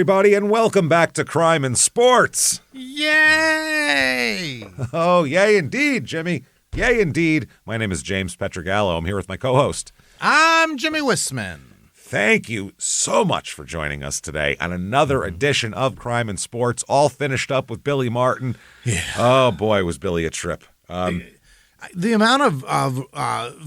everybody, and welcome back to Crime and Sports. Yay! Oh, yay indeed, Jimmy. Yay indeed. My name is James Pietragallo. I'm here with my co-host. I'm Jimmie Whisman. Thank you so much for joining us today on another edition of Crime and Sports, all finished up with Billy Martin. Yeah. Oh, boy, was Billy a trip. The amount of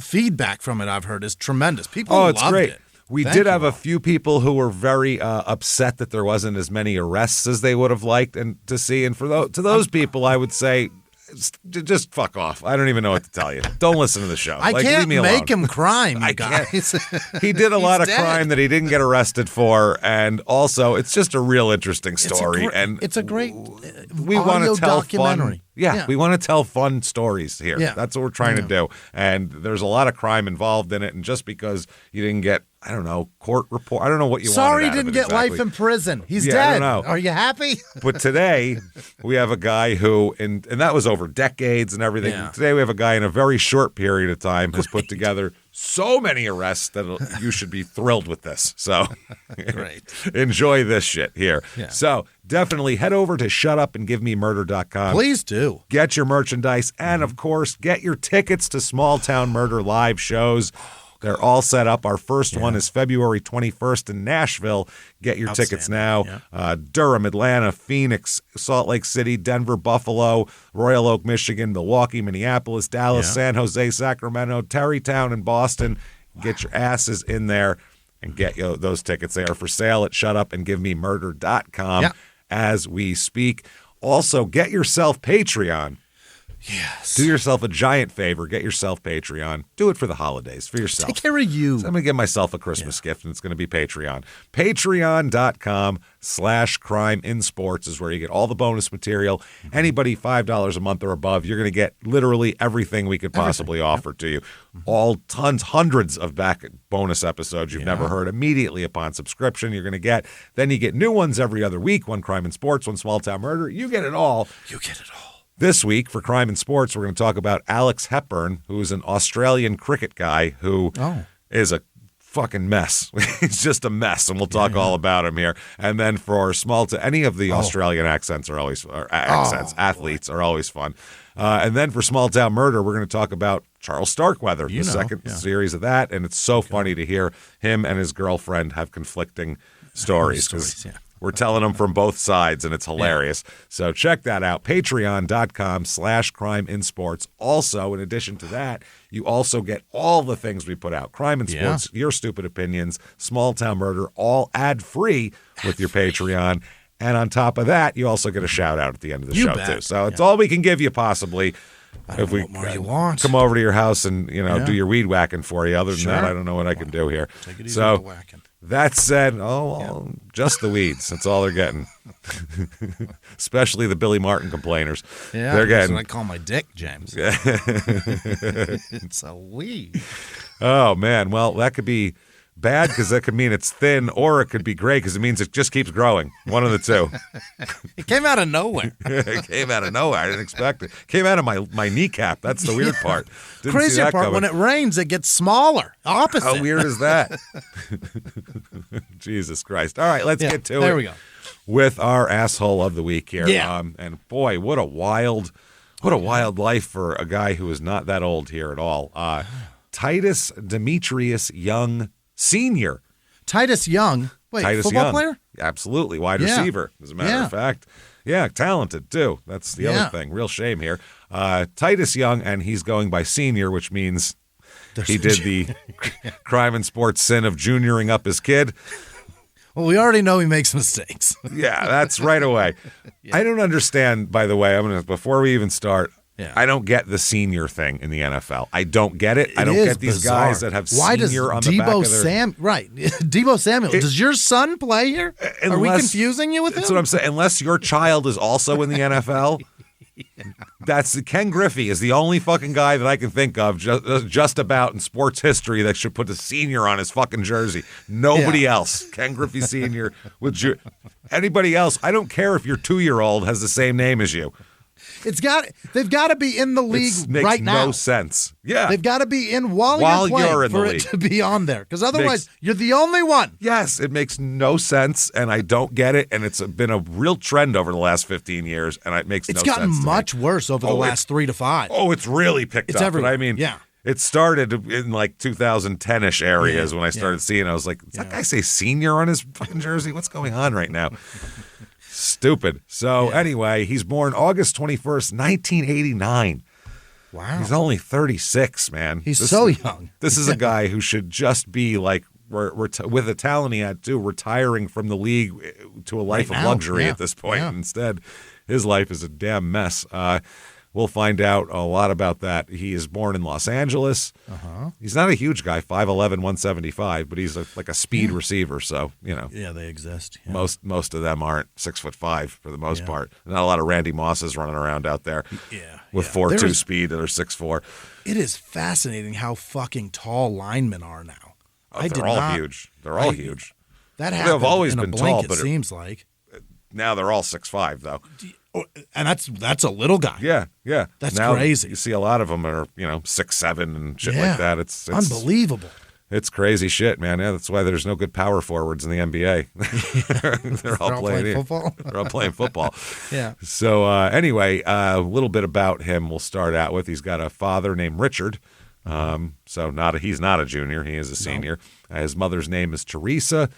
feedback from it I've heard is tremendous. People Oh, it's loved great. it. We Thank did you have all. a few people who were very upset that there wasn't as many arrests as they would have liked and to see. And to those people, I would say, just fuck off. I don't even know what to tell you. Don't listen to the show. I leave can't me alone. make him crime, you I can't. guys. He did a lot of He's dead. crime that he didn't get arrested for, and also it's just a real interesting story. It's a great we want to tell documentary. fun. Yeah, we want to tell fun stories here. Yeah. That's what we're trying to do. And there's a lot of crime involved in it. And just because you didn't get, I don't know, court report, I don't know what you Sorry wanted out he of didn't it get exactly. life in prison. He's Yeah, I dead. don't know. Are you happy? But today we have a guy who, and that was over decades and everything. Yeah. Today we have a guy in a very short period of time has put together so many arrests that you should be thrilled with this. So Great. enjoy this shit here. Yeah. So definitely head over to shutupandgivememurder.com. Please do. Get your merchandise and, of course, get your tickets to Small Town Murder live shows. They're all set up. Our first one is February 21st in Nashville. Get your tickets now. Durham, Atlanta, Phoenix, Salt Lake City, Denver, Buffalo, Royal Oak, Michigan, Milwaukee, Minneapolis, Dallas, San Jose, Sacramento, Tarrytown, and Boston. Get your asses in there and get those tickets. They are for sale at shutupandgivememurder.com as we speak. Also, get yourself Patreon. Yes. Do yourself a giant favor. Get yourself Patreon. Do it for the holidays, for yourself. Take care of you. So I'm going to give myself a Christmas gift, and it's going to be Patreon. Patreon.com/crimeinsports is where you get all the bonus material. Anybody $5 a month or above, you're going to get literally everything we could possibly offer to you. All tons, hundreds of back bonus episodes you've never heard immediately upon subscription. You're going to get. Then you get new ones every other week. One Crime and Sports, one Small Town Murder. You get it all. You get it all. This week for Crime and Sports, we're going to talk about Alex Hepburn, who's an Australian cricket guy who is a fucking mess. He's just a mess, and we'll talk all about him here. And then for any of the Australian accents are always athletes are always fun. And then for Small Town Murder, we're going to talk about Charles Starkweather, the second series of that, and it's so funny to hear him and his girlfriend have conflicting stories. We're telling them from both sides, and it's hilarious. So check that out, patreon.com/crimeinsports. Also, in addition to that, you also get all the things we put out. Crime and Sports, Your Stupid Opinions, Small Town Murder, all ad-free with your Patreon. And on top of that, you also get a shout-out at the end of the show, too. So it's all we can give you, possibly. If we what more you want. come over to your house and do your weed whacking for you. Other than that, I don't know what I can do here. Take it easy with the whacking. That said, just the weeds. That's all they're getting. Especially the Billy Martin complainers. Yeah, they're that's getting. what I call my dick, James. It's a weed. Oh, man. Well, that could be bad because that could mean it's thin, or it could be great because it means it just keeps growing. One of the two. It came out of nowhere. It came out of nowhere. I didn't expect it. Came out of my kneecap. That's the weird part. Didn't see Crazy that part, coming. when it rains, it gets smaller. Opposite. How weird is that? Jesus Christ. All right, let's get to it. There we go. With our asshole of the week here. Yeah. And boy, what a wild life for a guy who is not that old here at all. Titus Demetrius Young Sr. Titus Young. Wait, Titus football Young. player? Absolutely. Wide Yeah. receiver, as a matter of fact. Yeah, talented too. That's the other thing. Real shame here. Titus Young, and he's going by senior, which means he did the Crime and Sports sin of junioring up his kid. Well, we already know he makes mistakes. Yeah, that's right away. I don't understand, by the way, before we even start, I don't get the senior thing in the NFL. I don't get it. I don't get these bizarre. guys that have Why senior does on the back of their... Debo Samuel. Does your son play here? Are we confusing you with him? That's what I'm saying. Unless your child is also in the NFL, that's Ken Griffey is the only fucking guy that I can think of just about in sports history that should put a senior on his fucking jersey. Nobody else. Ken Griffey Sr. with anybody else. I don't care if your 2-year-old has the same name as you. They've got to be in the league right now. Makes no sense. Yeah. They've got to be in while you're playing for it to be on there. Because otherwise, you're the only one. Yes, it makes no sense, and I don't get it. And it's been a real trend over the last 15 years, and it makes no sense. It's gotten much worse over the last 3 to 5. Oh, it's really picked up. Everywhere. But I mean, it started in like 2010-ish areas when I started seeing it. I was like, does that guy say senior on his fucking jersey? What's going on right now? Stupid. So anyway, he's born August 21st, 1989. Wow. He's only 36, man. He's so young. This is a guy who should just be like, with the talent he had too, retiring from the league to a life of luxury at this point. Instead, his life is a damn mess. We'll find out a lot about that. He is born in Los Angeles. He's not a huge guy, 5'11", 175, but he's like a speed receiver. So, you know. Yeah, they exist. Yeah. Most of them aren't 6'5" for the most part. Not a lot of Randy Mosses running around out there with 4.2 speed that are 6'4". It is fascinating how fucking tall linemen are now. They're all huge. They're all huge. That happened They've always in been a blink, tall, but it seems like. Now they're all 6'5", though. And that's a little guy. Yeah. That's now crazy. You see a lot of them are 6'7" and shit like that. It's unbelievable. It's crazy shit, man. Yeah, that's why there's no good power forwards in the NBA. They're all playing football. They're all playing football. Yeah. So anyway, a little bit about him. We'll start out with. He's got a father named Richard. So he's not a junior. He is a senior. His mother's name is Teresa.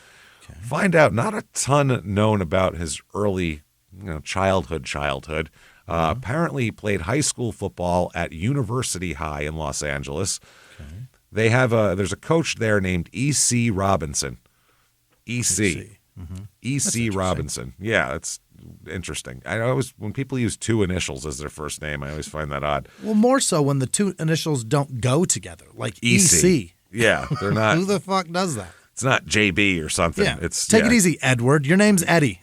Okay. Find out not a ton known about his early childhood. Apparently he played high school football at University High in Los Angeles. Okay. They have there's a coach there named E.C. Robinson. E.C. E.C. Robinson. Yeah, it's interesting. I always, when people use two initials as their first name, I always find that odd. Well, more so when the two initials don't go together, like E.C. Yeah, they're not. Who the fuck does that? It's not JB or something. Yeah. It's Take it easy, Edward. Your name's Eddie.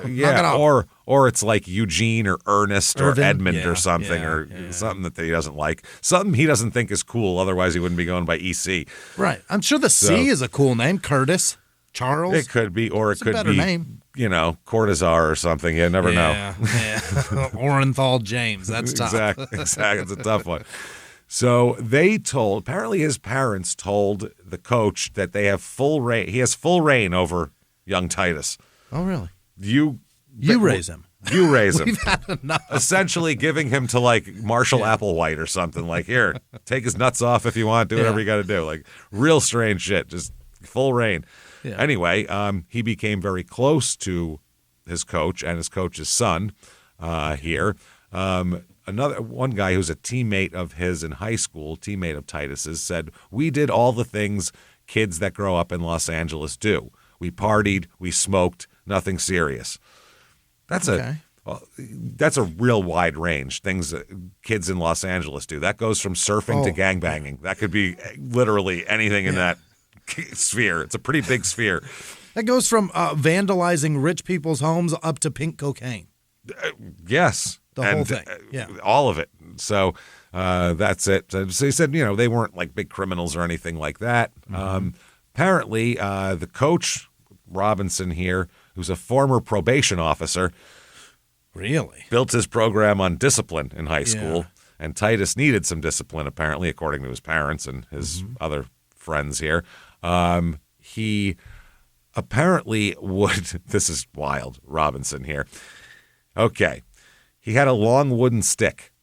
Yeah, or it's like Eugene or Ernest Irvin, or Edmund or something something that he doesn't like. Something he doesn't think is cool. Otherwise, he wouldn't be going by EC. Right. I'm sure the C is a cool name. Curtis, Charles. It could be, or it could be a better name. Cortazar or something. You never know. Yeah. Orenthal James. That's tough. Exactly. It's a tough one. So apparently his parents told the coach that they have full reign. He has full reign over young Titus. Oh, really? You raise him. You raise him. We've had enough. Essentially giving him to like Marshall Applewhite or something. Like, here, take his nuts off if you want. Do whatever you got to do. Like, real strange shit. Just full reign. Yeah. Anyway, he became very close to his coach and his coach's son here. One guy who's a teammate of his in high school, teammate of Titus's, said, "We did all the things kids that grow up in Los Angeles do. We partied, we smoked, nothing serious." That's a real wide range, things that kids in Los Angeles do. That goes from surfing to gangbanging. That could be literally anything in that sphere. It's a pretty big sphere. That goes from vandalizing rich people's homes up to pink cocaine. Yes. The whole thing. All of it. So that's it. So he said, they weren't like big criminals or anything like that. Mm-hmm. Apparently, the coach, Robinson here, who's a former probation officer, really built his program on discipline in high school. And Titus needed some discipline, apparently, according to his parents and his other friends here. He apparently would, this is wild, Robinson here. Okay. He had a long wooden stick.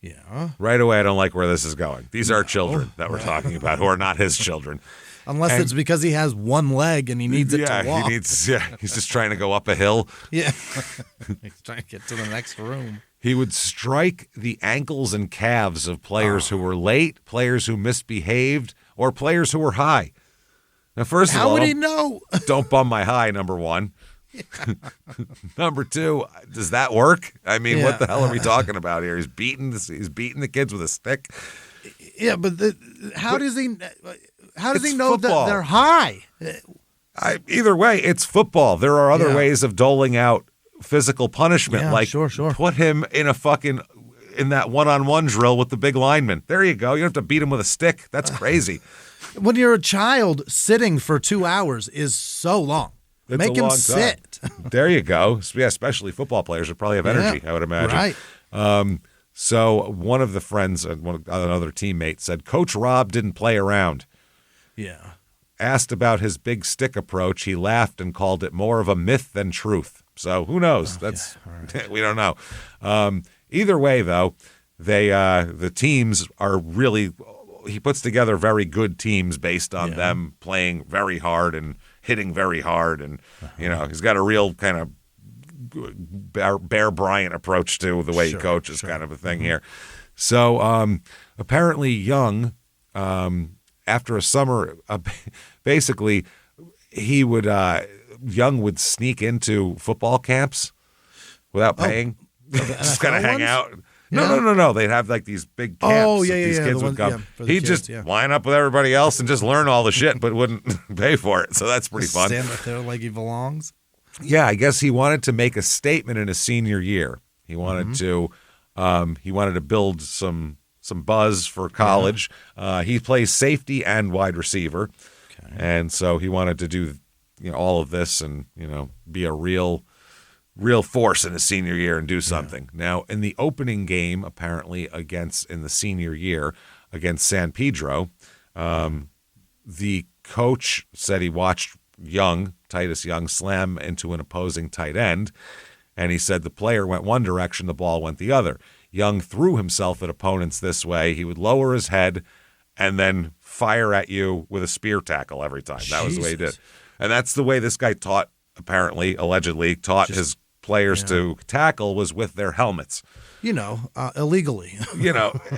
Yeah. Right away, I don't like where this is going. These are children that we're talking about who are not his children. Unless it's because he has one leg and he needs it to walk. He's just trying to go up a hill. Yeah. He's trying to get to the next room. He would strike the ankles and calves of players who were late, players who misbehaved, or players who were high. Now, first of all, how would he know? Don't bum my high, number one. Number two, does that work? I mean, what the hell are we talking about here? He's beating the kids with a stick. Yeah, but how does he know football. that they're high? Either way, it's football. There are other ways of doling out physical punishment, like sure. Put him in in that one-on-one drill with the big lineman. There you go. You don't have to beat him with a stick. That's crazy. When you're a child, sitting for 2 hours is so long. Make him sit. There you go. Yeah, especially football players would probably have energy, I would imagine. Right. So one of the friends, another teammate, said, Coach Rob didn't play around. Yeah. Asked about his big stick approach, he laughed and called it more of a myth than truth. So who knows? That's right. We don't know. Either way, though, the teams are really. He puts together very good teams based on them playing very hard and hitting very hard, and he's got a real kind of Bear Bryant approach to the way he coaches, kind of a thing here. So apparently, Young, after a summer, basically, Young would sneak into football camps without paying, just kind of hang out. No. They'd have like these big camps. These kids would come. He'd just line up with everybody else and just learn all the shit, but wouldn't pay for it. So that's pretty fun. Stand up there like he belongs. Yeah, I guess he wanted to make a statement in his senior year. He wanted to build some buzz for college. He plays safety and wide receiver, and so he wanted to do all of this and be a real force in his senior year and do something. Now, in the opening game, apparently in the senior year against San Pedro, the coach said he watched Titus Young, slam into an opposing tight end, and he said the player went one direction, the ball went the other. Young threw himself at opponents this way. He would lower his head and then fire at you with a spear tackle every time. That was the way he did. And that's the way this guy allegedly taught his players to tackle, was with their helmets. Illegally.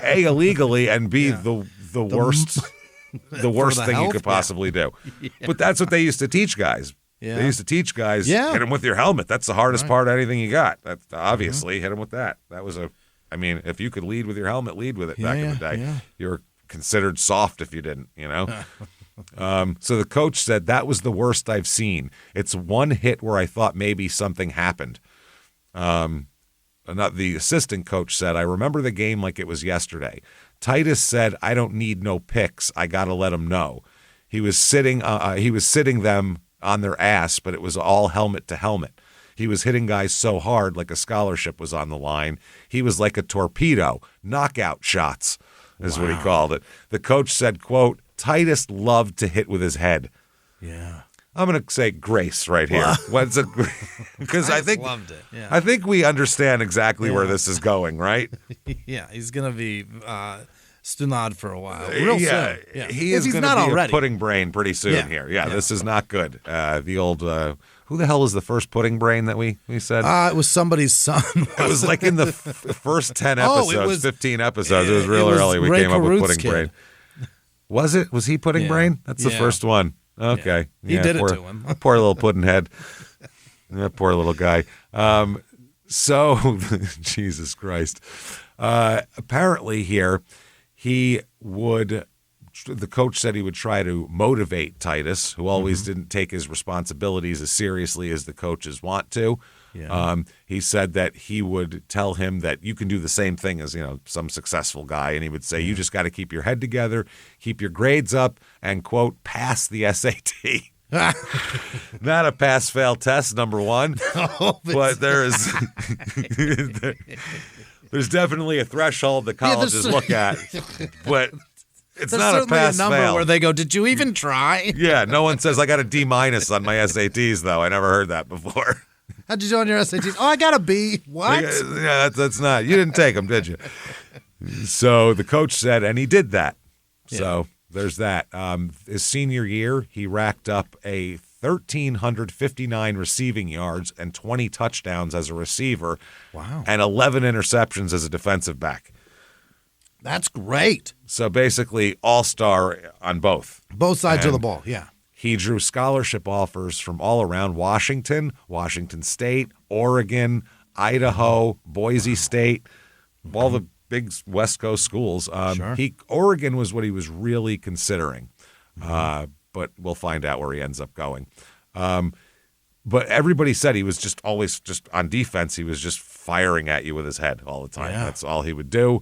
Illegally, and B, the worst the worst thing you could possibly do. Yeah. But that's what they used to teach guys. Yeah. They used to teach guys, hit them with your helmet. That's the hardest part of anything you got. That's obviously hit them with that. That was if you could lead with your helmet, lead with it back in the day. Yeah. You were considered soft if you didn't, So the coach said, that was the worst I've seen. It's one hit where I thought maybe something happened. The assistant coach said, I remember the game like it was yesterday. Titus said, I don't need no picks. I got to let them know. He was sitting them on their ass, but it was all helmet to helmet. He was hitting guys so hard, like a scholarship was on the line. He was like a torpedo. Knockout shots is what he called it. The coach said, quote, Titus loved to hit with his head. Yeah. I'm going to say grace right here. What's it? Because I think loved it. Yeah. I think we understand exactly where this is going, right? Yeah, he's going to be stunad for a while. Real soon. Yeah. He is going to be a pudding brain pretty soon here. Yeah, this is not good. The old who the hell was the first pudding brain that we said? It was somebody's son. It was like in the first 10 episodes, 15 episodes. It was real early. We came up with pudding brain. Was it? Was he pudding brain? That's the first one. Okay. Yeah. He did it to him. Poor little pudding head. That poor little guy. So, Jesus Christ. Apparently here, the coach said he would try to motivate Titus, who always didn't take his responsibilities as seriously as the coaches want to. Yeah. He said that he would tell him that you can do the same thing as some successful guy, and he would say you just got to keep your head together, keep your grades up, and quote pass the SAT. Not a pass-fail test, number one, but there's definitely a threshold that colleges look at, but it's not a pass-fail. A number where they go, "Did you even try?" Yeah, no one says I got a D- on my SATs though. I never heard that before. How'd you do on your SATs? Oh, I got a B. What? Yeah, that's not. You didn't take them, did you? So the coach said, and he did that. Yeah. So there's that. His senior year, he racked up 1,359 receiving yards and 20 touchdowns as a receiver. Wow. And 11 interceptions as a defensive back. That's great. So basically all-star on both. Both sides of the ball, yeah. He drew scholarship offers from all around Washington, Washington State, Oregon, Idaho, Boise State, all the big West Coast schools. Oregon was what he was really considering, but we'll find out where he ends up going. But everybody said he was just always just on defense. He was just firing at you with his head all the time. Yeah. That's all he would do.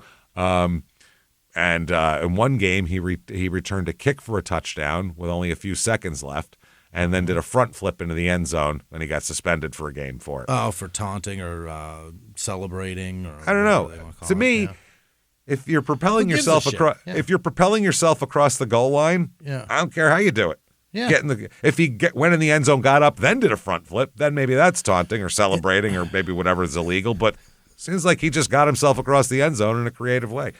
And in one game, he returned a kick for a touchdown with only a few seconds left. and then did a front flip into the end zone, and he got suspended for a game for it. Oh, for taunting or celebrating, or I don't know. To me, if you're propelling yourself across, if you're propelling yourself across the goal line, I don't care how you do it. Yeah. If he went in the end zone, got up, then did a front flip, then maybe that's taunting or celebrating or maybe whatever is illegal. But seems like he just got himself across the end zone in a creative way.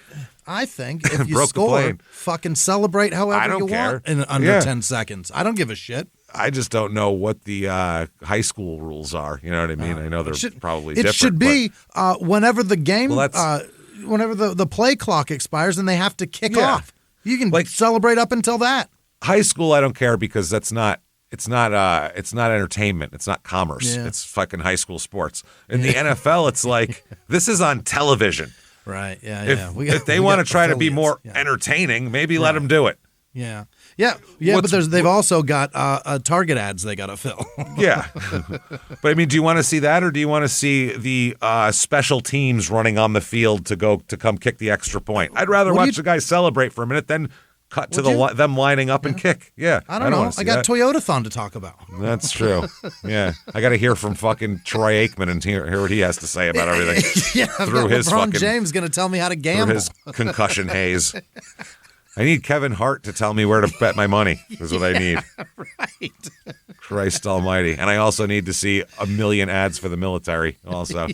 I think if you score, fucking celebrate however you want in under 10 seconds. I don't give a shit. I just don't know what the high school rules are. You know what I mean? I know they're probably different. It should be whenever the game, whenever the play clock expires and they have to kick off. You can celebrate up until that. High school, I don't care because that's not. It's not entertainment. It's not commerce. Yeah. It's fucking high school sports. In the NFL, it's like this is on television. Right. Yeah. If they want to try to be more entertaining, maybe let them do it. Yeah. But they've also got Target ads they got to fill. Yeah. But I mean, do you want to see that, or do you want to see the special teams running on the field to come kick the extra point? I'd rather watch the guys celebrate for a minute than cut to them lining up and kick. Yeah. I don't know. I got Toyotathon to talk about. That's true. Yeah. I got to hear from fucking Troy Aikman and hear what he has to say about everything. Through his LeBron James going to tell me how to gamble. Through his concussion haze. I need Kevin Hart to tell me where to bet my money is what I need. Right. Christ almighty. And I also need to see a million ads for the military also.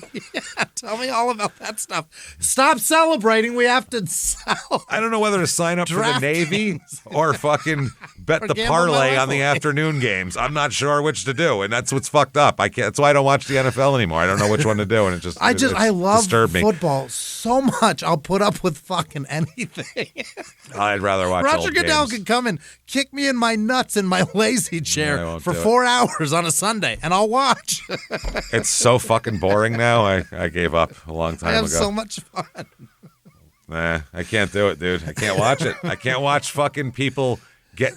Tell me all about that stuff. Stop celebrating. We have to sell. I don't know whether to sign up for the Navy or fucking bet the parlay on the afternoon games. I'm not sure which to do, and that's what's fucked up. That's why I don't watch the NFL anymore. I don't know which one to do, and I love football so much. I'll put up with fucking anything. I'd rather watch Roger old Goodell games. can come and kick me in my nuts in my lazy chair for 4 hours on a Sunday, and I'll watch. It's so fucking boring now. I gave up a long time ago. I have so much fun. Nah, I can't do it, dude. I can't watch it. I can't watch fucking people get.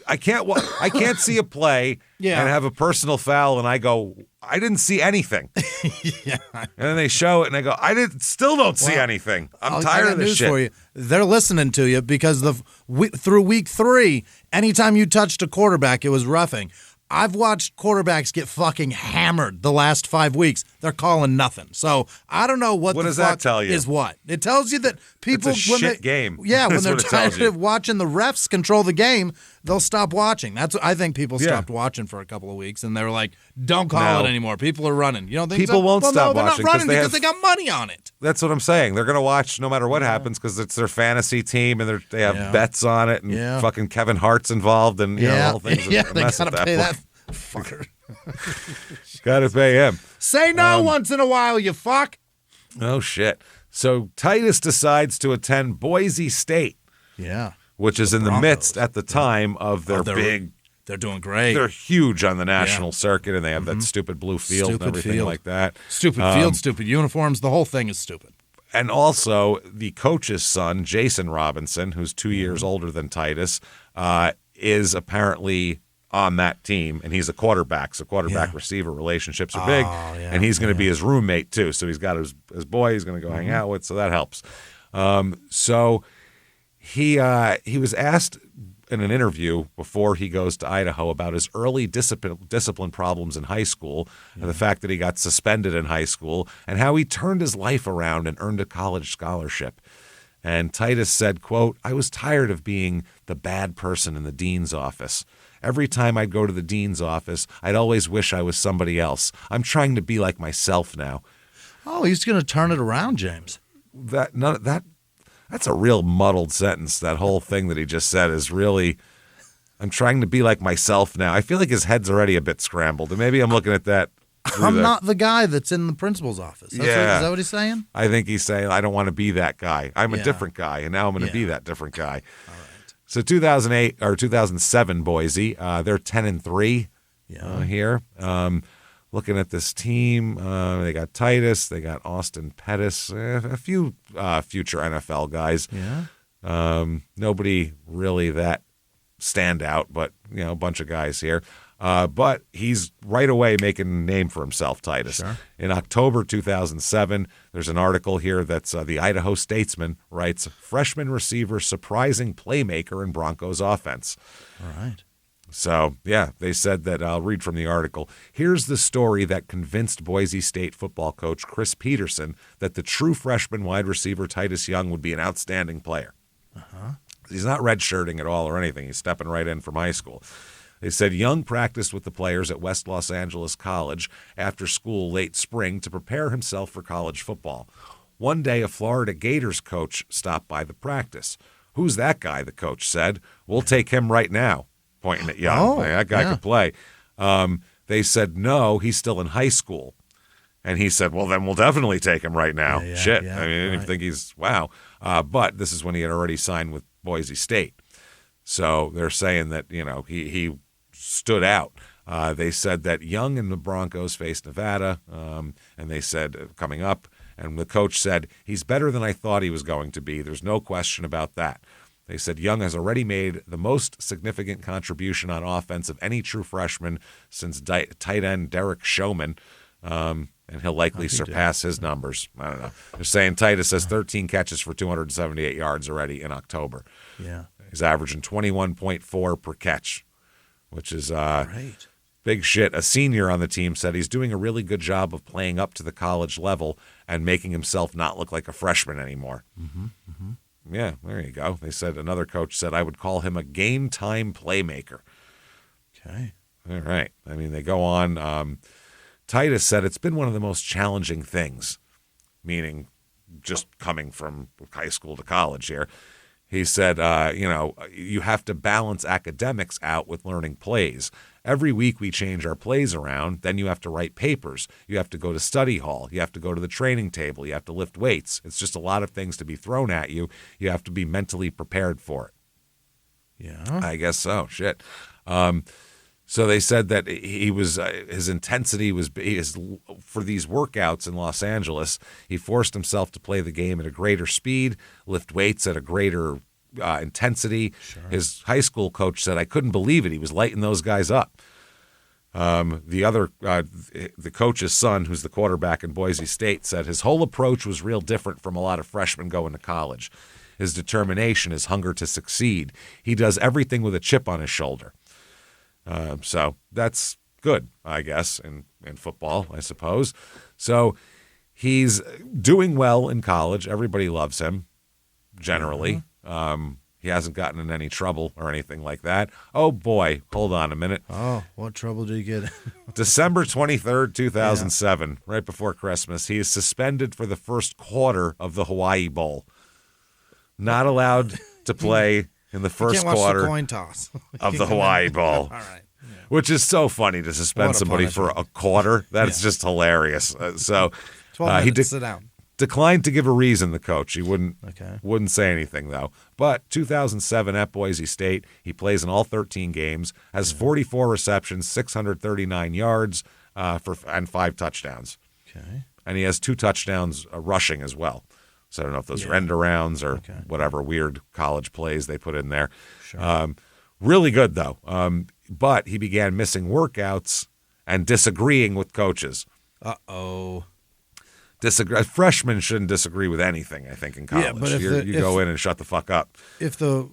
I can't see a play and have a personal foul, and I go, I didn't see anything. And then they show it, and I go, still don't see anything. I'm tired of this shit. For you. They're listening to you because through week 3, anytime you touched a quarterback, it was roughing. I've watched quarterbacks get fucking hammered the last 5 weeks. They're calling nothing. So I don't know what does that tell you? Is what. It tells you that people it's a shit game. Yeah, when they're tired of watching the refs control the game, they'll stop watching. I think people stopped watching for a couple of weeks and they were like, don't call it anymore. People are running. You don't think people won't stop watching? They're not running because they got money on it. That's what I'm saying. They're going to watch no matter what happens because it's their fantasy team and they have bets on it and fucking Kevin Hart's involved and the whole thing's a mess they at gotta that pay point. that fucker. Got to pay him. Say no once in a while, you fuck. Oh, shit. So Titus decides to attend Boise State. Yeah. Which is in the midst at the time of their big. They're doing great. They're huge on the national circuit, and they have that stupid blue field and everything like that. Stupid field, stupid uniforms. The whole thing is stupid. And also, the coach's son, Jason Robinson, who's 2 years older than Titus, is apparently on that team, and he's a quarterback. So quarterback-receiver relationships are big, and he's going to be his roommate too. So he's got his boy he's going to go hang out with, so that helps. So he was asked in an interview before he goes to Idaho about his early discipline problems in high school and the fact that he got suspended in high school and how he turned his life around and earned a college scholarship. And Titus said, quote, "I was tired of being the bad person in the dean's office. Every time I'd go to the dean's office, I'd always wish I was somebody else. I'm trying to be like myself now." Oh, he's going to turn it around, James. That's a real muddled sentence. That whole thing that he just said is really, I'm trying to be like myself now. I feel like his head's already a bit scrambled, and maybe I'm looking at that. I'm not the guy that's in the principal's office. Is that what he's saying? I think he's saying, I don't want to be that guy. I'm a different guy, and now I'm going to be that different guy. All right. So 2007 Boise, they're 10-3 here. Looking at this team, they got Titus, they got Austin Pettis, a few future NFL guys. Yeah. Nobody really that stand out, but a bunch of guys here. But he's right away making a name for himself, Titus. Sure. In October 2007, there's an article here that's the Idaho Statesman writes, "Freshman receiver surprising playmaker in Broncos offense." All right. So, yeah, they said that, I'll read from the article. Here's the story that convinced Boise State football coach Chris Peterson that the true freshman wide receiver Titus Young would be an outstanding player. He's not redshirting at all or anything. He's stepping right in from high school. They said Young practiced with the players at West Los Angeles College after school late spring to prepare himself for college football. One day, a Florida Gators coach stopped by the practice. Who's that guy, the coach said. We'll take him right now. Pointing at Young. That guy could play. They said, no, he's still in high school. And he said, well, then we'll definitely take him right now. Shit. I didn't even think he's, wow. But this is when he had already signed with Boise State. So they're saying that, he stood out. They said that Young and the Broncos faced Nevada, and they said coming up, and the coach said, he's better than I thought he was going to be. There's no question about that. They said Young has already made the most significant contribution on offense of any true freshman since tight end Derek Showman, and he'll likely surpass his numbers. I don't know. They're saying Titus has 13 catches for 278 yards already in October. Yeah. He's averaging 21.4 per catch, which is big shit. A senior on the team said he's doing a really good job of playing up to the college level and making himself not look like a freshman anymore. Yeah, there you go. They said another coach said I would call him a game-time playmaker. Okay. All right. I mean, they go on. Titus said it's been one of the most challenging things, meaning just coming from high school to college here. He said, you have to balance academics out with learning plays. Every week we change our plays around. Then you have to write papers. You have to go to study hall. You have to go to the training table. You have to lift weights. It's just a lot of things to be thrown at you. You have to be mentally prepared for it. Yeah. I guess so. Shit. So they said that his intensity was for these workouts in Los Angeles. He forced himself to play the game at a greater speed, lift weights at a greater intensity. Sure. His high school coach said, I couldn't believe it. He was lighting those guys up. The coach's son, who's the quarterback in Boise State, said his whole approach was real different from a lot of freshmen going to college. His determination, his hunger to succeed. He does everything with a chip on his shoulder. So that's good, I guess, in football, I suppose. So he's doing well in college. Everybody loves him, generally. He hasn't gotten in any trouble or anything like that. Oh, boy. Hold on a minute. Oh, what trouble did you get? December 23rd, 2007, right before Christmas, he is suspended for the first quarter of the Hawaii Bowl. Not allowed to play in the first quarter the coin toss. of the Hawaii Bowl. All right. Yeah. Which is so funny to suspend somebody for a quarter. That's just hilarious. 12 minutes, sit down. Declined to give a reason, the coach. He wouldn't say anything, though. But 2007 at Boise State, he plays in all 13 games, has 44 receptions, 639 yards, and 5 touchdowns. Okay. And he has 2 touchdowns rushing as well. So I don't know if those are end-arounds or whatever weird college plays they put in there. Sure. Really good, though. But he began missing workouts and disagreeing with coaches. Uh-oh. Freshmen shouldn't disagree with anything, I think, in college. Yeah, but you go in and shut the fuck up. If the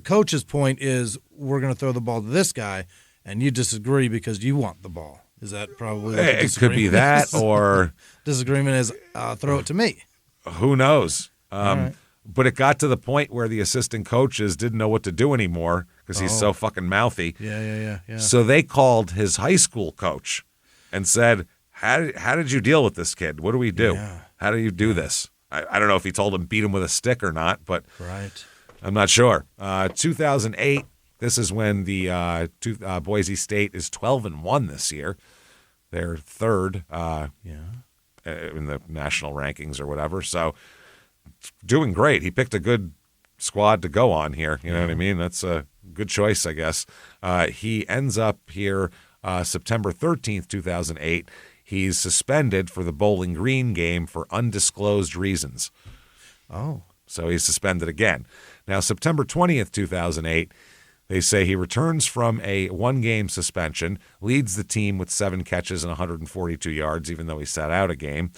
coach's point is we're going to throw the ball to this guy and you disagree because you want the ball, is that probably what the it could be that is? Or disagreement is throw it to me. Who knows? Right. But it got to the point where the assistant coaches didn't know what to do anymore because he's so fucking mouthy. Yeah. So they called his high school coach and said, How did you deal with this kid? What do we do? Yeah. How do you do this? I don't know if he told him beat him with a stick or not, but right. I'm not sure. 2008, this is when the Boise State is 12-1 this year. They're third in the national rankings or whatever. So doing great. He picked a good squad to go on here. You know what I mean? That's a good choice, I guess. He ends up here September 13th, 2008. He's suspended for the Bowling Green game for undisclosed reasons. Oh. So he's suspended again. Now, September 20th, 2008, they say he returns from a one-game suspension, leads the team with 7 catches and 142 yards, even though he sat out a game.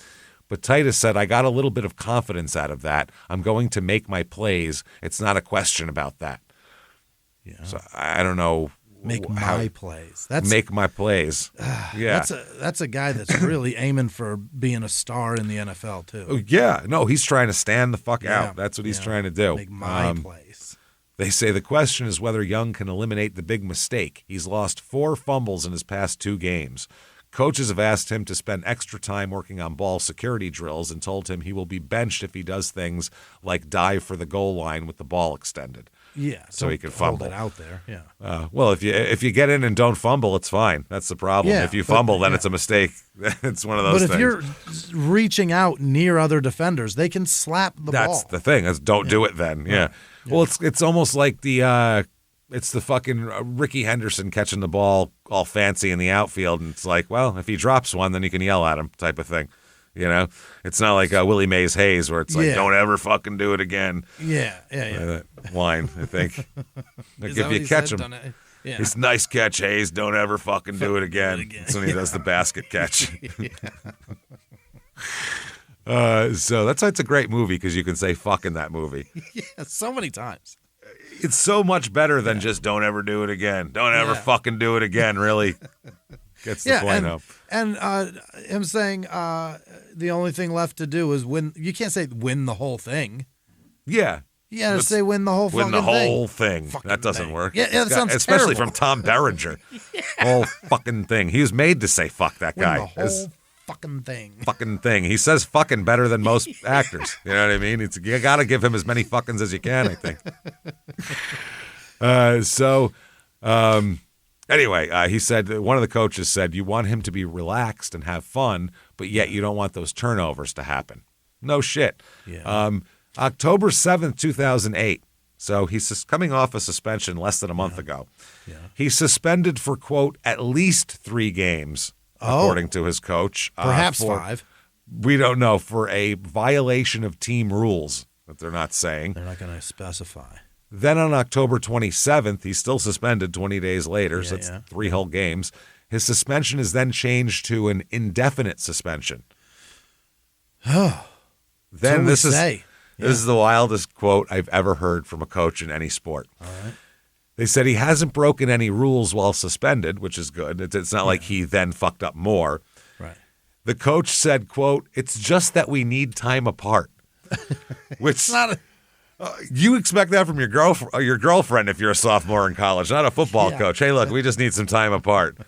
But Titus said, I got a little bit of confidence out of that. I'm going to make my plays. It's not a question about that. Yeah. So I don't know Make my plays. Make my plays. Yeah. That's a guy that's really aiming for being a star in the NFL, too. Yeah. No, he's trying to stand the fuck out. That's what he's trying to do. Make my plays. They say the question is whether Young can eliminate the big mistake. He's lost 4 fumbles in his past 2 games. Coaches have asked him to spend extra time working on ball security drills and told him he will be benched if he does things like dive for the goal line with the ball extended. Yeah, so he can fumble it out there. Yeah. Well, if you get in and don't fumble, it's fine. That's the problem. Yeah, if you fumble, then it's a mistake. It's one of those things. But if you're reaching out near other defenders, they can slap the ball. That's the thing. Don't do it then. Yeah. Well, it's almost like it's the fucking Ricky Henderson catching the ball all fancy in the outfield, and it's like, well, if he drops one, then you can yell at him, type of thing. You know, it's not like Willie Mays Hayes where it's like, don't ever fucking do it again. Yeah. That line, I think. Like if you catch him, it's nice catch, Hayes. Don't ever fucking do it again. That's when he does the basket catch. So that's why it's a great movie, because you can say fuck in that movie. Yeah, so many times. It's so much better than just don't ever do it again. Don't ever fucking do it again, really. Gets the point up. And him saying the only thing left to do is win. You can't say win the whole thing. Yeah. You got to say win the whole fucking thing. Win the whole thing. That doesn't work. Yeah, that sounds especially terrible. from Tom Berenger. Whole fucking thing. He was made to say fuck that guy. Win the whole fucking thing. Fucking thing. He says fucking better than most actors. You know what I mean? You got to give him as many fuckings as you can, I think. Anyway, he said, one of the coaches said, you want him to be relaxed and have fun, but yet you don't want those turnovers to happen. No shit. Yeah. October 7th, 2008. So he's coming off a suspension less than a month ago. Yeah. He's suspended for, quote, at least 3 games, according to his coach. Perhaps 5. We don't know, for a violation of team rules that they're not saying. They're not going to specify. Then on October 27th, he's still suspended 20 days later, so it's 3 whole games. His suspension is then changed to an indefinite suspension. Oh. Then this is the wildest quote I've ever heard from a coach in any sport. All right. They said he hasn't broken any rules while suspended, which is good. It's not like he then fucked up more. Right. The coach said, quote, it's just that we need time apart. Which you expect that from your girlfriend if you're a sophomore in college, not a football coach. Hey, look, we just need some time apart.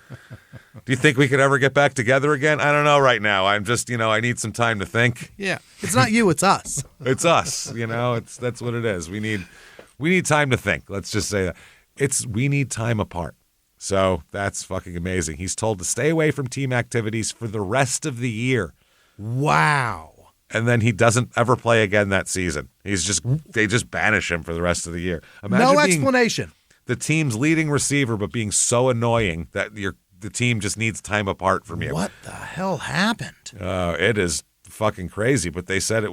Do you think we could ever get back together again? I don't know right now. I'm just, I need some time to think. Yeah. It's not you, it's us. It's us. That's what it is. We need time to think. Let's just say that. We need time apart. So that's fucking amazing. He's told to stay away from team activities for the rest of the year. Wow. And then he doesn't ever play again that season. They just banish him for the rest of the year. Imagine no explanation. The team's leading receiver, but being so annoying that the team just needs time apart from you. What the hell happened? It is fucking crazy. But they said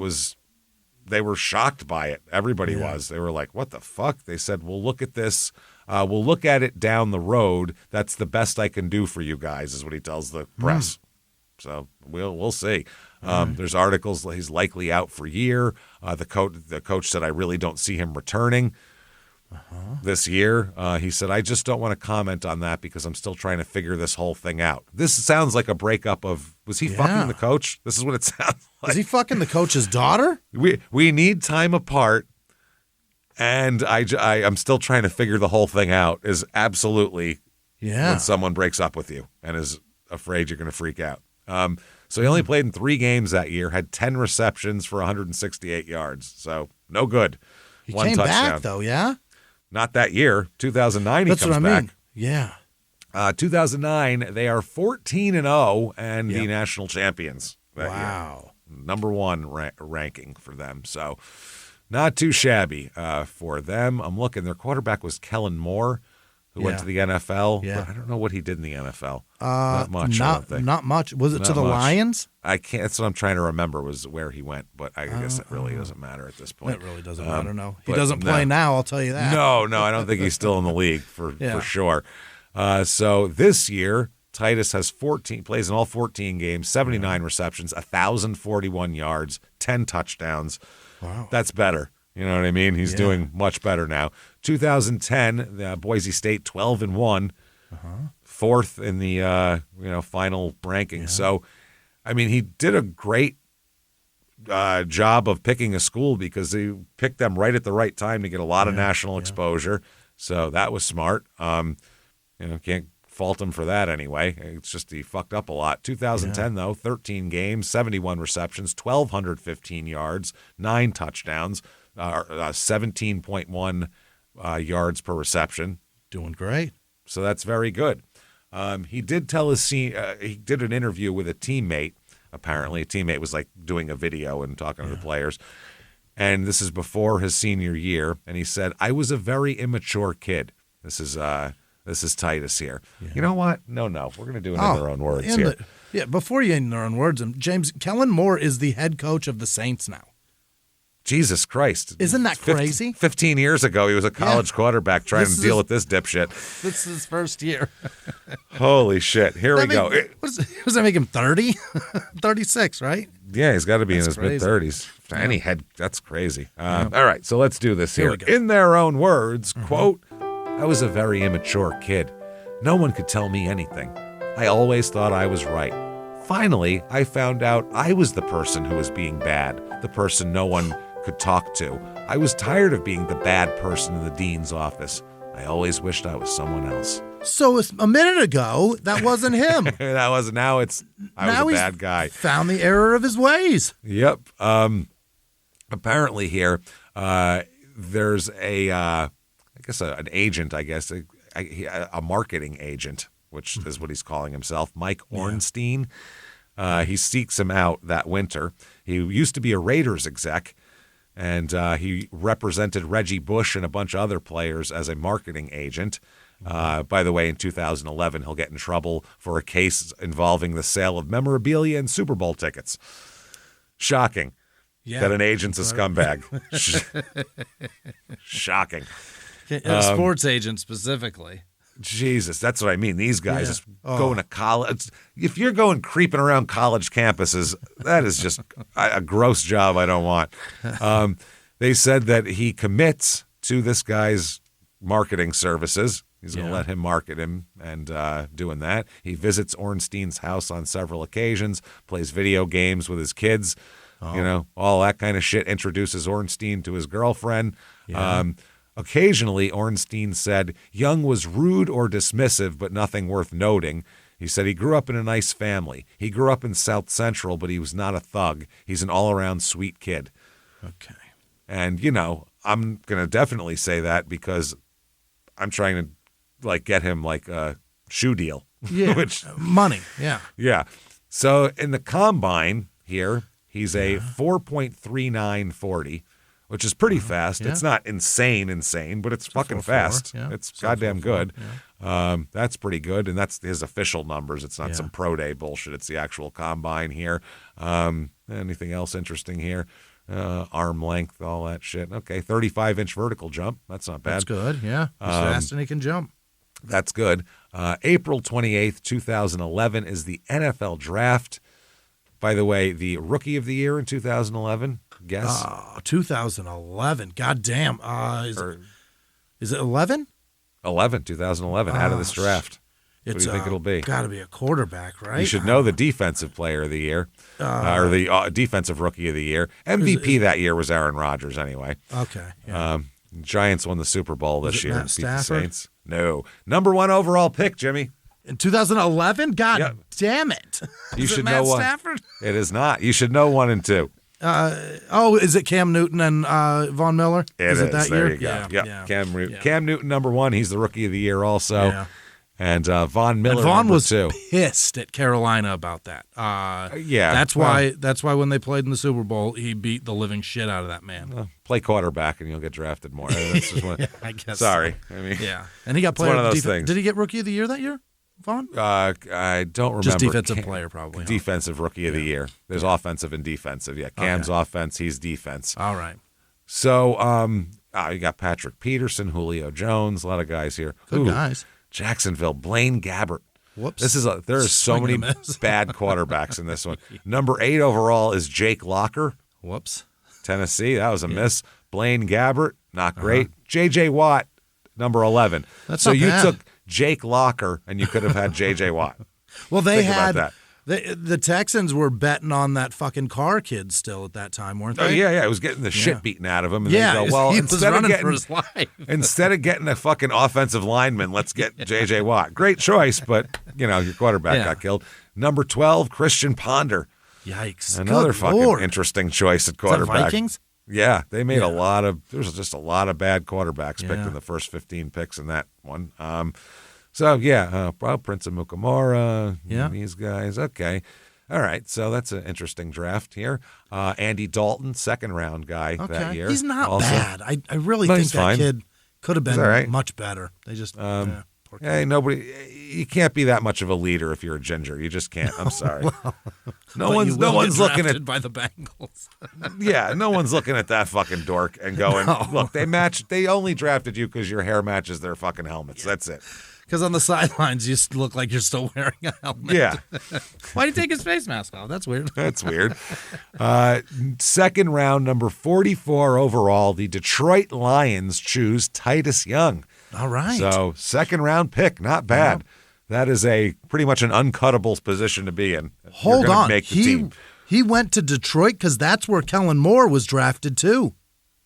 they were shocked by it. Everybody was. They were like, what the fuck? They said, we'll look at this. We'll look at it down the road. That's the best I can do for you guys, is what he tells the press. So we'll see. There's articles he's likely out for a year. The coach said, I really don't see him returning this year. He said, I just don't want to comment on that because I'm still trying to figure this whole thing out. This sounds like a breakup of, was he fucking the coach? This is what it sounds like. Is he fucking the coach's daughter? We need time apart, and I'm still trying to figure the whole thing out is absolutely when someone breaks up with you and is afraid you're going to freak out. So he only played in 3 games that year, had 10 receptions for 168 yards. So no good. He 1 came touchdown. back, though, yeah? Not that year. 2009 That's he comes what I back. mean. Yeah. 2009, they are 14-0 and the national champions that year. Number 1 ranking for them. So not too shabby for them. I'm looking. Their quarterback was Kellen Moore, who went to the NFL. Yeah. But I don't know what he did in the NFL. Not much, I don't think. Not much. Was it Not to the much. Lions? I can't. That's what I'm trying to remember was where he went, but I guess it really doesn't matter at this point. It really doesn't matter, no. He but doesn't play now, I'll tell you that. No, I don't think he's still in the league for sure. So this year, Titus has plays in all 14 games, 79 receptions, 1,041 yards, 10 touchdowns. Wow. That's better. You know what I mean? He's doing much better now. 2010, Boise State 12-1, fourth in the final ranking. Yeah. So, I mean, he did a great job of picking a school because he picked them right at the right time to get a lot of national exposure. So that was smart. Can't fault him for that anyway. It's just he fucked up a lot. 2010, though, 13 games, 71 receptions, 1,215 yards, 9 touchdowns, 17.1 yards per reception. Doing great. So that's very good. He did tell he did an interview with a teammate. Apparently, a teammate was like doing a video and talking to the players. And this is before his senior year. And he said, "I was a very immature kid." This is Titus here. Yeah. You know what? No. We're going to do it in their own words here. Before you in their own words, James, Kellen Moore is the head coach of the Saints now. Jesus Christ. Isn't that crazy? 15 years ago, he was a college quarterback trying to deal with this dipshit. This is his first year. Holy shit. Here we go. What does that make him, 30? 36, right? Yeah, he's got to be in his mid-30s. Any head, that's crazy. All right, so let's do this here. In their own words, quote, "I was a very immature kid. No one could tell me anything. I always thought I was right. Finally, I found out I was the person who was being bad, the person no one could talk to. I was tired of being the bad person in the dean's office. I always wished I was someone else." So a minute ago, that wasn't him. That wasn't. Now it's I was a bad guy. Found the error of his ways. Yep. Apparently here, there's an agent, a marketing agent, which is what he's calling himself, Mike Ornstein. He seeks him out that winter. He used to be a Raiders exec, and he represented Reggie Bush and a bunch of other players as a marketing agent. By the way, in 2011, he'll get in trouble for a case involving the sale of memorabilia and Super Bowl tickets. Shocking that an agent's a scumbag. Shocking. Sports agent specifically. Jesus, that's what I mean. These guys going to college. If you're going creeping around college campuses, that is just a gross job I don't want. They said that he commits to this guy's marketing services. He's going to let him market him and doing that. He visits Ornstein's house on several occasions, plays video games with his kids, all that kind of shit, introduces Ornstein to his girlfriend. Yeah. Occasionally, Ornstein said Young was rude or dismissive, but nothing worth noting. He said he grew up in a nice family. He grew up in South Central, but he was not a thug. He's an all-around sweet kid. Okay. And, I'm going to definitely say that because I'm trying to, get him, a shoe deal. Yeah, money, yeah. Yeah. So in the combine here, he's a 4.3940. Which is pretty fast. Yeah. It's not insane, but it's fucking fast. Yeah. It's goddamn good. Yeah. That's pretty good, and that's his official numbers. It's not some pro day bullshit. It's the actual combine here. Anything else interesting here? Arm length, all that shit. Okay, 35-inch vertical jump. That's not bad. That's good, yeah. He's fast and he can jump. That's good. April 28th, 2011 is the NFL Draft. By the way, the Rookie of the Year in 2011, guess? 2011. God damn. Is it 11? 2011, out of this draft. What do you think it'll be? Got to be a quarterback, right? You should know the Defensive Player of the Year, or the Defensive Rookie of the Year. MVP that year was Aaron Rodgers, anyway. Okay. Yeah. Giants won the Super Bowl this year. Matt Stafford? Beat the Saints. No. Number 1 overall pick, Jimmy. In 2011? God damn it. You should Matt know one. Stafford? It is not. You should know 1 and 2. Is it Cam Newton and Von Miller? Is it that year? There you go. Yeah. Cam Newton, number 1. He's the Rookie of the Year also. Yeah. And Von Miller, Von was 2. pissed at Carolina about that. That's why when they played in the Super Bowl, he beat the living shit out of that man. Play quarterback and you'll get drafted more. That's just one, I guess. Sorry. So. I mean, and he got one of those things. Did he get Rookie of the Year that year, Vaughn? I don't remember. Just defensive player, probably. Defensive Rookie of the Year. There's offensive and defensive. Yeah, Cam's offense. He's defense. All right. So you got Patrick Peterson, Julio Jones, a lot of guys here. Good guys. Jacksonville, Blaine Gabbert. Whoops. There are so many bad quarterbacks in this one. Number 8 overall is Jake Locker. Whoops. Tennessee, that was a miss. Blaine Gabbert, not great. J.J. Watt, number 11. That's so not you bad. took Jake Locker, and you could have had J.J. Watt. Well, they Think had about the Texans were betting on that fucking Carr kid still at that time, weren't they? Oh, yeah. It was getting the shit beaten out of him. And Yeah, they go, well, he was instead of running getting, for his life. instead of getting a fucking offensive lineman, let's get J.J. Watt. Great choice, but, your quarterback got killed. Number 12, Christian Ponder. Yikes. Another Good fucking Lord. interesting choice at Is that quarterback. Vikings? Yeah, they made there was just a lot of bad quarterbacks picked in the first 15 picks in that one. Prince of Mukamura, these guys. Okay. All right, so that's an interesting draft here. Andy Dalton, second round guy that year. He's not also. bad. I really think that fine. kid could have been right. much better. They just poor kid. Hey, you can't be that much of a leader if you're a ginger. You just can't. I'm sorry. No one's looking at by the Bengals. no one's looking at that fucking dork and going, look, they only drafted you because your hair matches their fucking helmets. That's it. Because on the sidelines, you look like you're still wearing a helmet. Yeah. Why did he take his face mask off? That's weird. That's weird. Second round, number 44 overall, the Detroit Lions choose Titus Young. All right. So second round pick, not bad. That is pretty much an uncuttable position to be in. Hold on. Make the team. He went to Detroit because that's where Kellen Moore was drafted too.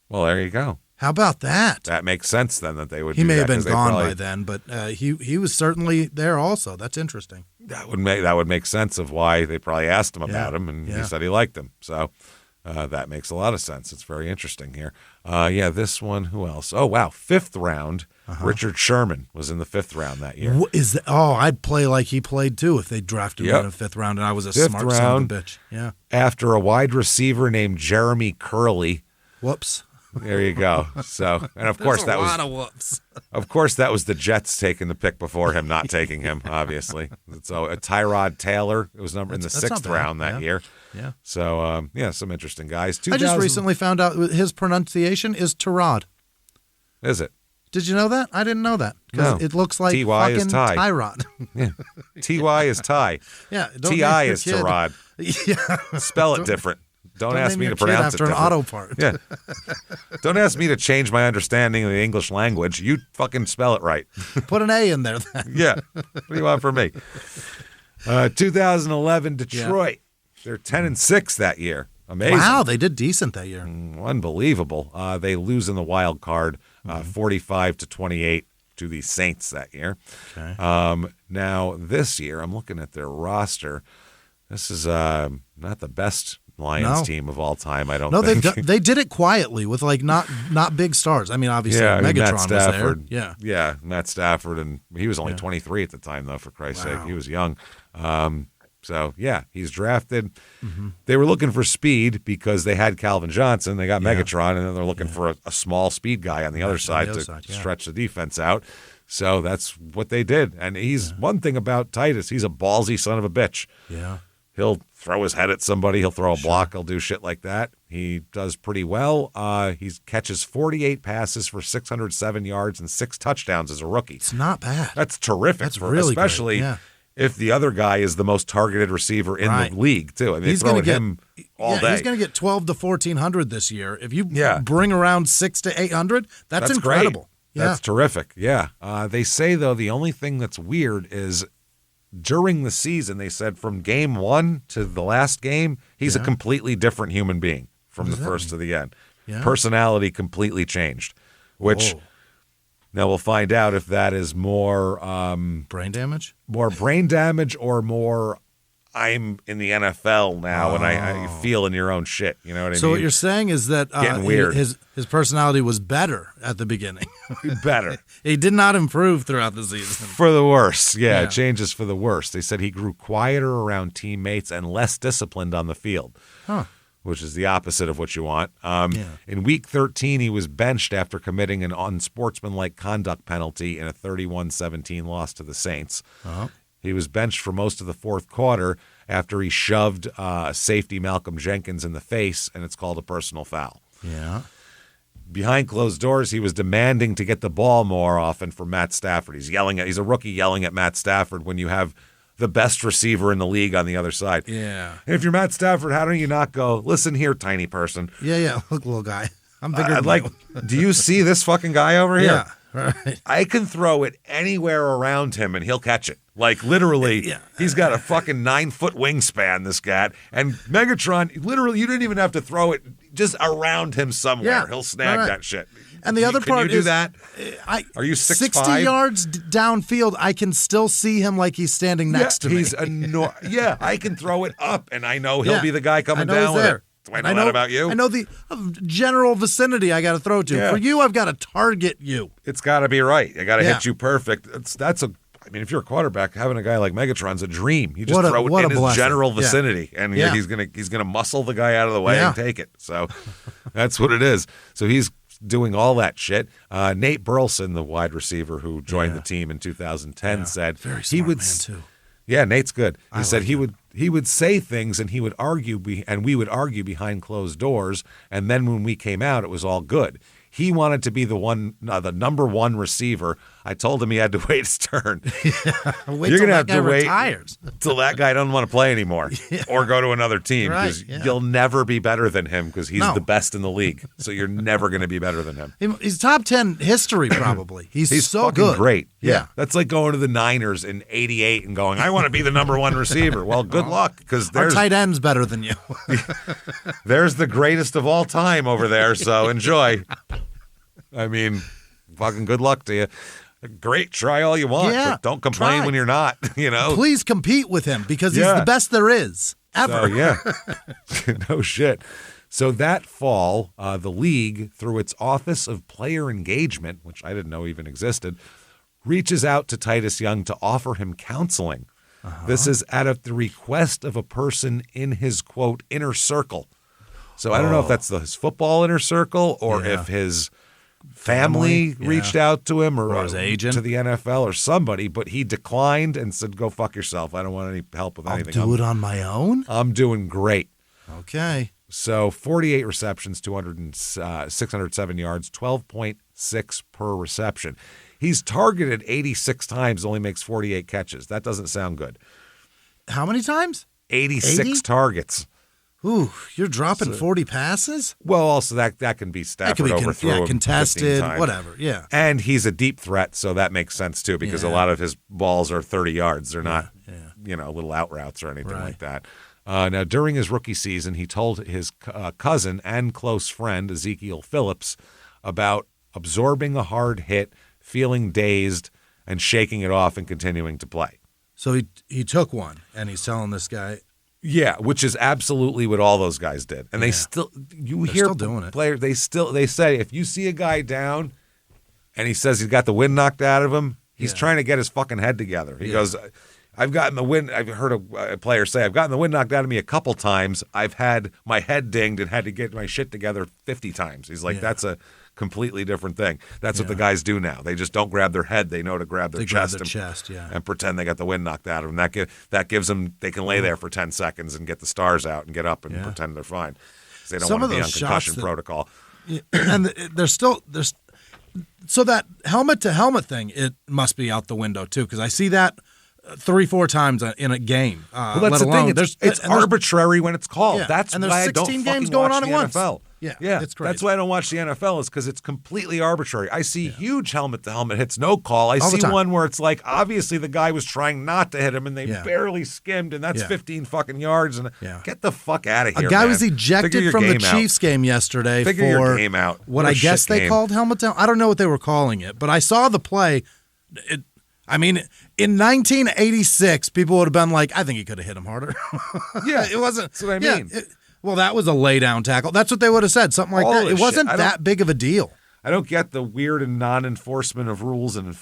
Well, there you go. How about that? That makes sense then that they would. He do may that, have been gone by then, but he was certainly there also. That's interesting. That would make sense of why they probably asked him about him, and he said he liked him. So that makes a lot of sense. It's very interesting here. This one. Who else? Oh wow, fifth round. Richard Sherman was in the fifth round that year. I'd play like he played too if they drafted me in the fifth round, and I was a smart son of a bitch. Yeah. After a wide receiver named Jeremy Curley. Whoops. There you go. So, and of course that was a lot of whoops. Of course that was the Jets taking the pick before him, not taking him. Obviously, so Tyrod Taylor. It was in the sixth round that year. Yeah. So some interesting guys. I just recently found out his pronunciation is Tyrod. Is it? Did you know that? I didn't know that because it looks like T-Y fucking is Ty. Tyrod. Yeah. T-Y is Ty. Yeah. T-I is Tyrod. Yeah. Spell it different. Don't ask me to pronounce it after an auto part. Yeah. Don't ask me to change my understanding of the English language. You fucking spell it right. Put an A in there then. Yeah. What do you want from me? 2011 Detroit. They're 10-6 that year. Amazing. Wow, they did decent that year. Unbelievable. They lose in the wild card 45-28 to the Saints that year. Okay. Now, this year, I'm looking at their roster. This is not the best Lions team of all time, I don't think. No, they did it quietly with not big stars. I mean, obviously, Megatron Matt Stafford, was there. Yeah, Matt Stafford, and he was only 23 at the time, though, for Christ's sake. He was young. He's drafted. Mm-hmm. They were looking for speed because they had Calvin Johnson. They got Megatron, and then they're looking for a small speed guy on the other side to stretch the defense out. So that's what they did. And one thing about Titus, he's a ballsy son of a bitch. Yeah. He'll throw his head at somebody. He'll throw a block. He'll do shit like that. He does pretty well. He catches 48 passes for 607 yards and 6 touchdowns as a rookie. It's not bad. That's terrific. That's really especially great. Yeah. if the other guy is the most targeted receiver in the league, too. I mean, he's they throw at him all day. He's going to get 12 to 1,400 this year. If you bring around 600 to 800, that's incredible. Great. That's terrific. Yeah. They say, though, the only thing that's weird is during the season, they said from game 1 to the last game, he's a completely different human being from the first to the end. Yeah. Personality completely changed, which now we'll find out if that is more brain damage, or more I'm in the NFL now and I feel in your own shit. You know what I mean? So what you're saying is that getting weird. His personality was better at the beginning. Better. He did not improve throughout the season. For the worse. Yeah, it changes for the worse. They said he grew quieter around teammates and less disciplined on the field, which is the opposite of what you want. In week 13, he was benched after committing an unsportsmanlike conduct penalty in a 31-17 loss to the Saints. He was benched for most of the fourth quarter after he shoved safety Malcolm Jenkins in the face, and it's called a personal foul. Yeah. Behind closed doors, he was demanding to get the ball more often for Matt Stafford. He's a rookie yelling at Matt Stafford when you have the best receiver in the league on the other side. Yeah. And if you're Matt Stafford, how do you not go, listen here, tiny person? Yeah. Look, little guy. I'm bigger than like, you. do you see this fucking guy over here? Yeah, right. I can throw it anywhere around him and he'll catch it. Like, literally, he's got a fucking 9-foot wingspan, this guy. And Megatron, literally, you didn't even have to throw it just around him somewhere. Yeah, He'll snag that shit. And the other Can part you do is, that? Are you 6'5"? 60 yards downfield, I can still see him like he's standing next to me. He's I can throw it up, and I know he'll be the guy coming down with it. Do I know that about you? I know the general vicinity I got to throw to. Yeah. For you, I've got to target you. It's got to be right. I got to hit you perfect. I mean, if you're a quarterback, having a guy like Megatron's a dream. You just throw it in his general vicinity, and he's gonna muscle the guy out of the way and take it. So that's what it is. So he's doing all that shit. Nate Burleson, the wide receiver who joined the team in 2010, said very smart man too. Yeah, Nate's good. He said he would say things and he would argue and we would argue behind closed doors, and then when we came out, it was all good. He wanted to be the number one receiver. I told him he had to wait his turn. You're gonna have to wait till that guy doesn't want to play anymore or go to another team, because you'll never be better than him, because he's the best in the league. So you're never going to be better than him. He's top 10 history probably. He's so fucking good. Great. Yeah, that's like going to the Niners in '88 and going, I want to be the number one receiver. Well, good luck, because our tight end's better than you. There's the greatest of all time over there. So enjoy. I mean, fucking good luck to you. Great, try all you want, but don't complain when you're not, Please compete with him, because he's the best there is, ever. So, no shit. So that fall, the league, through its Office of Player Engagement, which I didn't know even existed, reaches out to Titus Young to offer him counseling. This is at the request of a person in his, quote, inner circle. So I don't know if that's his football inner circle, or if his family reached out to him, or his agent to the NFL or somebody, but he declined and said, go fuck yourself. I don't want any help with anything. I'll do it on my own? I'm doing great. Okay. So 48 receptions, 607 yards, 12.6 per reception. He's targeted 86 times, only makes 48 catches. That doesn't sound good. How many times? 86 targets. Ooh, you're dropping 40 passes? Well, also that can be Stafford overthrew him contested, whatever, And he's a deep threat, so that makes sense too, because a lot of his balls are 30 yards. They're not, little out routes or anything like that. Now, during his rookie season, he told his cousin and close friend, Ezekiel Phillips, about absorbing a hard hit, feeling dazed, and shaking it off and continuing to play. So he took one, and he's telling this guy. Yeah, which is absolutely what all those guys did. And they're still doing it. Players, they say, if you see a guy down and he says he's got the wind knocked out of him, he's trying to get his fucking head together. He goes, I've heard a player say, I've gotten the wind knocked out of me a couple times. I've had my head dinged and had to get my shit together 50 times. He's like, that's a completely different thing. That's what the guys do now. They just don't grab their head. They know to grab their chest and pretend they got the wind knocked out of them. That gives them, they can lay there for 10 seconds and get the stars out and get up and pretend they're fine. They don't want to be on concussion protocol. And there's so that helmet to helmet thing, it must be out the window too, because I see that 3-4 times in a game. Well, that's the thing. It's arbitrary when it's called. That's and there's why 16 I don't games going on at once. NFL. Yeah, it's crazy. That's why I don't watch the NFL, is because it's completely arbitrary. I see huge helmet-to-helmet hits, no call. I see one where it's like, obviously the guy was trying not to hit him, and they barely skimmed, and that's 15 fucking yards. And get the fuck out of here, A guy was ejected from the Chiefs game yesterday for your game out. What I guess they called helmet-to-helmet. I don't know what they were calling it, but I saw the play. In 1986, people would have been like, I think he could have hit him harder. It wasn't. That's what I mean. Well, that was a lay-down tackle. That's what they would have said, something like that. It wasn't that big of a deal. I don't get the weird and non-enforcement of rules and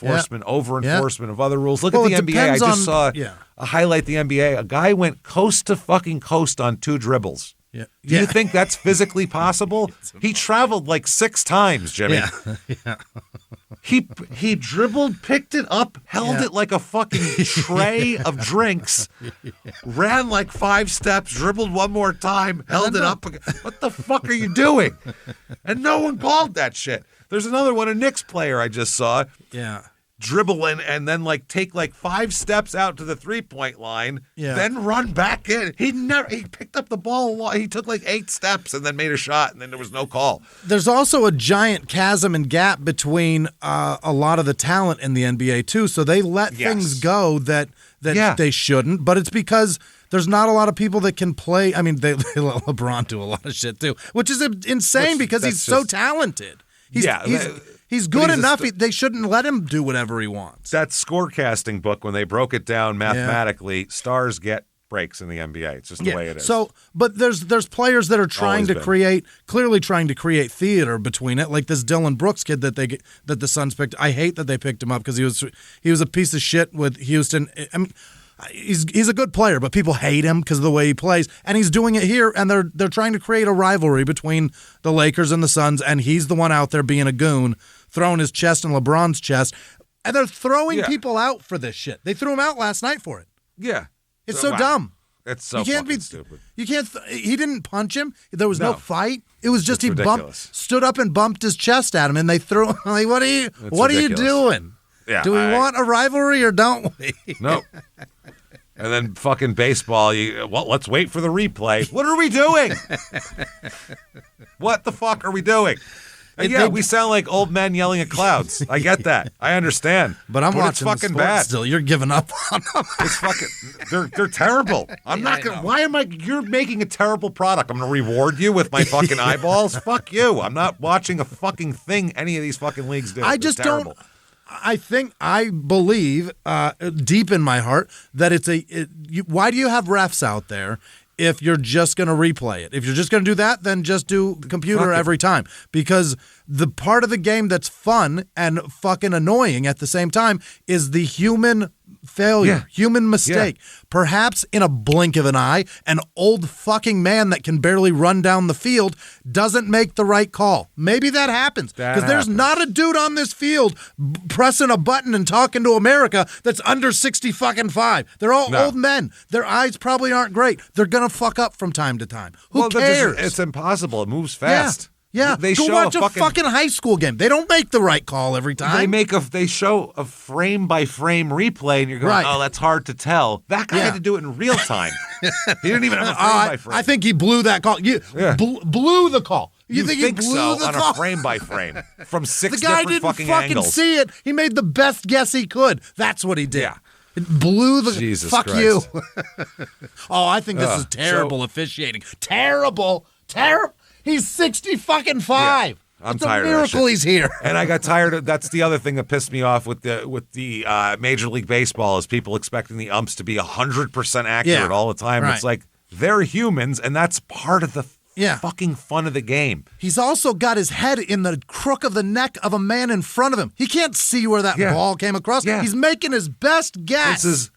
over-enforcement of other rules. Look at the NBA. I just saw a highlight the NBA. A guy went coast to fucking coast on 2 dribbles. Yeah. Do you think that's physically possible? He traveled like 6 times, Jimmy. Yeah. He dribbled, picked it up, held it like a fucking tray of drinks, ran like 5 steps, dribbled one more time, held it up. What the fuck are you doing? And no one called that shit. There's another one, a Knicks player I just saw. Yeah. dribble in and then take 5 steps out to the 3-point line, then run back in. He picked up the ball. He took 8 steps and then made a shot, and then there was no call. There's also a giant chasm and gap between a lot of the talent in the NBA too. So they let things go that they shouldn't, but it's because there's not a lot of people that can play. I mean, they let LeBron do a lot of shit too, which is insane because he's so talented. He's good enough. They shouldn't let him do whatever he wants. That scorecasting book, when they broke it down mathematically, stars get breaks in the NBA. It's just the way it is. So, but there's players that are clearly trying to create theater between it, like this Dylan Brooks kid that the Suns picked. I hate that they picked him up because he was a piece of shit with Houston. I mean, he's a good player, but people hate him because of the way he plays, and he's doing it here. And they're trying to create a rivalry between the Lakers and the Suns, and he's the one out there being a goon, throwing his chest in LeBron's chest, and they're throwing people out for this shit. They threw him out last night for it. Yeah, it's so dumb. It's so fucking stupid. You can't. He didn't punch him. There was no fight. It was just stood up and bumped his chest at him, and they threw him. Like, what are you doing? Yeah, do we want a rivalry or don't we? No. And then fucking baseball, let's wait for the replay. What are we doing? What the fuck are we doing? We sound like old men yelling at clouds. I get that. I understand. But watching it's fucking the bad. Still, you're giving up on them. It's fucking. They're terrible. I'm not gonna. Why am I? You're making a terrible product. I'm gonna reward you with my fucking eyeballs. Fuck you. I'm not watching a fucking thing any of these fucking leagues do. I just don't. I believe deep in my heart that why do you have refs out there if you're just going to replay it? If you're just going to do that, then just do computer every time. Because the part of the game that's fun and fucking annoying at the same time is the human failure, human mistake. Perhaps in a blink of an eye, an old fucking man that can barely run down the field doesn't make the right call. Maybe that happens. Because there's not a dude on this field pressing a button and talking to America that's under 65. They're all old men. Their eyes probably aren't great. They're going to fuck up from time to time. Who cares? It's impossible. It moves fast. Yeah, go watch a fucking high school game. They don't make the right call every time. They show a frame by frame replay, and you're going, oh, that's hard to tell. That guy had to do it in real time. He didn't even have a frame by frame. I think he blew that call. Blew the call. You think he blew so the call? A frame by frame from 6 different fucking angles. The guy didn't fucking see it. He made the best guess he could. That's what he did. Yeah. It blew the Jesus fuck Christ. You. I think this is terrible officiating. Terrible. He's 65. Yeah, I'm tired. It's a miracle he's here. And I got tired of. That's the other thing that pissed me off with the Major League Baseball is people expecting the umps to be 100% accurate all the time. Right. It's like they're humans, and that's part of the fucking fun of the game. He's also got his head in the crook of the neck of a man in front of him. He can't see where that ball came across. Yeah. He's making his best guess.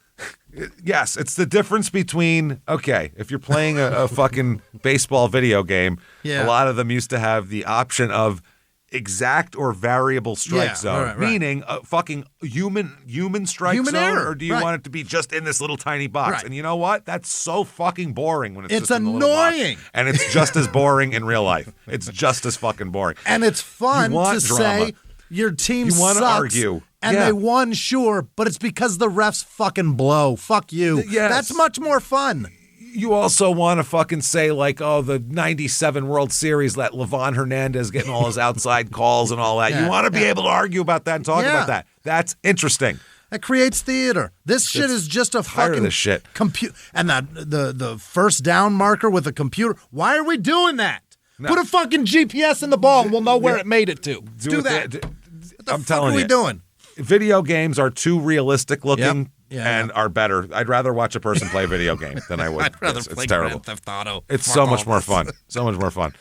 Yes, it's the difference between, if you're playing a fucking baseball video game, a lot of them used to have the option of exact or variable strike zone, meaning a fucking human strike zone, error. Or do you want it to be just in this little tiny box? Right. And you know what? That's so fucking boring when it's just annoying. In the little box. And it's just as boring in real life. It's just as fucking boring. And it's fun to say your team sucks. You want to argue. And they won, sure, but it's because the refs fucking blow. Fuck you. Yes. That's much more fun. You also want to fucking say, the 97 World Series, that Livan Hernandez getting all his outside calls and all that. You want to be able to argue about that and talk about that. That's interesting. That creates theater. This shit is just a fucking computer. And the first down marker with a computer. Why are we doing that? No. Put a fucking GPS in the ball and we'll know where it made it to. Do that. What the fuck are we doing? Video games are too realistic looking and are better. I'd rather watch a person play a video game than I would. I'd rather play Grand Theft Auto. It's so much more fun. So much more fun.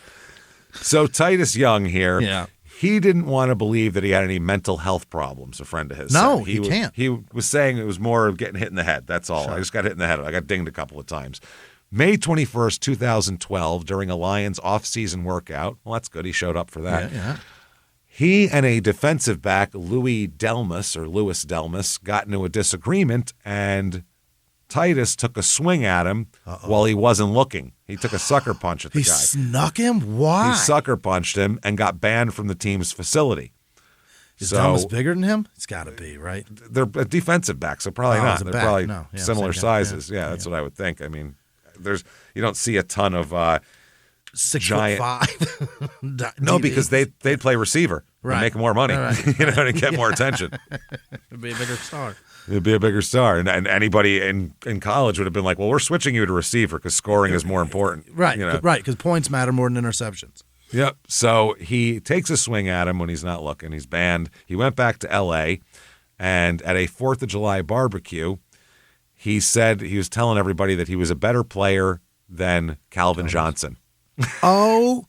So Titus Young here, he didn't want to believe that he had any mental health problems, a friend of his. No, he can't. He was saying it was more of getting hit in the head. That's all. Sure. I just got hit in the head. I got dinged a couple of times. May 21st, 2012, during a Lions off-season workout. Well, that's good. He showed up for that. Yeah. He and a defensive back, Louis Delmas, got into a disagreement, and Titus took a swing at him while he wasn't looking. He took a sucker punch at the guy. He snuck him? Why? He sucker punched him and got banned from the team's facility. Is Thomas bigger than him? It's got to be, right? They're a defensive back, so probably not. They're probably similar sizes. Yeah, that's what I would think. I mean, you don't see a ton of 6'5". No, because they'd play receiver and make more money, and get more attention. It'd be a bigger star. It'd be a bigger star, and anybody in college would have been like, "Well, we're switching you to receiver because scoring is more important." Right, right, because points matter more than interceptions. Yep. So he takes a swing at him when he's not looking. He's banned. He went back to L.A., and at a 4th of July barbecue, he said he was telling everybody that he was a better player than Calvin Johnson. Oh,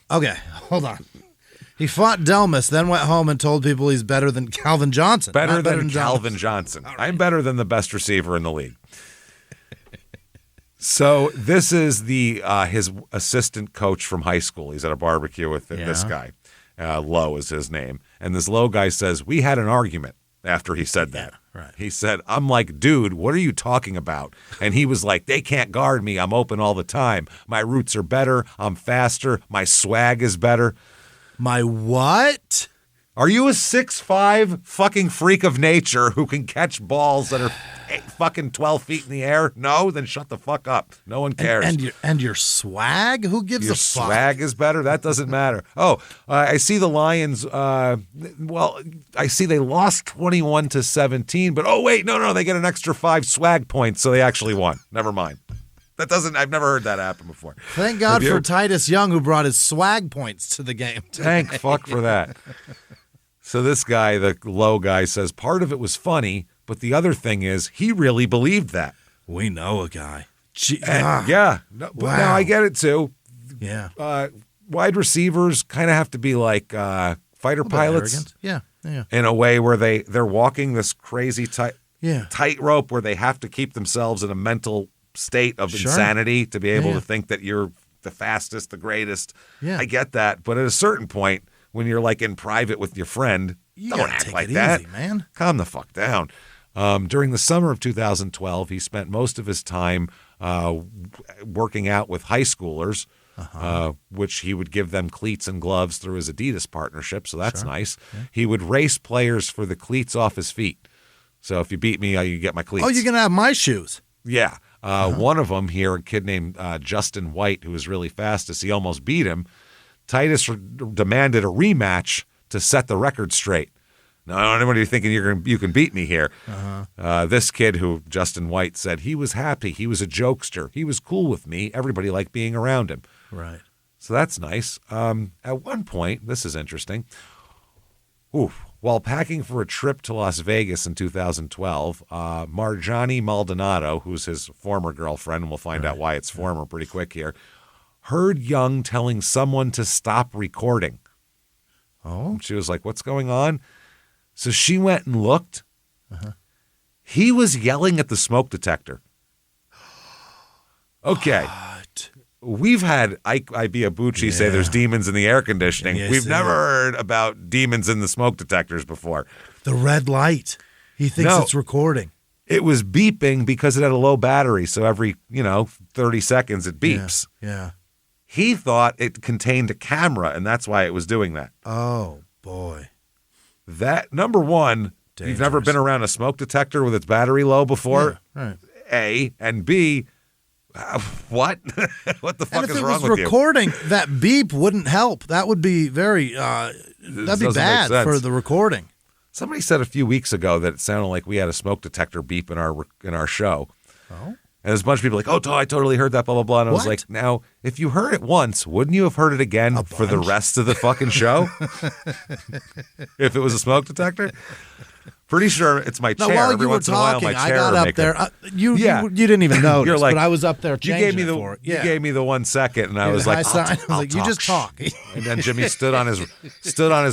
okay. Hold on. He fought Delmas, then went home and told people he's better than Calvin Johnson. Better than Calvin Johnson. Right. I'm better than the best receiver in the league. So this is his assistant coach from high school. He's at a barbecue with this guy. Lowe is his name. And this Lowe guy says, we had an argument after he said that. Right. He said, I'm like, dude, what are you talking about? And he was like, they can't guard me. I'm open all the time. My routes are better. I'm faster. My swag is better. My what? Are you a 6'5" fucking freak of nature who can catch balls that are fucking 12 feet in the air? No? Then shut the fuck up. No one cares. And your swag? Who gives a fuck? Your swag is better? That doesn't matter. Oh, I see the Lions, I see they lost 21-17, but wait, no, they get an extra 5 swag points, so they actually won. Never mind. I've never heard that happen before. Thank God for Titus Young, who brought his swag points to the game. Thank fuck for that. So this guy, the Low guy, says part of it was funny, but the other thing is he really believed that. We know a guy. Wow. Now I get it too. Yeah. Wide receivers kind of have to be like fighter pilots. Yeah. In a way where they're walking this crazy tightrope where they have to keep themselves in a mental state of insanity to be able to think that you're the fastest, the greatest. Yeah. I get that. But at a certain point, when you're like in private with your friend, don't act like that. Easy, man. Calm the fuck down. During the summer of 2012, he spent most of his time working out with high schoolers, which he would give them cleats and gloves through his Adidas partnership. So that's nice. Yeah. He would race players for the cleats off his feet. So if you beat me, you get my cleats. Oh, you're going to have my shoes. Yeah. One of them here, a kid named Justin White, who was really fastest, he almost beat him. Titus demanded a rematch to set the record straight. Now, I don't know what you're thinking you can beat me here. This kid who Justin White said he was happy. He was a jokester. He was cool with me. Everybody liked being around him. Right. So that's nice. At one point, this is interesting. While packing for a trip to Las Vegas in 2012, Marjani Maldonado, who's his former girlfriend, and we'll find out why it's former pretty quick here, heard Young telling someone to stop recording. Oh. She was like, what's going on? So she went and looked. He was yelling at the smoke detector. Okay. What? We've had Ike Ibiabuchi say there's demons in the air conditioning. We've never heard about demons in the smoke detectors before. The red light. He thinks it's recording. It was beeping because it had a low battery, so every, 30 seconds it beeps. Yeah. He thought it contained a camera, and that's why it was doing that. Oh, boy. That, number one, you've never been around a smoke detector with its battery low before, right. A, and B, what? What the fuck is wrong with you? If it was recording, that beep wouldn't help. That would be that'd be bad for the recording. Somebody said a few weeks ago that it sounded like we had a smoke detector beep in our show. Oh. And there's a bunch of people like, I totally heard that, blah, blah, blah. And I was like, now, if you heard it once, wouldn't you have heard it again for the rest of the fucking show? If it was a smoke detector? Pretty sure it's my chair. While Every you were once talking, in a while, my I chair got will up make there. You didn't even notice, You're like, but I was up there changing it for it. You gave me the 1 second, and I was like, you just talk. And then Jimmie stood on his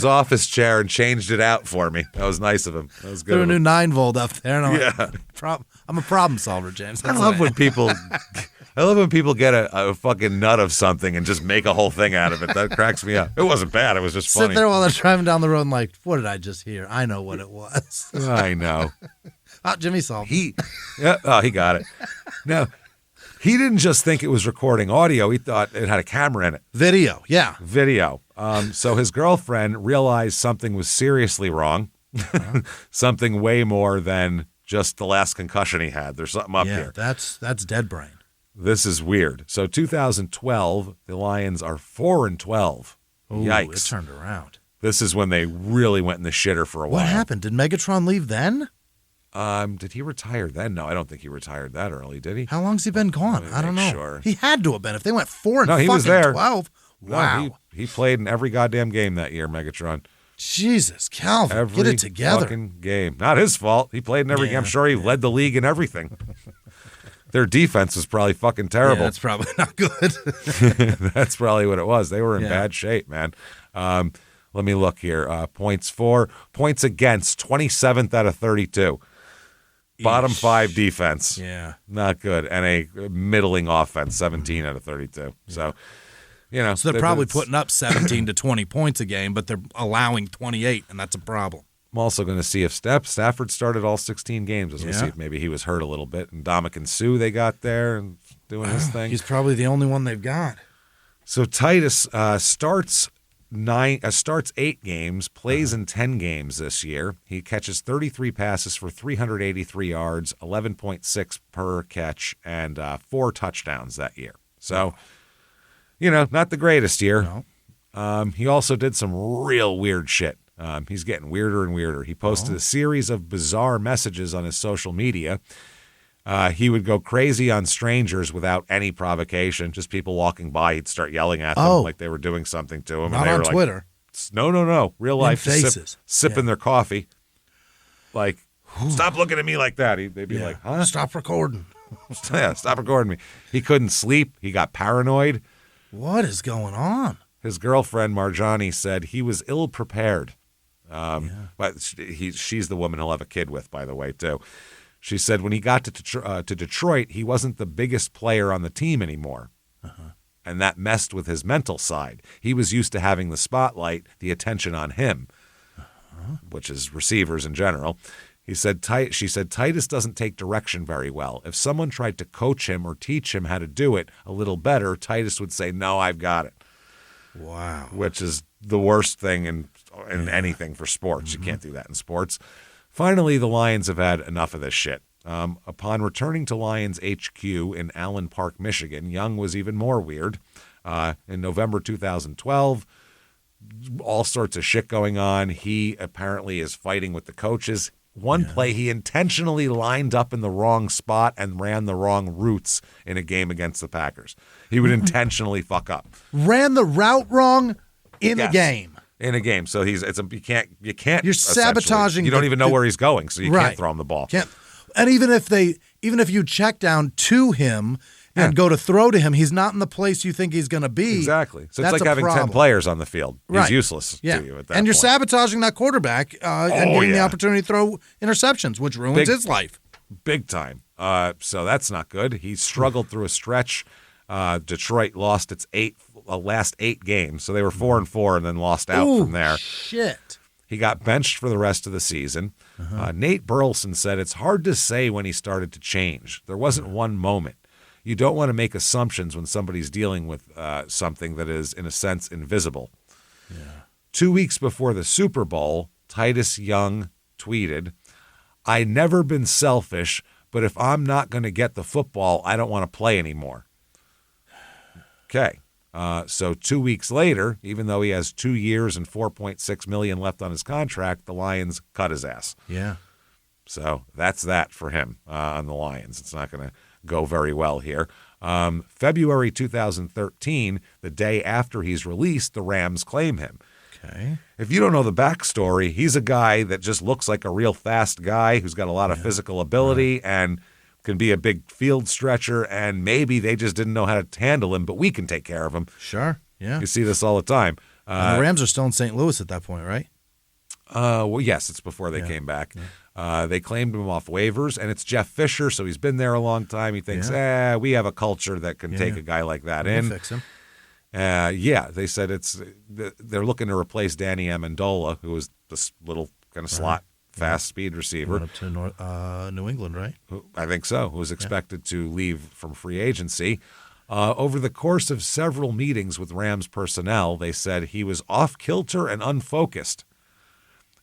office chair and changed it out for me. That was nice of him. That was good. Threw a new 9-volt up there, and I'm a problem solver, James. I love when people get a fucking nut of something and just make a whole thing out of it. That cracks me up. It wasn't bad. It was just funny. Sit there while they're driving down the road and like, what did I just hear? I know what it was. I know. Jimmie solved it. He got it. No, he didn't just think it was recording audio. He thought it had a camera in it. Video, yeah. Video. So his girlfriend realized something was seriously wrong, something way more than just the last concussion he had. There's something up here. That's dead brain. This is weird. So 2012, the Lions are 4-12. Ooh, Yikes. it turned around. This is when they really went in the shitter for a while. What happened? Did Megatron leave then? Did he retire then? No, I don't think he retired that early, did he? How long's he been gone? I don't know. Sure. He had to have been. If they went 4 and No, he fucking was there. 12. Wow. No, he played in every goddamn game that year, Megatron. Jesus, Calvin, Every get it together. fucking game. Not his fault. He played in every game. I'm sure he led the league in everything. Their defense was probably fucking terrible. Yeah, that's probably not good. That's probably what it was. They were in bad shape, man. Let me look here. Points for, points against, 27th out of 32. Bottom 5 defense. Yeah. Not good. And a middling offense, 17 out of 32. So, So they're probably putting up 17 to 20 points a game, but they're allowing 28, and that's a problem. I'm also going to see if Stafford started all 16 games. As we see if maybe he was hurt a little bit. And Dominican Sue they got there and doing his thing. He's probably the only one they've got. So Titus starts 8 games, plays in 10 games this year. He catches 33 passes for 383 yards, 11.6 per catch, and 4 touchdowns that year. So, not the greatest year. No. He also did some real weird shit. He's getting weirder and weirder. He posted a series of bizarre messages on his social media. He would go crazy on strangers without any provocation. Just people walking by, he'd start yelling at them like they were doing something to him. Not and they on were Twitter. Like, no. Real life. Faces. Sipping their coffee. Like, stop looking at me like that. They'd be like, huh? Stop recording. Stop recording me. He couldn't sleep. He got paranoid. What is going on? His girlfriend, Marjani, said he was ill-prepared. But she's the woman he'll have a kid with, by the way, too. She said when he got to Detroit, he wasn't the biggest player on the team anymore. And that messed with his mental side. He was used to having the spotlight, the attention on him, which is receivers in general. She said Titus doesn't take direction very well. If someone tried to coach him or teach him how to do it a little better, Titus would say, no, I've got it. Wow. Which is the worst thing in anything for sports. You can't do that in sports. Finally, the Lions have had enough of this shit. Upon returning to Lions HQ in Allen Park, Michigan, Young was even more weird. In November 2012, all sorts of shit going on. He apparently is fighting with the coaches. One play, he intentionally lined up in the wrong spot and ran the wrong routes in a game against the Packers. He would intentionally fuck up. Ran the route wrong in a game. In a game. So you can't. You're sabotaging. You don't even know where he's going, so you can't throw him the ball. Can't. And even if you check down to him and go to throw to him, he's not in the place you think he's going to be. Exactly. So it's like having 10 players on the field. He's useless to you at that point. And you're sabotaging that quarterback and getting the opportunity to throw interceptions, which ruins his life. Big time. So that's not good. He struggled through a stretch. Detroit lost its last 8 games. So they were 4-4 and then lost out from there. Shit. He got benched for the rest of the season. Nate Burleson said it's hard to say when he started to change. There wasn't one moment. You don't want to make assumptions when somebody's dealing with something that is, in a sense, invisible. 2 weeks before the Super Bowl, Titus Young tweeted, "I never been selfish, but if I'm not going to get the football, I don't want to play anymore." Okay. So 2 weeks later, even though he has 2 years and $4.6 million left on his contract, the Lions cut his ass. Yeah. So that's that for him on the Lions. It's not going to go very well here. February 2013, the day after he's released, the Rams claim him. Okay. If you don't know the backstory, he's a guy that just looks like a real fast guy who's got a lot of physical ability and can be a big field stretcher, and maybe they just didn't know how to handle him, but we can take care of him. Sure, yeah. You see this all the time. And the Rams are still in St. Louis at that point, right? Well, yes, it's before they came back. They claimed him off waivers, and it's Jeff Fisher, so he's been there a long time. He thinks, we have a culture that can take a guy like that in. Fix him. They said they're looking to replace Danny Amendola, who was this little kind of slot fast speed receiver. Went up to New England, right? I think so. Who was expected to leave from free agency. Over the course of several meetings with Rams personnel, they said he was off-kilter and unfocused.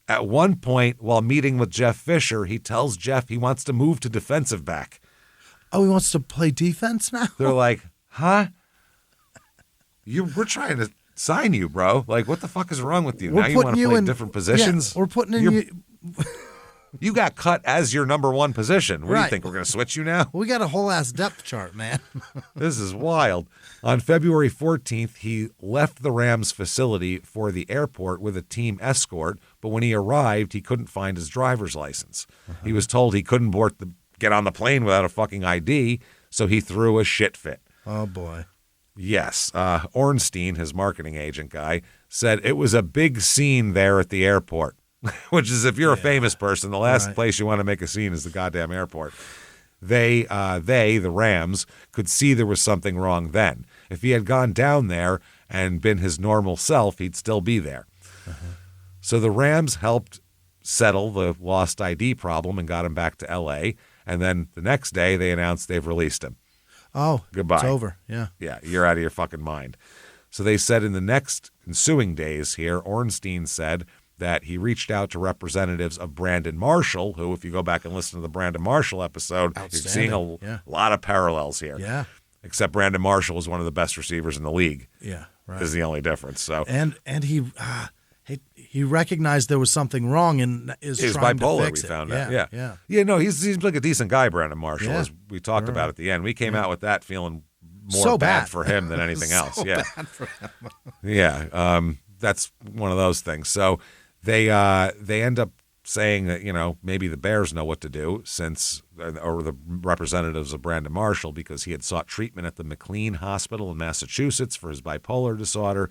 At one point, while meeting with Jeff Fisher, he tells Jeff he wants to move to defensive back. Oh, he wants to play defense now? They're like, huh? We're trying to sign you, bro. Like, what the fuck is wrong with you? Now you want to play different positions? Yeah, we're putting in you. You got cut as your number one position. What do you think? We're going to switch you now? We got a whole ass depth chart, man. This is wild. On February 14th, he left the Rams facility for the airport with a team escort, but when he arrived, he couldn't find his driver's license. He was told he couldn't get on the plane without a fucking ID, so he threw a shit fit. Oh, boy. Yes. Ornstein, his marketing agent guy, said it was a big scene there at the airport, which is if you're a famous person, the last place you want to make a scene is the goddamn airport. They, the Rams, could see there was something wrong then. If he had gone down there and been his normal self, he'd still be there. So the Rams helped settle the lost ID problem and got him back to L.A., and then the next day they announced they've released him. Oh, goodbye. It's over. Yeah. Yeah, you're out of your fucking mind. So they said in the next ensuing days here, Ornstein said that he reached out to representatives of Brandon Marshall, who, if you go back and listen to the Brandon Marshall episode, you're seeing a lot of parallels here. Yeah. Except Brandon Marshall was one of the best receivers in the league. Yeah, right. Is the only difference. So and he recognized there was something wrong and is trying bipolar, to fix we it. found out. Yeah, no, he seems like a decent guy, Brandon Marshall, as we talked about at the end. We came out with that feeling more bad for him than anything else. Yeah. Bad for him. Yeah. That's one of those things. So they end up saying that, maybe the Bears know what to do or the representatives of Brandon Marshall, because he had sought treatment at the McLean Hospital in Massachusetts for his bipolar disorder.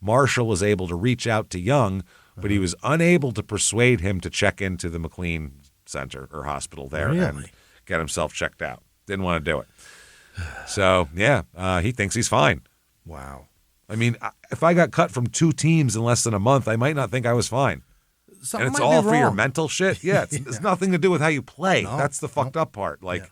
Marshall was able to reach out to Young, but he was unable to persuade him to check into the McLean Center or hospital there and get himself checked out. Didn't want to do it. So, he thinks he's fine. Wow. I mean, if I got cut from 2 teams in less than a month, I might not think I was fine. Something and it's might all be for your wrong. mental shit? Yeah, it's nothing to do with how you play. No, That's the fucked up part. Like,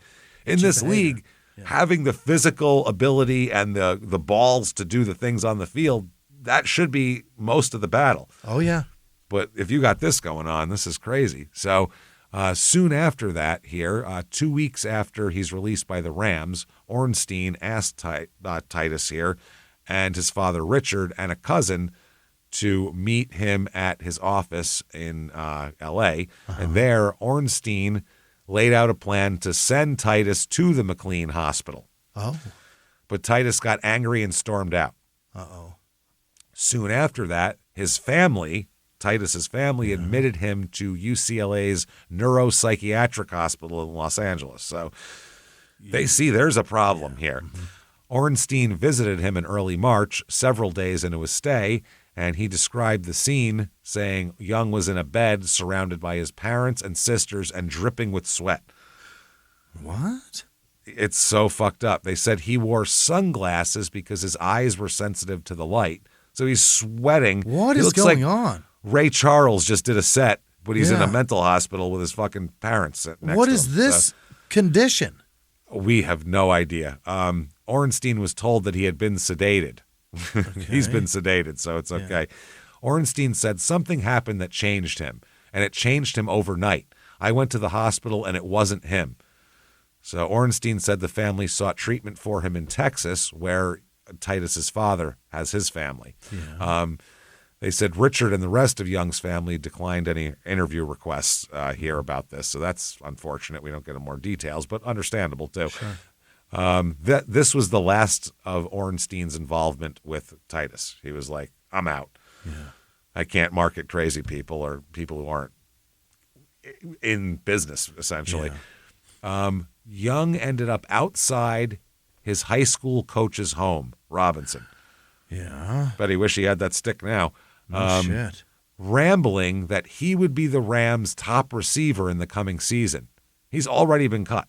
in It's this your behavior. league, having the physical ability and the balls to do the things on the field, that should be most of the battle. Oh, yeah. But if you got this going on, this is crazy. So soon after that here, 2 weeks after he's released by the Rams, Ornstein asked Titus here and his father Richard and a cousin to meet him at his office in L.A. And there, Ornstein laid out a plan to send Titus to the McLean Hospital. Oh. But Titus got angry and stormed out. Uh-oh. Soon after that, his family, Titus's family, admitted him to UCLA's neuropsychiatric hospital in Los Angeles. So they see there's a problem here. Ornstein visited him in early March, several days into his stay, and he described the scene, saying Young was in a bed surrounded by his parents and sisters and dripping with sweat. What? It's so fucked up. They said he wore sunglasses because his eyes were sensitive to the light. So he's sweating. What is going on? Ray Charles just did a set, but he's in a mental hospital with his fucking parents sitting next to him. What is this condition? We have no idea. Ornstein was told that he had been sedated. Okay. He's been sedated, so it's okay. Yeah. Ornstein said something happened that changed him, and it changed him overnight. I went to the hospital, and it wasn't him. So Ornstein said the family sought treatment for him in Texas, where Titus's father has his family. Yeah. They said Richard and the rest of Young's family declined any interview requests here about this. So that's unfortunate. We don't get into more details, but understandable too. Sure. This was the last of Ornstein's involvement with Titus. He was like, I'm out. Yeah. I can't market crazy people or people who aren't in business, essentially. Yeah. Young ended up outside his high school coach's home, Robinson. Yeah. Bet he wish he had that stick now. Shit. Rambling that he would be the Rams' top receiver in the coming season. He's already been cut.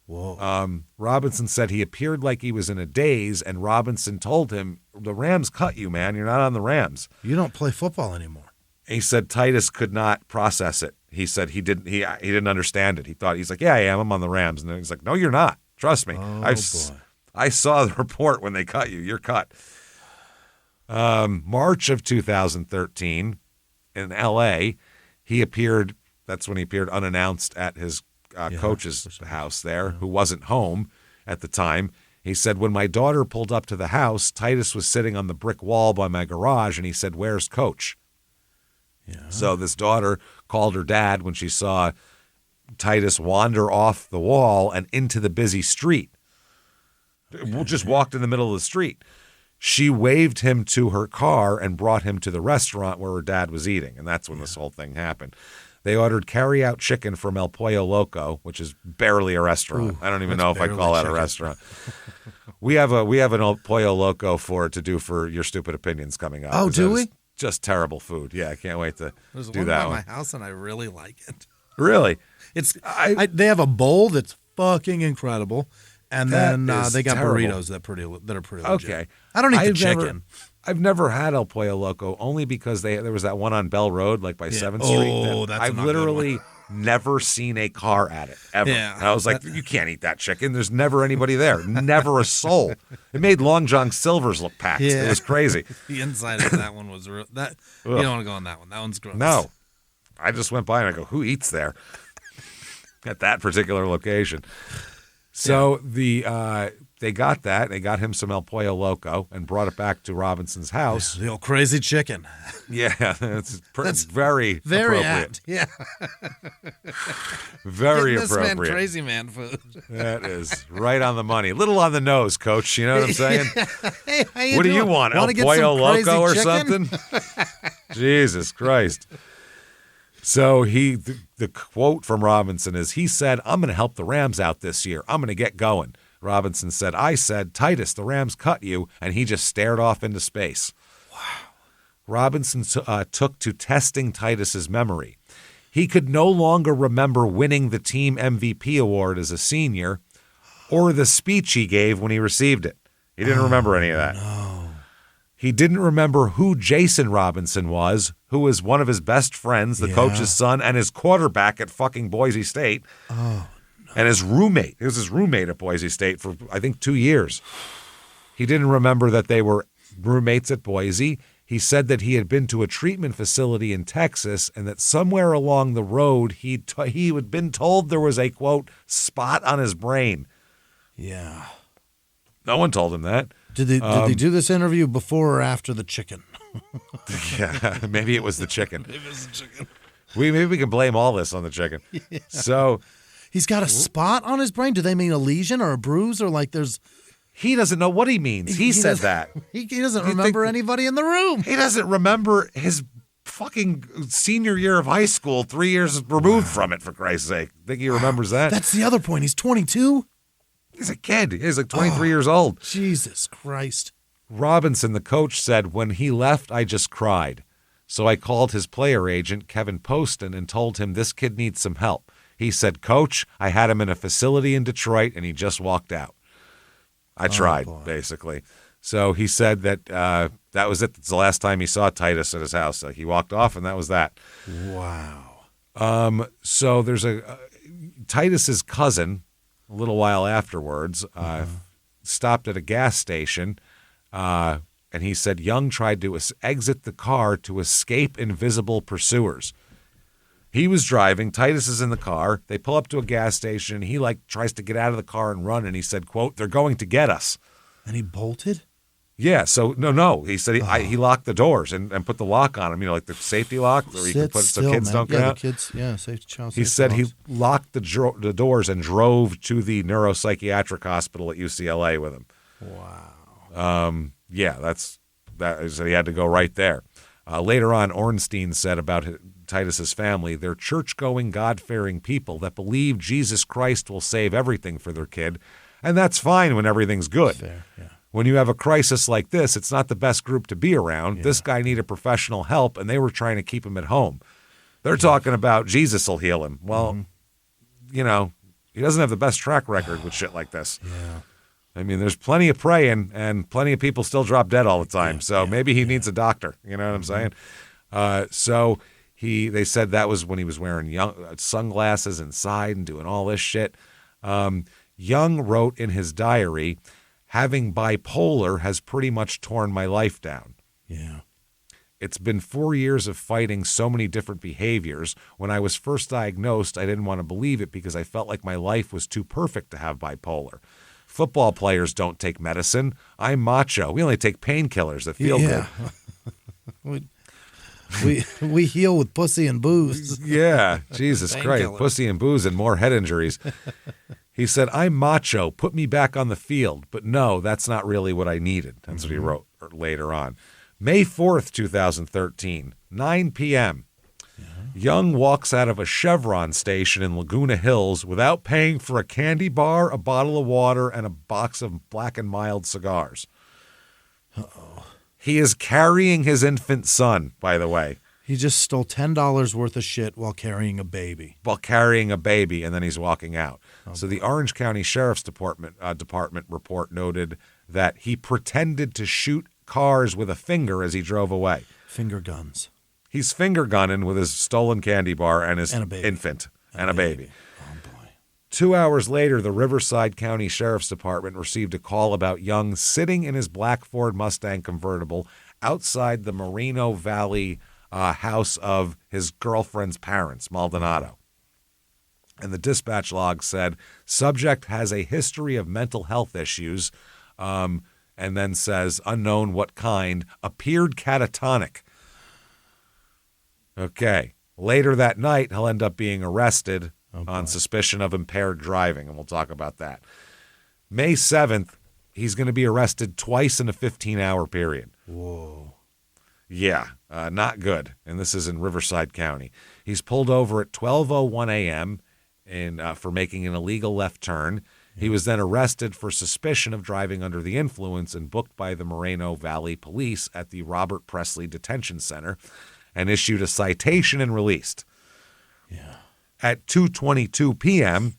Whoa. Robinson said he appeared like he was in a daze, and Robinson told him, the Rams cut you, man. You're not on the Rams. You don't play football anymore. He said Titus could not process it. He said he didn't understand it. He's like, yeah, I am. I'm on the Rams. And then he's like, no, you're not. Trust me. Oh, boy. I saw the report when they cut you. You're cut. March of 2013 in L.A., he appeared, that's when he appeared unannounced at his coach's house there, who wasn't home at the time. He said, when my daughter pulled up to the house, Titus was sitting on the brick wall by my garage, and he said, where's Coach? Yeah. So this daughter called her dad when she saw Titus wander off the wall and into the busy street. Just walked in the middle of the street. She waved him to her car and brought him to the restaurant where her dad was eating, and that's when this whole thing happened. They ordered carry-out chicken from El Pollo Loco, which is barely a restaurant. I don't even know if I call that a restaurant. We have an El Pollo Loco to do for Your Stupid Opinions coming up. Oh, do we? Just terrible food. Yeah, I can't wait to There's do that one one. by my house, and I really like it. Really? They have a bowl that's fucking incredible, and then they got terrible. burritos that are pretty legit. Okay. I don't eat the chicken. I've never had El Pollo Loco, only because there was that one on Bell Road, like by 7th Street. Oh, that's I've literally never seen a car at it, ever. Yeah. And I was like, you can't eat that chicken. There's never anybody there. Never a soul. It made Long John Silver's look packed. Yeah. It was crazy. The inside of that one was real. You don't want to go on that one. That one's gross. No. I just went by and I go, who eats there? At that particular location. So they got that. They got him some El Pollo Loco and brought it back to Robinson's house. The old crazy chicken. Yeah, that's very appropriate. Apt. Yeah. Very this appropriate. man crazy man food. That is right on the money. A little on the nose, Coach. You know what I'm saying? Hey, how you What do doing? you want? Wanna El get Pollo some crazy Loco or chicken? something? Jesus Christ. So the quote from Robinson is, he said, I'm going to help the Rams out this year. I'm going to get going. Robinson said, I said, Titus, the Rams cut you, and he just stared off into space. Wow. Robinson took to testing Titus's memory. He could no longer remember winning the team MVP award as a senior or the speech he gave when he received it. He didn't remember any of that. No. He didn't remember who Jason Robinson was, who was one of his best friends, the coach's son, and his quarterback at fucking Boise State. Oh, no. And his roommate. He was his roommate at Boise State for, I think, 2 years. He didn't remember that they were roommates at Boise. He said that he had been to a treatment facility in Texas and that somewhere along the road he had been told there was a, quote, spot on his brain. Yeah. No one told him that. Did they do this interview before or after the chicken? Yeah, maybe it was the chicken. Maybe it was the chicken. Maybe we can blame all this on the chicken. Yeah. So he's got a spot on his brain. Do they mean a lesion or a bruise or like there's? He doesn't know what he means. He said that. He doesn't remember anybody in the room. He doesn't remember his fucking senior year of high school, 3 years removed from it, for Christ's sake. Think he remembers that? That's the other point. He's 22. He's a kid. He's like 23 years old. Jesus Christ. Robinson, the coach, said, when he left, I just cried. So I called his player agent, Kevin Poston, and told him this kid needs some help. He said, Coach, I had him in a facility in Detroit, and he just walked out. I tried, basically. So he said that that was it. It's the last time he saw Titus at his house. Like, he walked off, and that was that. Wow. So there's Titus's cousin, a little while afterwards, stopped at a gas station, and he said Young tried to exit the car to escape invisible pursuers. He was driving. Titus is in the car. They pull up to a gas station. He tries to get out of the car and run, and he said, quote, they're going to get us. And he bolted? Yeah, so no. He said he locked the doors and put the lock on them, like the safety lock where you can put so kids don't get out. Safety child. He said he locked the doors and drove to the neuropsychiatric hospital at UCLA with him. Wow. Yeah, that. So he had to go right there. Later on, Ornstein said about Titus's family, they're church-going, God-fearing people that believe Jesus Christ will save everything for their kid, and that's fine when everything's good. Fair, yeah. When you have a crisis like this, it's not the best group to be around. Yeah. This guy needed professional help, and they were trying to keep him at home. They're talking about Jesus will heal him. Well, he doesn't have the best track record with shit like this. Yeah. I mean, there's plenty of praying, and plenty of people still drop dead all the time. Maybe he needs a doctor. You know what I'm saying? So they said that was when he was wearing sunglasses inside and doing all this shit. Young wrote in his diary Having bipolar has pretty much torn my life down. Yeah. It's been 4 years of fighting so many different behaviors. When I was first diagnosed, I didn't want to believe it because I felt like my life was too perfect to have bipolar. Football players don't take medicine. I'm macho. We only take painkillers that feel good. we heal with pussy and booze. Yeah, Jesus Christ. Pussy and booze and more head injuries. He said, I'm macho. Put me back on the field. But no, that's not really what I needed. That's what he wrote later on. May 4th, 2013, 9 p.m. Yeah. Young walks out of a Chevron station in Laguna Hills without paying for a candy bar, a bottle of water, and a box of Black and Mild cigars. Uh-oh. He is carrying his infant son, by the way. He just stole $10 worth of shit while carrying a baby. And then he's walking out. Oh, so the Orange County Sheriff's Department report noted that he pretended to shoot cars with a finger as he drove away. Finger guns. He's finger gunning with his stolen candy bar and his infant and a baby. Oh, boy. 2 hours later, the Riverside County Sheriff's Department received a call about Young sitting in his black Ford Mustang convertible outside the Moreno Valley house of his girlfriend's parents, Maldonado. And the dispatch log said, subject has a history of mental health issues, and then says, unknown what kind, appeared catatonic. Okay. Later that night, he'll end up being arrested on suspicion of impaired driving, and we'll talk about that. May 7th, he's going to be arrested twice in a 15-hour period. Whoa. Yeah, not good. And this is in Riverside County. He's pulled over at 12:01 a.m. For making an illegal left turn. He was then arrested for suspicion of driving under the influence and booked by the Moreno Valley Police at the Robert Presley Detention Center and issued a citation and released. Yeah. At 2:22 p.m.,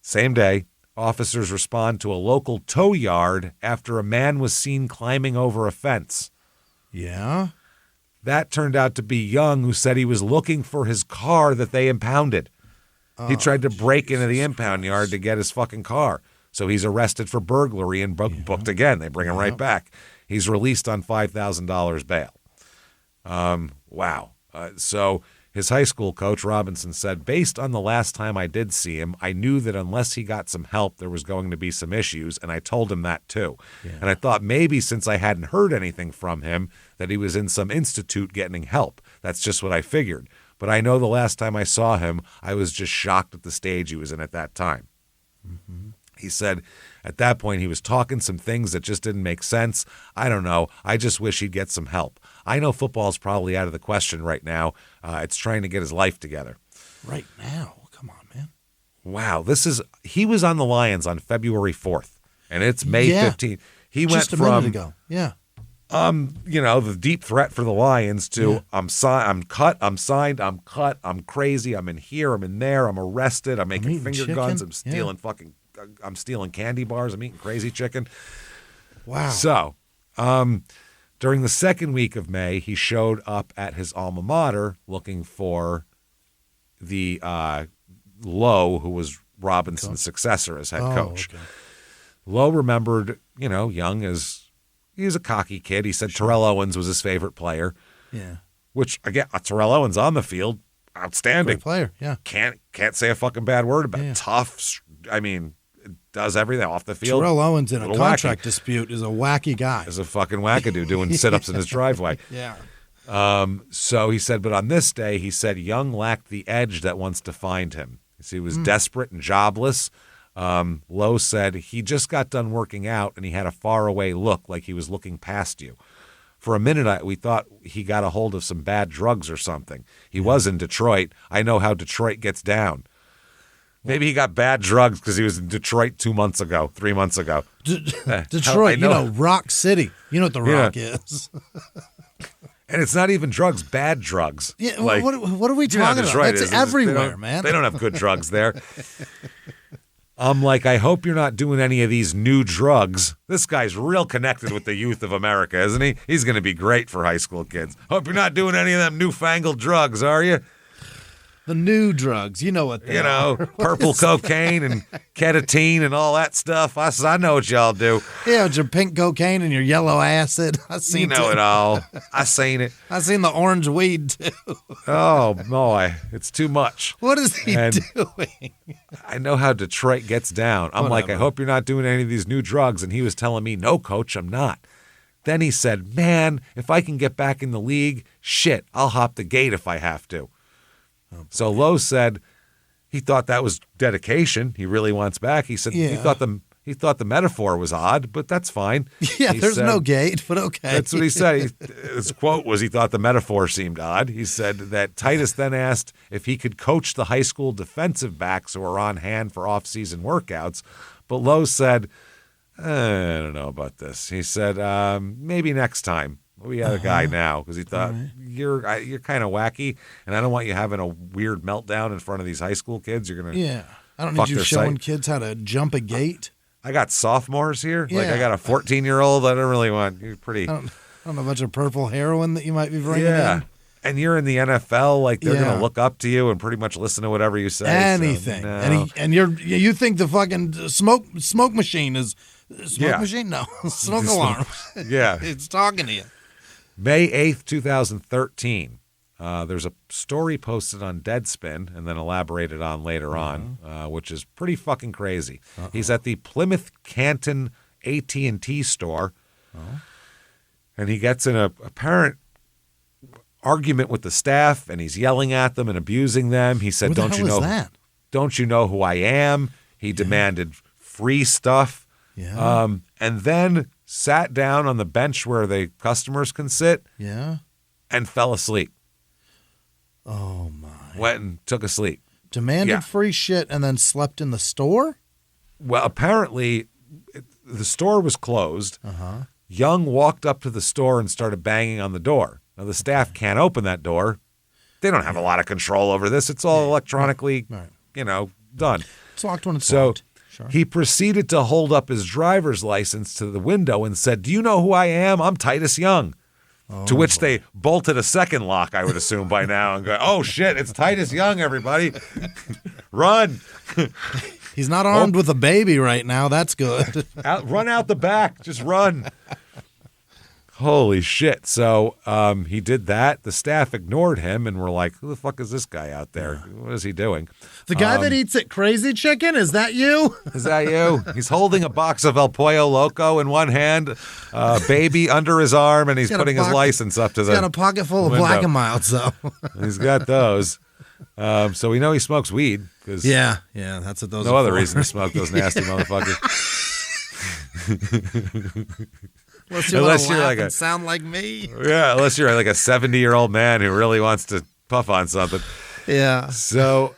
same day, officers respond to a local tow yard after a man was seen climbing over a fence. Yeah? That turned out to be Young, who said he was looking for his car that they impounded. He tried to break into the impound yard to get his fucking car. So he's arrested for burglary and booked again. They bring him right back. He's released on $5,000 bail. Wow. So his high school coach, Robinson, said, based on the last time I did see him, I knew that unless he got some help, there was going to be some issues, and I told him that too. Yeah. And I thought maybe since I hadn't heard anything from him, that he was in some institute getting help. That's just what I figured. But I know the last time I saw him, I was just shocked at the stage he was in at that time. Mm-hmm. He said at that point he was talking some things that just didn't make sense. I don't know. I just wish he'd get some help. I know football's probably out of the question right now. It's trying to get his life together. Right now? Come on, man. Wow. He was on the Lions on February 4th, and it's May 15th. He went just a minute ago. Yeah. The deep threat for the Lions to I'm cut, I'm signed, I'm cut, I'm crazy, I'm in here, I'm in there, I'm arrested, I'm making finger chicken. guns, I'm stealing I'm stealing candy bars, I'm eating crazy chicken. Wow. So, during the second week of May, he showed up at his alma mater looking for the Lowe, who was Robinson's successor as head coach. Okay. Lowe remembered, Young as he was a cocky kid. He said Terrell Owens was his favorite player. Yeah. Which, again, Terrell Owens on the field, outstanding. Great player, yeah. Can't say a fucking bad word about it. Tough. I mean, does everything off the field. Terrell Owens in a contract dispute is a wacky guy. Is a fucking wackadoo doing sit-ups in his driveway. Yeah. So he said, but on this day, he said Young lacked the edge that once defined him. He was desperate and jobless. Lowe said he just got done working out and he had a faraway look like he was looking past you. For a minute, we thought he got a hold of some bad drugs or something. He was in Detroit. I know how Detroit gets down. Maybe he got bad drugs because he was in Detroit 3 months ago. Detroit, Rock City. You know what the Rock is. And it's not even drugs, bad drugs. Yeah, what are we talking about? It's everywhere, man. They don't have good drugs there. I'm like, I hope you're not doing any of these new drugs. This guy's real connected with the youth of America, isn't he? He's going to be great for high school kids. Hope you're not doing any of them newfangled drugs, are you? The new drugs, you know what they are. Purple cocaine and ketamine and all that stuff. I said, I know what y'all do. Yeah, with your pink cocaine and your yellow acid. I seen it all. I seen it. I seen the orange weed too. Oh boy, it's too much. What is he doing? I know how Detroit gets down. I'm like, I hope you're not doing any of these new drugs. And he was telling me, no, coach, I'm not. Then he said, man, if I can get back in the league, shit, I'll hop the gate if I have to. So Lowe said he thought that was dedication. He really wants back. He said he thought the metaphor was odd, but that's fine. Yeah, there's no gate, but okay. That's what he said. His quote was he thought the metaphor seemed odd. He said that Titus then asked if he could coach the high school defensive backs who are on hand for off-season workouts, but Lowe said, I don't know about this. He said, maybe next time. We got a guy now because he thought you're kind of wacky, and I don't want you having a weird meltdown in front of these high school kids. You're gonna I don't need you showing kids how to jump a gate. I got sophomores here. Yeah. Like I got a 14-year-old. I don't really want you're pretty. I don't know, a bunch of purple heroin that you might be bringing in. And you're in the NFL. Like they're gonna look up to you and pretty much listen to whatever you say. Anything. So, no. And you think the fucking smoke machine is smoke machine? No, smoke alarm. Yeah, it's talking to you. May 8th, 2013, there's a story posted on Deadspin and then elaborated on later on, which is pretty fucking crazy. He's at the Plymouth Canton AT&T store, and he gets in a apparent argument with the staff, and he's yelling at them and abusing them. He said, "Don't you know who I am?" He demanded free stuff, and then sat down on the bench where the customers can sit, and fell asleep. Oh, my. Went and took a sleep. Demanded free shit and then slept in the store? Well, apparently, the store was closed. Young walked up to the store and started banging on the door. Now, the staff can't open that door. They don't have a lot of control over this. It's all electronically, done. It's locked when it's locked. Sure. He proceeded to hold up his driver's license to the window and said, "Do you know who I am? I'm Titus Young." To which they bolted a second lock, I would assume, by now, and go, "Oh, shit, it's Titus Young, everybody. Run." He's not armed with a baby right now. That's good. Run out the back. Just run. Holy shit. So he did that. The staff ignored him and were like, who the fuck is this guy out there? What is he doing? The guy that eats at Crazy Chicken? Is that you? Is that you? He's holding a box of El Pollo Loco in one hand, baby under his arm, and he's putting his license up to the He's got a pocket full of Black and Milds, though. He's got those. So we know he smokes weed. Yeah, that's what those no are other for. reason to smoke those nasty motherfuckers. Unless you're like sound like me. Yeah, unless you're like a 70-year-old man who really wants to puff on something. Yeah. So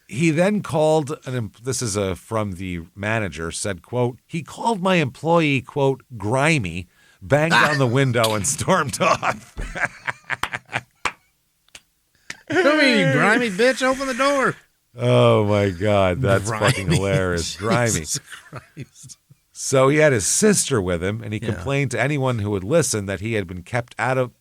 he then called, this is from the manager, said, quote, he called my employee, quote, grimy, banged on the window and stormed off. Come here, you grimy bitch, open the door. Oh, my God. That's fucking hilarious. Grimy. Jesus Christ. So he had his sister with him, and he complained to anyone who would listen that he had been kept out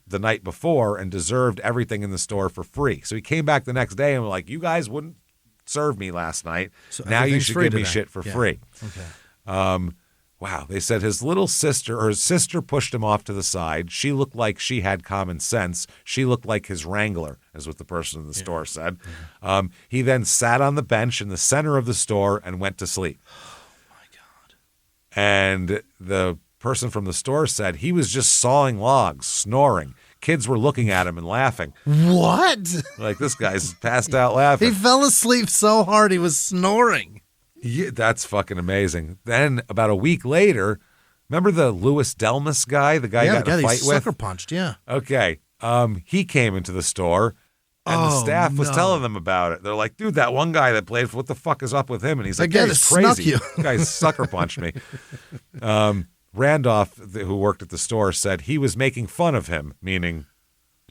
the night before and deserved everything in the store for free. So he came back the next day and was like, you guys wouldn't serve me last night. So now you should give me shit for free. Okay. Wow. They said his sister pushed him off to the side. She looked like she had common sense. She looked like his wrangler, is what the person in the store said. He then sat on the bench in the center of the store and went to sleep. And the person from the store said he was just sawing logs, snoring. Kids were looking at him and laughing. What? Like, this guy's passed out laughing. He fell asleep so hard he was snoring. Yeah, that's fucking amazing. Then, about a week later, remember the Louis Delmas guy? The guy got in a fight with? Sucker punched, yeah. Okay. He came into the store. And the staff was telling them about it. They're like, dude, that one guy that played, what the fuck is up with him? And he's like, yeah, he's crazy. That guy sucker punched me. Randolph, who worked at the store, said he was making fun of him, meaning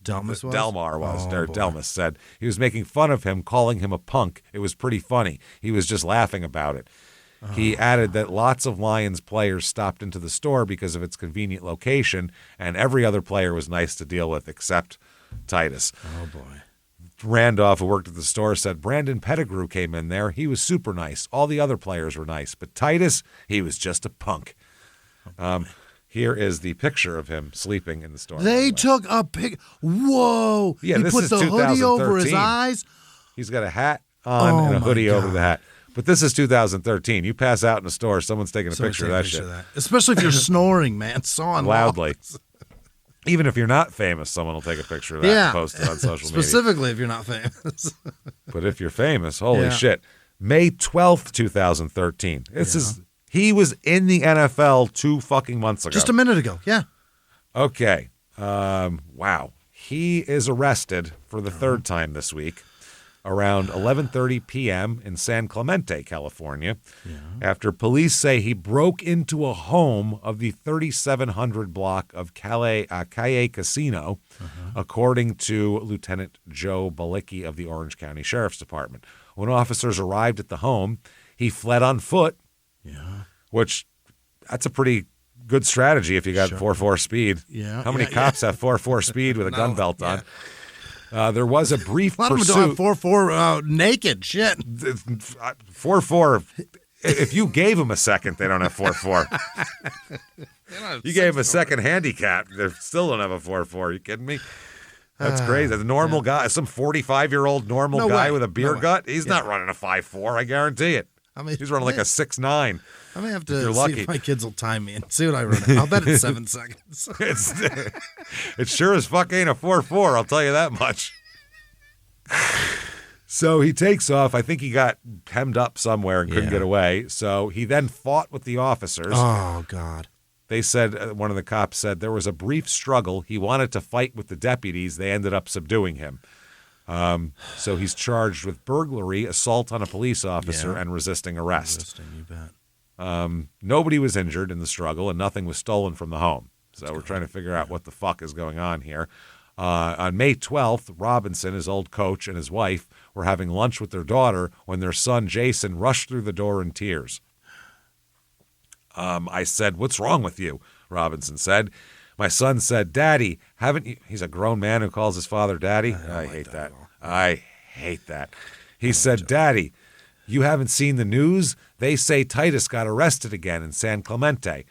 Delmas was? Delmar was. Delmas said he was making fun of him, calling him a punk. It was pretty funny. He was just laughing about it. He added that lots of Lions players stopped into the store because of its convenient location, and every other player was nice to deal with except Titus. Oh, boy. Randolph, who worked at the store, said Brandon Pettigrew came in there. He was super nice. All the other players were nice. But Titus, he was just a punk. Here is the picture of him sleeping in the store. They took a pic. Whoa. Yeah, he this put is the hoodie over his 2013. eyes. He's got a hat on and a hoodie over the hat. But this is 2013. You pass out in a store, someone's taking a picture of that shit. Especially if you're snoring, man. Sawing loudly. Even if you're not famous, someone will take a picture of that and post it on social media. Specifically if you're not famous. But if you're famous, holy shit. May 12th, 2013. He was in the NFL 2 fucking months ago. Just a minute ago, yeah. Okay. Wow. He is arrested for the third time this week around 11:30 p.m. in San Clemente, California, after police say he broke into a home of the 3700 block of Calle Casino, according to Lieutenant Joe Balicki of the Orange County Sheriff's Department. When officers arrived at the home, he fled on foot, which that's a pretty good strategy if you got 4.4 speed. Yeah. How many cops have 4.4 speed with a gun belt on? There was a brief pursuit. A lot of them don't have 4.4 naked. Shit. 4.4. If you gave them a second, they don't have 4.4. You gave them a second handicap, they still don't have a 4.4. Are you kidding me? That's crazy. The normal guy, some 45-year-old normal guy with a beer gut, he's not running a 5.4. I guarantee it. I mean, he's running like a 6'9". I may have to see if my kids will time me and see what I run. I'll bet it's 7 seconds. It sure as fuck ain't a 4.4, I'll tell you that much. So he takes off. I think he got hemmed up somewhere and couldn't get away. So he then fought with the officers. Oh, God. They said, one of the cops said, there was a brief struggle. He wanted to fight with the deputies. They ended up subduing him. So he's charged with burglary, assault on a police officer, and resisting arrest. You bet. Nobody was injured in the struggle, and nothing was stolen from the home. So we're trying to figure out what the fuck is going on here. On May 12th, Robinson, his old coach, and his wife were having lunch with their daughter when their son, Jason, rushed through the door in tears. I said, "What's wrong with you?" Robinson said. My son said, "Daddy, haven't you—" He's a grown man who calls his father Daddy. I hate that. I hate that. He said, "Daddy, you haven't seen the news? They say Titus got arrested again in San Clemente."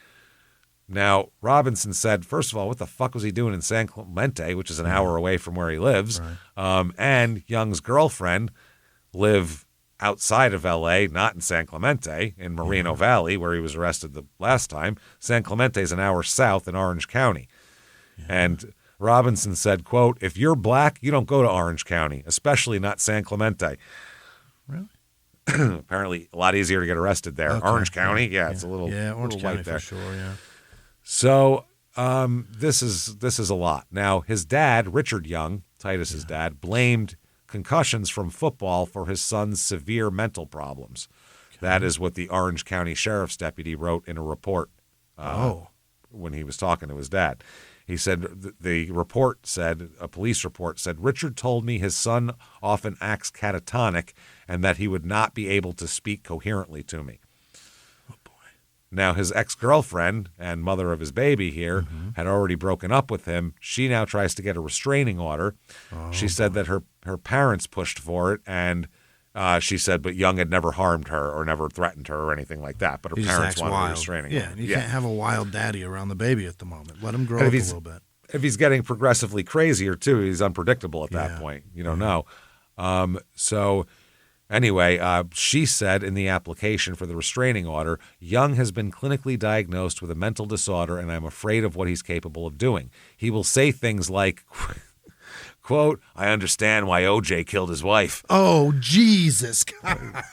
Now, Robinson said, first of all, what the fuck was he doing in San Clemente, which is an hour away from where he lives? Right. And Young's girlfriend live outside of L.A., not in San Clemente, in Moreno Valley, where he was arrested the last time. San Clemente is an hour south in Orange County. And Robinson said, quote, "If you're black, you don't go to Orange County, especially not San Clemente." Really? Apparently a lot easier to get arrested there. Okay. Orange County, it's a little Orange little County white there. For sure, yeah. So this is a lot. Now, his dad, Richard Young, Titus's dad, blamed concussions from football for his son's severe mental problems. Okay. That is what the Orange County Sheriff's deputy wrote in a report when he was talking to his dad. He said the report said, a police report said, "Richard told me his son often acts catatonic and that he would not be able to speak coherently to me." Oh, boy. Now, his ex-girlfriend and mother of his baby here had already broken up with him. She now tries to get a restraining order. She said that her parents pushed for it, and she said, but Young had never harmed her or never threatened her or anything like that. But her parents wanted a restraining order. You can't have a wild daddy around the baby at the moment. Let him grow up a little bit. If he's getting progressively crazier, too, he's unpredictable at that point. You don't know. So anyway, she said in the application for the restraining order, "Young has been clinically diagnosed with a mental disorder, and I'm afraid of what he's capable of doing. He will say things like," quote, "I understand why O.J. killed his wife." Oh, Jesus, God.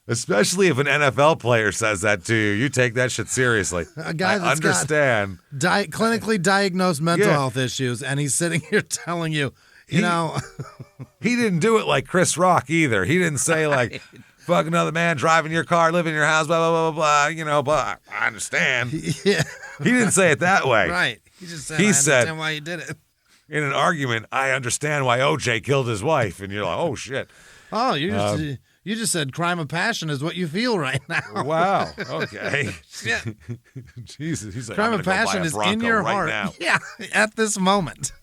Especially if an NFL player says that to you, you take that shit seriously. A guy that's understand. Got clinically dianosed mental health issues, and he's sitting here telling you, you know. He didn't do it like Chris Rock either. He didn't say like, "Fuck another man, driving your car, living in your house, blah, blah, blah, blah, blah, but I understand." Yeah. He didn't say it that way. Right. He just said, I understand why you did it. In an argument, "I understand why O.J. killed his wife." And you're like, oh, shit. Oh, you just said crime of passion is what you feel right now. Wow. Okay. Shit. Jesus. He's like, crime of passion is in your heart. now. Yeah, at this moment.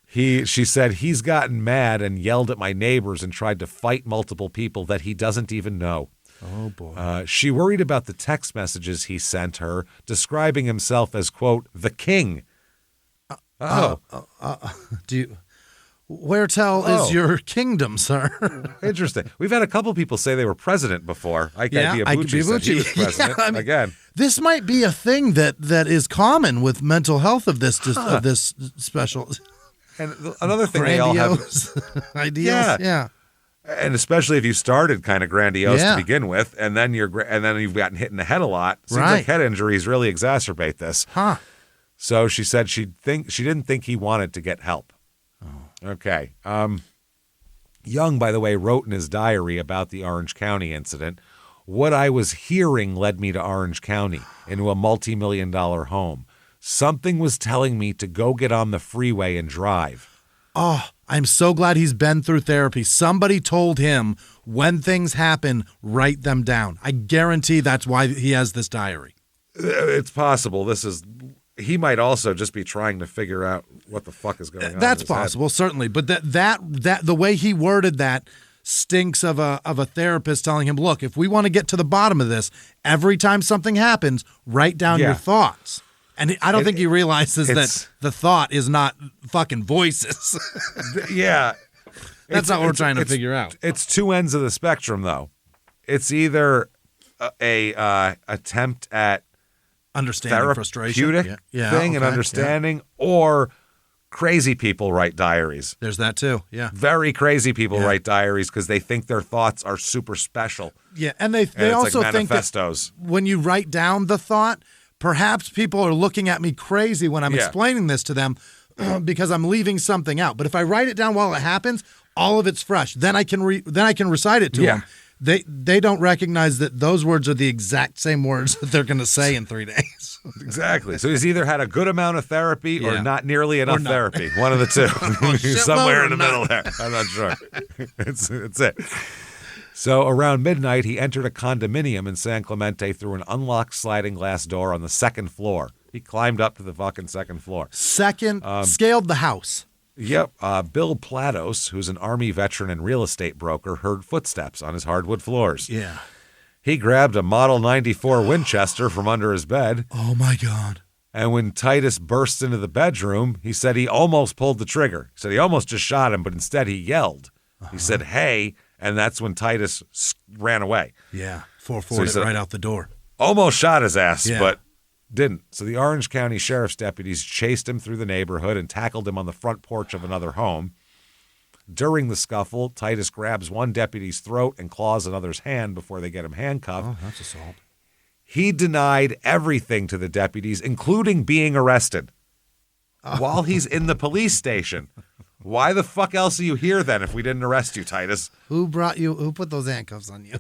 She said he's gotten mad and yelled at my neighbors and tried to fight multiple people that he doesn't even know. Oh, boy. She worried about the text messages he sent her, describing himself as, quote, the king. Where is your kingdom, sir? Interesting. We've had a couple people say they were president before. Ike Iabuchi said he was president. Yeah, Again. This might be a thing that is common with mental health of this special. And another thing they all have ideals. Yeah. And especially if you started kind of grandiose to begin with, and then you've gotten hit in the head a lot. Seems like head injuries really exacerbate this. Huh. So she said she didn't think he wanted to get help. Oh. Okay. Young, by the way, wrote in his diary about the Orange County incident. What I was hearing led me to Orange County, into a multi-million-dollar home. Something was telling me to go get on the freeway and drive. Oh, I'm so glad he's been through therapy. Somebody told him when things happen, write them down. I guarantee that's why he has this diary. It's possible. He might also just be trying to figure out what the fuck is going on. That's possible, certainly. But that the way he worded that stinks of a therapist telling him, look, if we want to get to the bottom of this, every time something happens, write down your thoughts. And I don't think he realizes that the thought is not fucking voices. Yeah. That's not what we're trying to figure out. It's two ends of the spectrum, though. It's either a attempt at understanding frustration thing and understanding, or crazy people write diaries. There's that too. Yeah. Very crazy people write diaries because they think their thoughts are super special. Yeah, and they also like think manifestos. That when you write down the thought, perhaps people are looking at me crazy when I'm explaining this to them because I'm leaving something out. But if I write it down while it happens, all of it's fresh. Then I can recite it to them. They don't recognize that those words are the exact same words that they're going to say in 3 days. Exactly. So he's either had a good amount of therapy or not nearly enough therapy. One of the two. Somewhere in the middle there. I'm not sure. It's it. So around midnight, he entered a condominium in San Clemente through an unlocked sliding glass door on the second floor. He climbed up to the fucking second floor. Scaled the house. Yep. Bill Platos, who's an Army veteran and real estate broker, heard footsteps on his hardwood floors. Yeah. He grabbed a Model 94 Winchester from under his bed. Oh, my God. And when Titus burst into the bedroom, he said he almost pulled the trigger. He said he almost just shot him, but instead he yelled. He said, hey, and that's when Titus ran away. Yeah, 440 right out the door. Almost shot his ass, but didn't. So the Orange County Sheriff's deputies chased him through the neighborhood and tackled him on the front porch of another home. During the scuffle, Titus grabs one deputy's throat and claws another's hand before they get him handcuffed. Oh, that's assault. He denied everything to the deputies, including being arrested, while he's in the police station. Why the fuck else are you here then if we didn't arrest you, Titus? Who put those handcuffs on you?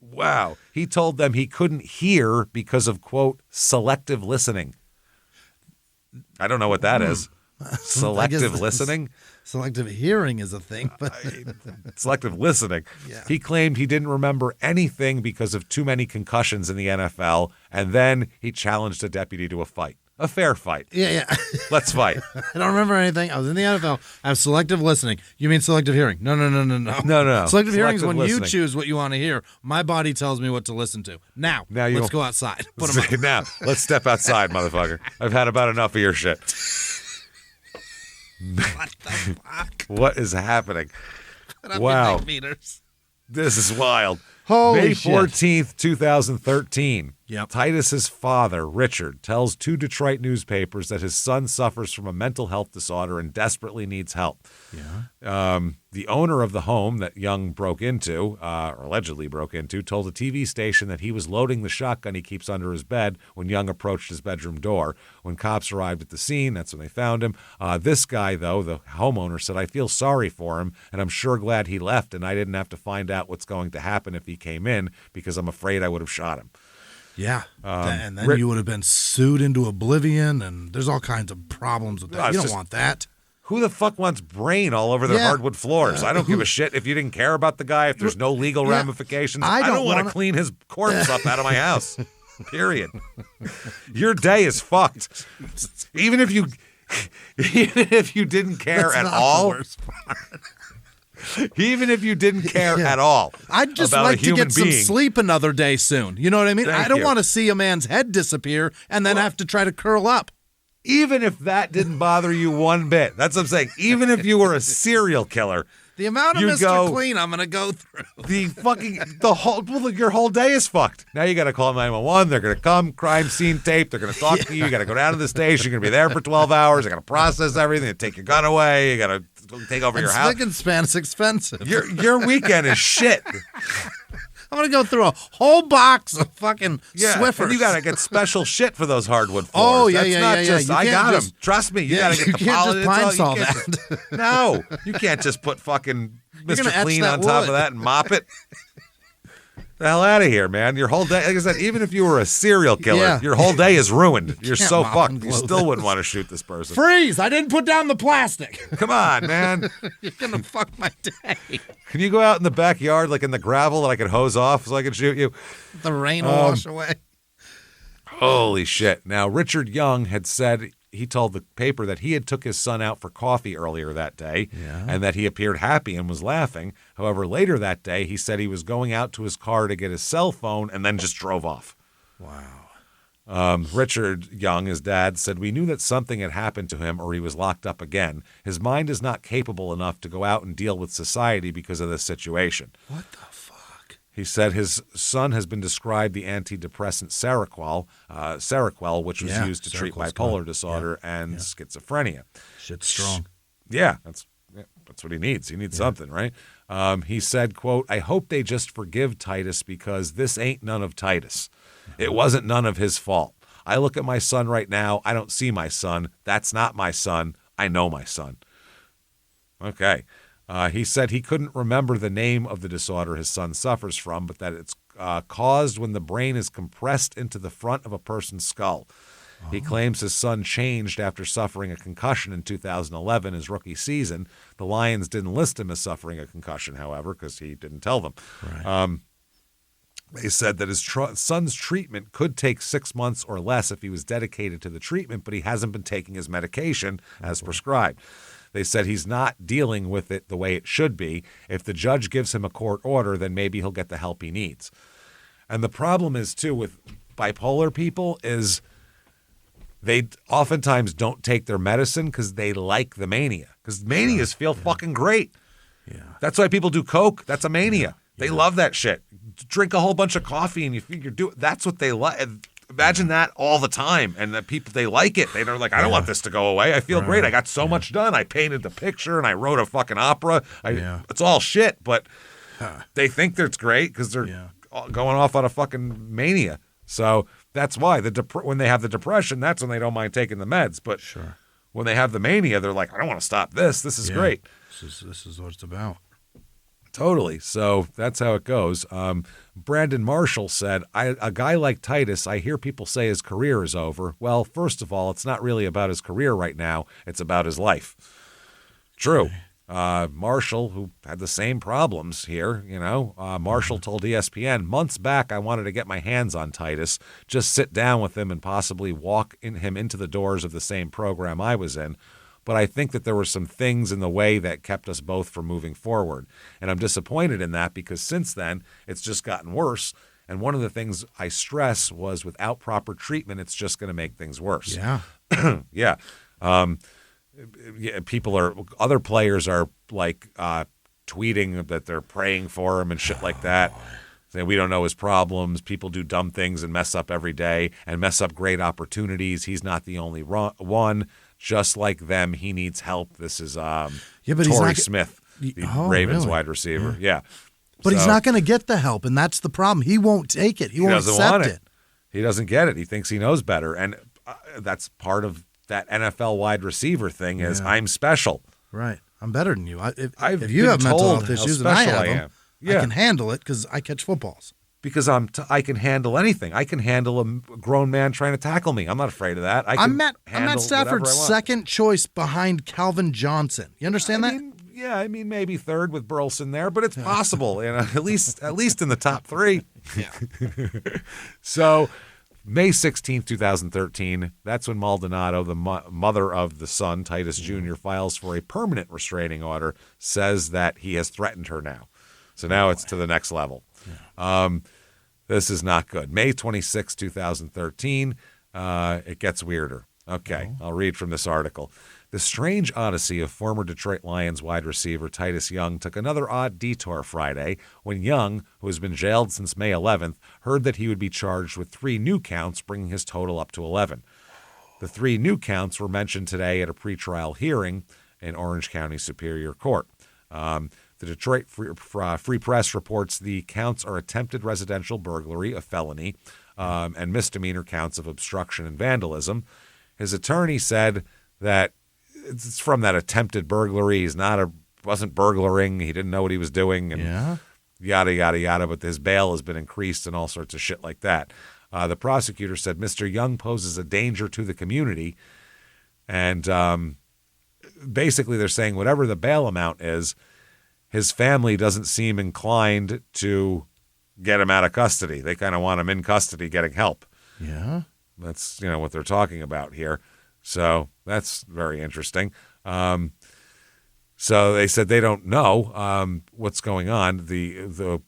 Wow. He told them he couldn't hear because of, quote, selective listening. I don't know what that is. Selective listening? Selective hearing is a thing. But selective listening. Yeah. He claimed he didn't remember anything because of too many concussions in the NFL, and then he challenged a deputy to a fight. A fair fight. Yeah. Let's fight. I don't remember anything. I was in the NFL. I have selective listening. You mean selective hearing? No. No. Selective hearing is when you choose what you want to hear. My body tells me what to listen to. Now let's go outside. Now, let's step outside, motherfucker. I've had about enough of your shit. What the fuck? What is happening? Wow. This is wild. Holy May 14th, 2013. Yep. Titus's father, Richard, tells two Detroit newspapers that his son suffers from a mental health disorder and desperately needs help. Yeah. The owner of the home that Young broke into, or allegedly broke into, told a TV station that he was loading the shotgun he keeps under his bed when Young approached his bedroom door. When cops arrived at the scene, that's when they found him. This guy, though, the homeowner, said, I feel sorry for him, and I'm sure glad he left, and I didn't have to find out what's going to happen if he came in because I'm afraid I would have shot him. Yeah, and then you would have been sued into oblivion, and there's all kinds of problems with that. You don't want that. Who the fuck wants brain all over their hardwood floors? I don't give a shit if you didn't care about the guy, if there's no legal ramifications. I don't want to clean his corpse up out of my house. Period. Your day is fucked. Even if you Even if you didn't care That's at not all. the worst part. Even if you didn't care at all. I'd just about like a to human get some being. sleep another day soon. You know what I mean? Thank I don't you. want to see a man's head disappear and then have to try to curl up. Even if that didn't bother you one bit. That's what I'm saying. Even if you were a serial killer. The amount of You Mr. go- Clean I'm going to go through. Your whole day is fucked. Now you got to call 911. They're going to come, crime scene tape. They're going to talk to you. You got to go down to the station. You're going to be there for 12 hours. They got to process everything. They take your gun away. You got to take over And your house. spick and span's expensive. Your weekend is shit. I'm going to go through a whole box of fucking Swiffers. And you got to get special shit for those hardwood floors. Oh, yeah, That's yeah, not yeah, just, yeah. You I can't got them. just- Trust me. You Yeah, got to get you the can't polish. just pine saw you can't no, you can't just put fucking You're Mr. gonna etch Clean that on top of wood. that and mop it. The hell out of here, man. Your whole day, like I said, even if you were a serial killer, Yeah. your whole day is ruined. You're can't so mop fucked. and You blow still this. wouldn't want to shoot this person. Freeze! I didn't put down the plastic. Come on, man. You're going to fuck my day. Can you go out in the backyard, like in the gravel, and I can hose off so I can shoot you? The rain will wash away. Holy shit. Now, Richard Young had said, he told the paper that he had took his son out for coffee earlier that day and that he appeared happy and was laughing. However, later that day, he said he was going out to his car to get his cell phone and then just drove off. Wow. Richard Young, his dad, said, "We knew that something had happened to him or he was locked up again. His mind is not capable enough to go out and deal with society because of this situation." What the fuck? He said his son has been described the antidepressant Seroquel, which was used to treat Seroquel's bipolar good. disorder and schizophrenia. Shit's strong. Yeah, that's what he needs. He needs something, right? He said, quote, "I hope they just forgive Titus because this ain't none of Titus. It wasn't none of his fault. I look at my son right now. I don't see my son. That's not my son. I know my son." Okay. He said he couldn't remember the name of the disorder his son suffers from, but that it's caused when the brain is compressed into the front of a person's skull. He claims his son changed after suffering a concussion in 2011, his rookie season. The Lions didn't list him as suffering a concussion, however, because he didn't tell them. Right. They said that his son's treatment could take 6 months or less if he was dedicated to the treatment, but he hasn't been taking his medication as prescribed. They said he's not dealing with it the way it should be. If the judge gives him a court order, then maybe he'll get the help he needs. And the problem is, too, with bipolar people is they oftentimes don't take their medicine because they like the mania. Because manias feel fucking great. Yeah. That's why people do coke. That's a mania. They love that shit. Drink a whole bunch of coffee and you figure that's what they like. Imagine that all the time, and the people, they like it. They're like, I don't want this to go away. I feel great. I got so much done. I painted the picture and I wrote a fucking opera. It's all shit, but they think that it's great because they're going off on a fucking mania. So that's why when they have the depression, that's when they don't mind taking the meds. But when they have the mania, they're like, I don't want to stop this. This is great. This is what it's about. Totally. So that's how it goes. Brandon Marshall said, a guy like Titus, I hear people say his career is over. Well, first of all, it's not really about his career right now. It's about his life. True. Marshall, who had the same problems here, Marshall told ESPN, months back I wanted to get my hands on Titus, just sit down with him and possibly walk him into the doors of the same program I was in. But I think that there were some things in the way that kept us both from moving forward. And I'm disappointed in that because since then, it's just gotten worse. And one of the things I stress was without proper treatment, it's just going to make things worse. Yeah. Other players are like tweeting that they're praying for him and shit like that. Saying we don't know his problems. People do dumb things and mess up every day and mess up great opportunities. He's not the only one. Just like them, he needs help. This is but he's Torrey not, Smith, the Ravens wide receiver. Yeah. But he's not going to get the help, and that's the problem. He won't take it. He won't accept it. He doesn't get it. He thinks he knows better. And that's part of that NFL wide receiver thing is I'm special. Right. I'm better than you. I've if you been have mental told health how issues and I special have I them, am. Yeah. I can handle it because I catch footballs. Because I can handle anything. I can handle a grown man trying to tackle me. I'm not afraid of that. I'm Matt Stafford's second choice behind Calvin Johnson. You understand that? I mean maybe third with Burleson there, but it's possible. At least in the top three. Yeah. So May 16th, 2013, that's when Maldonado, the mother of the son, Titus Jr., files for a permanent restraining order, says that he has threatened her now. So now it's to the next level. Yeah. This is not good. May 26, 2013, it gets weirder. Okay, I'll read from this article. The strange odyssey of former Detroit Lions wide receiver Titus Young took another odd detour Friday when Young, who has been jailed since May 11th, heard that he would be charged with 3 new counts, bringing his total up to 11. The 3 new counts were mentioned today at a pretrial hearing in Orange County Superior Court. The Detroit Free Press reports the counts are attempted residential burglary, a felony, and misdemeanor counts of obstruction and vandalism. His attorney said that it's from that attempted burglary. He's wasn't burglaring. He didn't know what he was doing, and yada, yada, yada. But his bail has been increased and all sorts of shit like that. The prosecutor said Mr. Young poses a danger to the community. And basically they're saying whatever the bail amount is, his family doesn't seem inclined to get him out of custody. They kind of want him in custody getting help. Yeah. That's, what they're talking about here. So that's very interesting. So they said they don't know what's going on. The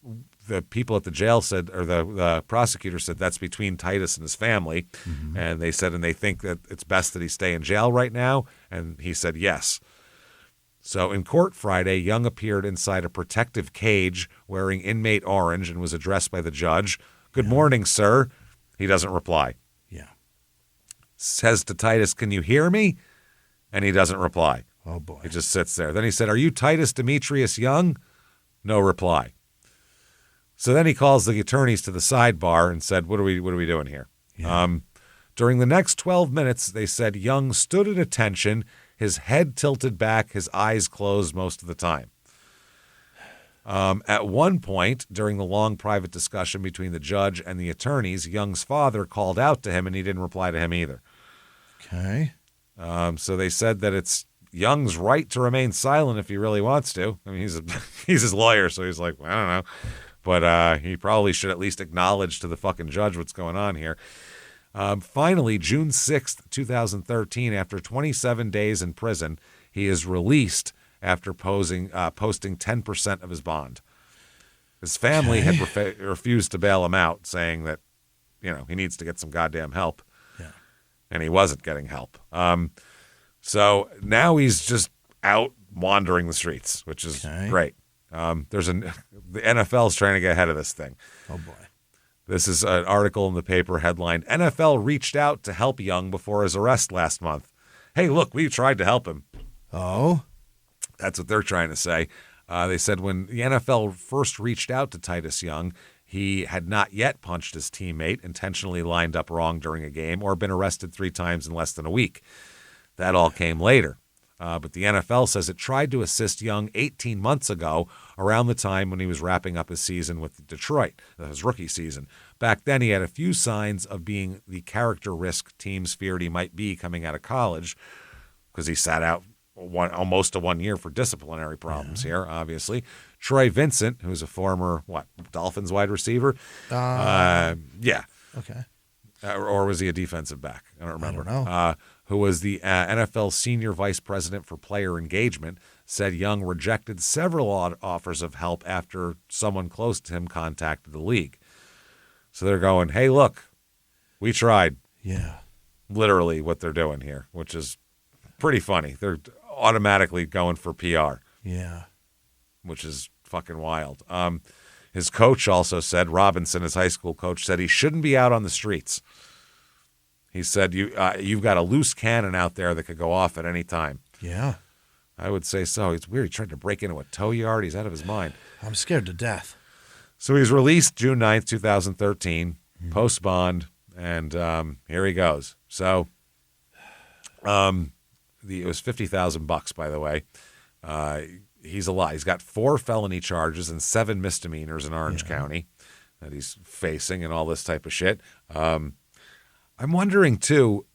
people at the jail said, or the prosecutor said that's between Titus and his family. Mm-hmm. And they said, and they think that it's best that he stay in jail right now. And he said yes. So in court Friday, Young appeared inside a protective cage wearing inmate orange and was addressed by the judge. Good morning, sir. He doesn't reply. Says to Titus, can you hear me? And he doesn't reply. Oh, boy. He just sits there. Then he said, are you Titus Demetrius Young? No reply. So then he calls the attorneys to the sidebar and said, what are we doing here? Yeah. During the next 12 minutes, they said Young stood at attention, his head tilted back, his eyes closed most of the time. At one point, during the long private discussion between the judge and the attorneys, Young's father called out to him, and he didn't reply to him either. Okay. So they said that it's Young's right to remain silent if he really wants to. I mean, he's his lawyer, so he's like, well, I don't know. But he probably should at least acknowledge to the fucking judge what's going on here. Finally, June 6th, 2013, after 27 days in prison, he is released after posting 10% of his bond. His family had refused to bail him out, saying that, he needs to get some goddamn help. Yeah. And he wasn't getting help. So now he's just out wandering the streets, which is great. The NFL's trying to get ahead of this thing. Oh, boy. This is an article in the paper headlined, NFL reached out to help Young before his arrest last month. Hey, look, we tried to help him. Oh? That's what they're trying to say. They said when the NFL first reached out to Titus Young, he had not yet punched his teammate, intentionally lined up wrong during a game, or been arrested 3 times in less than a week. That all came later. But the NFL says it tried to assist Young 18 months ago, around the time when he was wrapping up his season with Detroit, his rookie season. Back then, he had a few signs of being the character risk teams feared he might be coming out of college, because he sat out almost 1 year for disciplinary problems here, obviously. Troy Vincent, who's a former, Dolphins wide receiver? Yeah. Okay. Or was he a defensive back? I don't remember. I don't know. Who was the NFL senior vice president for player engagement, said Young rejected several offers of help after someone close to him contacted the league. So they're going, hey, look, we tried. Yeah. Literally what they're doing here, which is pretty funny. They're automatically going for PR. Yeah. Which is fucking wild. His coach also said, Robinson, his high school coach, said he shouldn't be out on the streets. He said, you've got a loose cannon out there that could go off at any time. Yeah. I would say so. It's weird. He tried to break into a tow yard. He's out of his mind. I'm scared to death. So he's released June 9th, 2013, post-bond, and here he goes. So it was $50,000, by the way. He's alive. He's got 4 felony charges and 7 misdemeanors in Orange County that he's facing and all this type of shit. I'm wondering, too,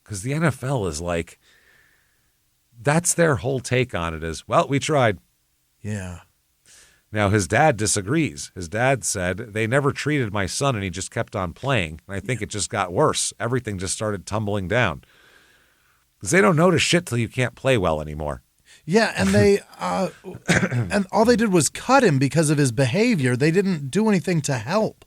because the NFL is like, that's their whole take on it is, well, we tried. Yeah. Now, his dad disagrees. His dad said, they never treated my son and he just kept on playing. And I think it just got worse. Everything just started tumbling down. Because they don't notice shit till you can't play well anymore. Yeah, and they and all they did was cut him because of his behavior. They didn't do anything to help.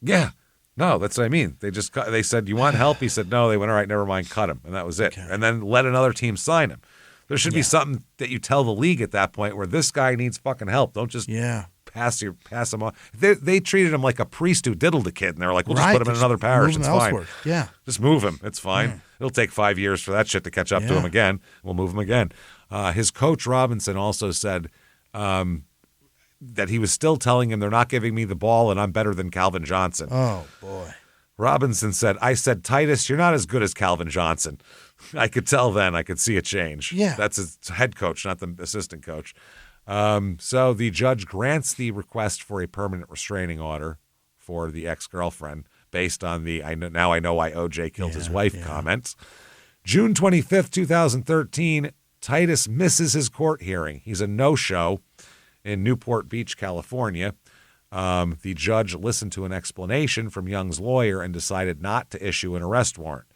Yeah. No, that's what I mean. They said, you want help? He said, no. They went, all right, never mind, cut him. And that was it. Okay. And then let another team sign him. There should be something that you tell the league at that point where this guy needs fucking help. Don't just pass him on. They treated him like a priest who diddled a kid, and they were like, we'll just put him in another parish. It's fine. Yeah. Just move him. It's fine. Yeah. It'll take 5 years for that shit to catch up to him again. We'll move him again. His coach, Robinson, also said that he was still telling him, they're not giving me the ball, and I'm better than Calvin Johnson. Oh, boy. Robinson said, I said, Titus, you're not as good as Calvin Johnson. I could tell then. I could see a change. Yeah. That's his head coach, not the assistant coach. So the judge grants the request for a permanent restraining order for the ex-girlfriend based on the now I know why OJ killed his wife comments. June 25th, 2013, Titus misses his court hearing. He's a no-show in Newport Beach, California. The judge listened to an explanation from Young's lawyer and decided not to issue an arrest warrant,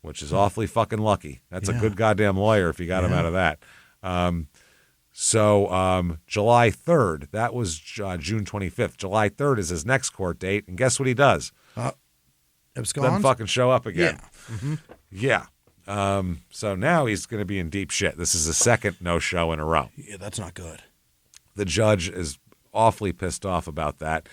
which is awfully fucking lucky. That's a good goddamn lawyer if you got him out of that. So July 3rd, that was June 25th. July 3rd is his next court date, and guess what he does? Doesn't fucking show up again. Yeah. Mm-hmm. Yeah. So now he's going to be in deep shit. This is the second no-show in a row. Yeah, that's not good. The judge is awfully pissed off about that.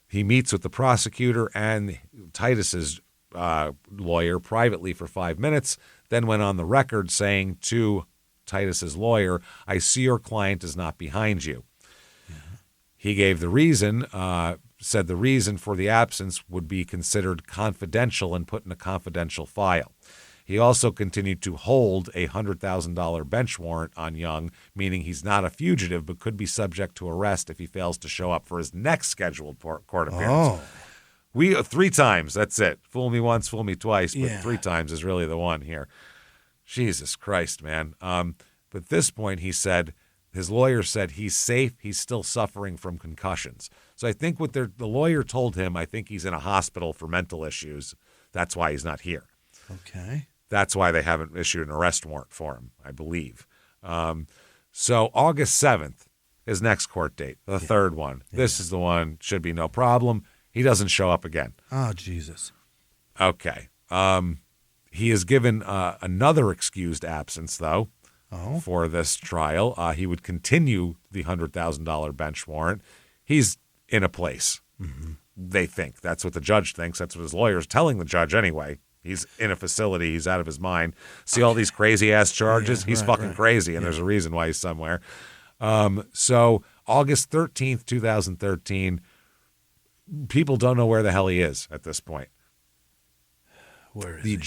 He meets with the prosecutor and Titus's lawyer privately for 5 minutes, then went on the record saying to Titus's lawyer, I see your client is not behind you. Mm-hmm. He gave the reason, said the reason for the absence would be considered confidential and put in a confidential file. He also continued to hold a $100,000 bench warrant on Young, meaning he's not a fugitive but could be subject to arrest if he fails to show up for his next scheduled court appearance. We 3 times, that's it. Fool me once, fool me twice, but 3 times is really the one here. Jesus Christ, man. But at this point, he said, his lawyer said he's safe, he's still suffering from concussions. So I think what the lawyer told him, I think he's in a hospital for mental issues. That's why he's not here. Okay. That's why they haven't issued an arrest warrant for him, I believe. So August 7th, his next court date, the third one. Yeah. This is the one, should be no problem. He doesn't show up again. Oh, Jesus. Okay. He is given another excused absence, though, for this trial. He would continue the $100,000 bench warrant. He's in a place, they think. That's what the judge thinks. That's what his lawyer's telling the judge anyway. He's in a facility. He's out of his mind. See all these crazy-ass charges? He's fucking crazy, and there's a reason why he's somewhere. So August 13th, 2013, people don't know where the hell he is at this point. Where is he?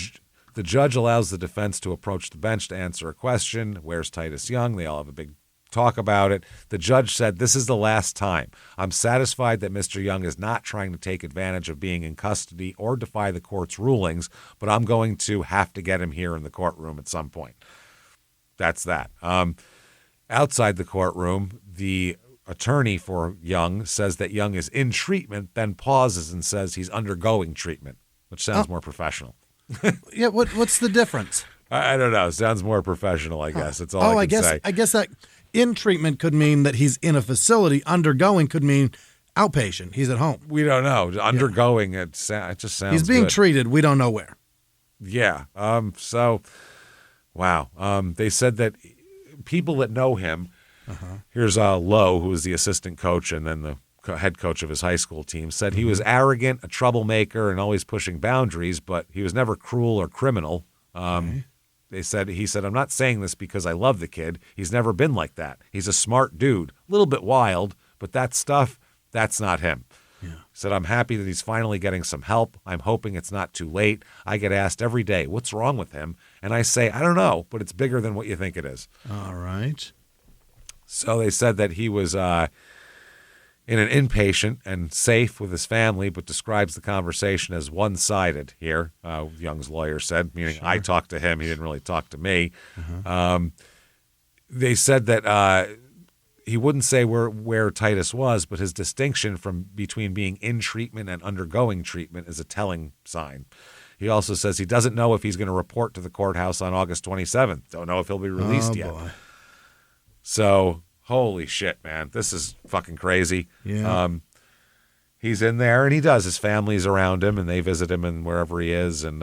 The judge allows the defense to approach the bench to answer a question. Where's Titus Young? They all have a big talk about it. The judge said, this is the last time. I'm satisfied that Mr. Young is not trying to take advantage of being in custody or defy the court's rulings, but I'm going to have to get him here in the courtroom at some point. That's that. Outside the courtroom, the attorney for Young says that Young is in treatment, then pauses and says he's undergoing treatment, which sounds more professional. Yeah, what's the difference? I don't know. Sounds more professional, I guess. That's all I can say. I guess that in treatment could mean that he's in a facility. Undergoing could mean outpatient. He's at home. We don't know. Undergoing, it just sounds He's being good. treated. We don't know where. Yeah. So, wow. They said that people that know him, here's Lowe, who was the assistant coach and then the head coach of his high school team, said he was arrogant, a troublemaker, and always pushing boundaries, but he was never cruel or criminal. He said, I'm not saying this because I love the kid. He's never been like that. He's a smart dude, a little bit wild, but that stuff, that's not him. Yeah. He said, I'm happy that he's finally getting some help. I'm hoping it's not too late. I get asked every day, what's wrong with him? And I say, I don't know, but it's bigger than what you think it is. All right. So they said that he was in an inpatient and safe with his family, but describes the conversation as one-sided here, Young's lawyer said, meaning I talked to him. He didn't really talk to me. They said that he wouldn't say where Titus was, but his distinction between being in treatment and undergoing treatment is a telling sign. He also says he doesn't know if he's going to report to the courthouse on August 27th. Don't know if he'll be released yet. Boy. So, holy shit, man. This is fucking crazy. Yeah. He's in there, and he does. His family's around him, and they visit him and wherever he is. And,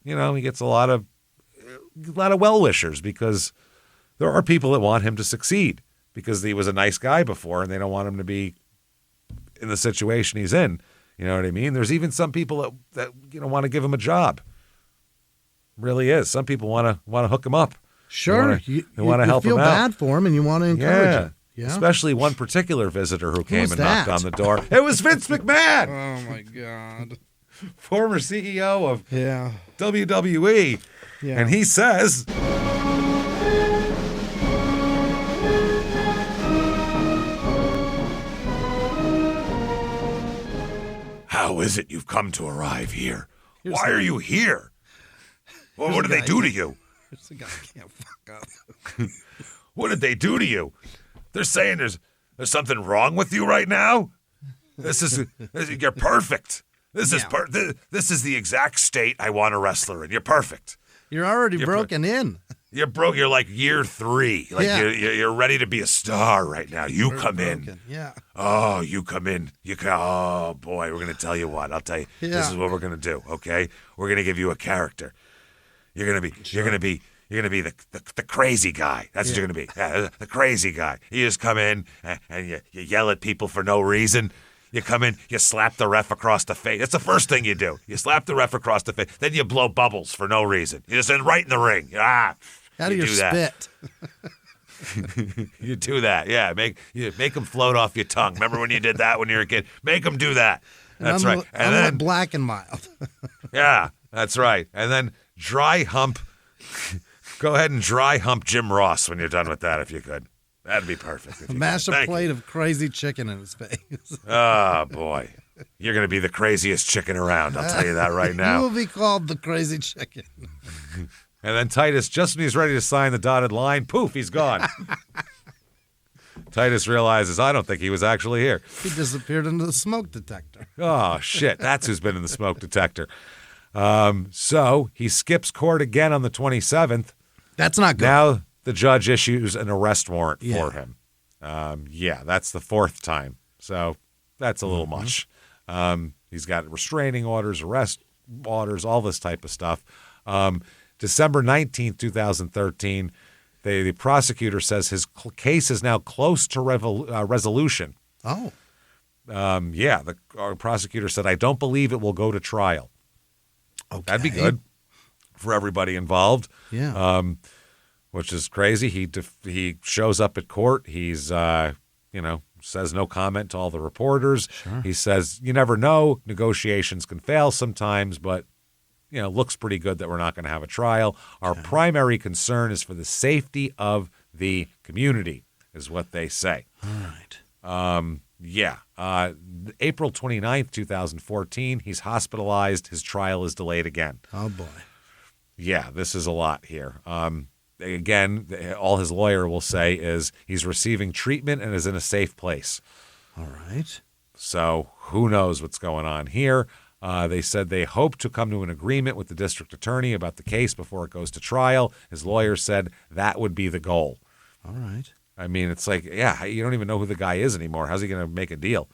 he gets a lot of well-wishers because there are people that want him to succeed because he was a nice guy before, and they don't want him to be in the situation he's in. You know what I mean? There's even some people that want to give him a job. Really is. Some people want to hook him up. Sure. They want to help him out. You feel bad for him and you want to encourage him. Yeah. Especially one particular visitor who came and knocked on the door. It was Vince McMahon. Oh, my God. Former CEO of WWE. Yeah. And he says... How is it you've come to arrive here? Why are you here? Well, what did they do to you? Here's the guy who can't fuck up. What did they do to you? They're saying there's something wrong with you right now? You're perfect. This is the exact state I want a wrestler in. You're perfect. You're already broken in. You're broke. You're like year 3. Like you're ready to be a star right now. You come in. Yeah. Oh, you come in. Oh boy, we're gonna tell you what. I'll tell you. Yeah. This is what we're gonna do. Okay, we're gonna give you a character. You're gonna be the crazy guy. That's what you're gonna be. Yeah, the crazy guy. You just come in and you yell at people for no reason. You come in, you slap the ref across the face. That's the first thing you do. You slap the ref across the face. Then you blow bubbles for no reason. You just end right in the ring. Out of your spit. You do that. Yeah, make them float off your tongue. Remember when you did that when you were a kid? Make them do that. That's right. And then black and mild. Yeah, that's right. And then dry hump. Go ahead and dry hump Jim Ross when you're done with that if you could. That'd be perfect. Mash a plate of crazy chicken in his face. Oh, boy. You're going to be the craziest chicken around. I'll tell you that right now. You will be called the crazy chicken. And then Titus, just when he's ready to sign the dotted line, poof, he's gone. Titus realizes, I don't think he was actually here. He disappeared into the smoke detector. Oh, shit. That's who's been in the smoke detector. So he skips court again on the 27th. That's not good. Now the judge issues an arrest warrant for him. That's the 4th time. So that's a little much. He's got restraining orders, arrest orders, all this type of stuff. December 19th, 2013, the prosecutor says his case is now close to resolution. Oh. The prosecutor said, I don't believe it will go to trial. Okay. That'd be good for everybody involved. Yeah. Which is crazy. He shows up at court. He's, says no comment to all the reporters. Sure. He says, you never know. Negotiations can fail sometimes, but, looks pretty good that we're not going to have a trial. Our primary concern is for the safety of the community, is what they say. All right. April 29th, 2014, he's hospitalized. His trial is delayed again. Oh, boy. Yeah, this is a lot here. Again, all his lawyer will say is he's receiving treatment and is in a safe place. All right. So who knows what's going on here. They said they hope to come to an agreement with the district attorney about the case before it goes to trial. His lawyer said that would be the goal. All right. I mean, it's like, you don't even know who the guy is anymore. How's he going to make a deal?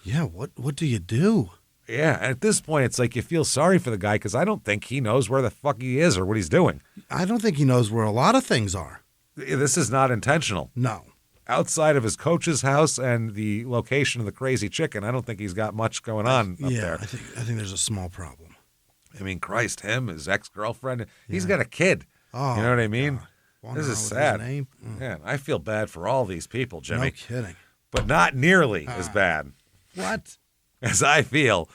Yeah, what do you do? Yeah, at this point, it's like you feel sorry for the guy because I don't think he knows where the fuck he is or what he's doing. I don't think he knows where a lot of things are. This is not intentional. No. Outside of his coach's house and the location of the crazy chicken, I don't think he's got much going on up there. I think there's a small problem. I mean, Christ, his ex-girlfriend, he's got a kid. Oh, you know what I mean? This is sad. His name? Man, I feel bad for all these people, Jimmy. No kidding. But not nearly as bad. What? As I feel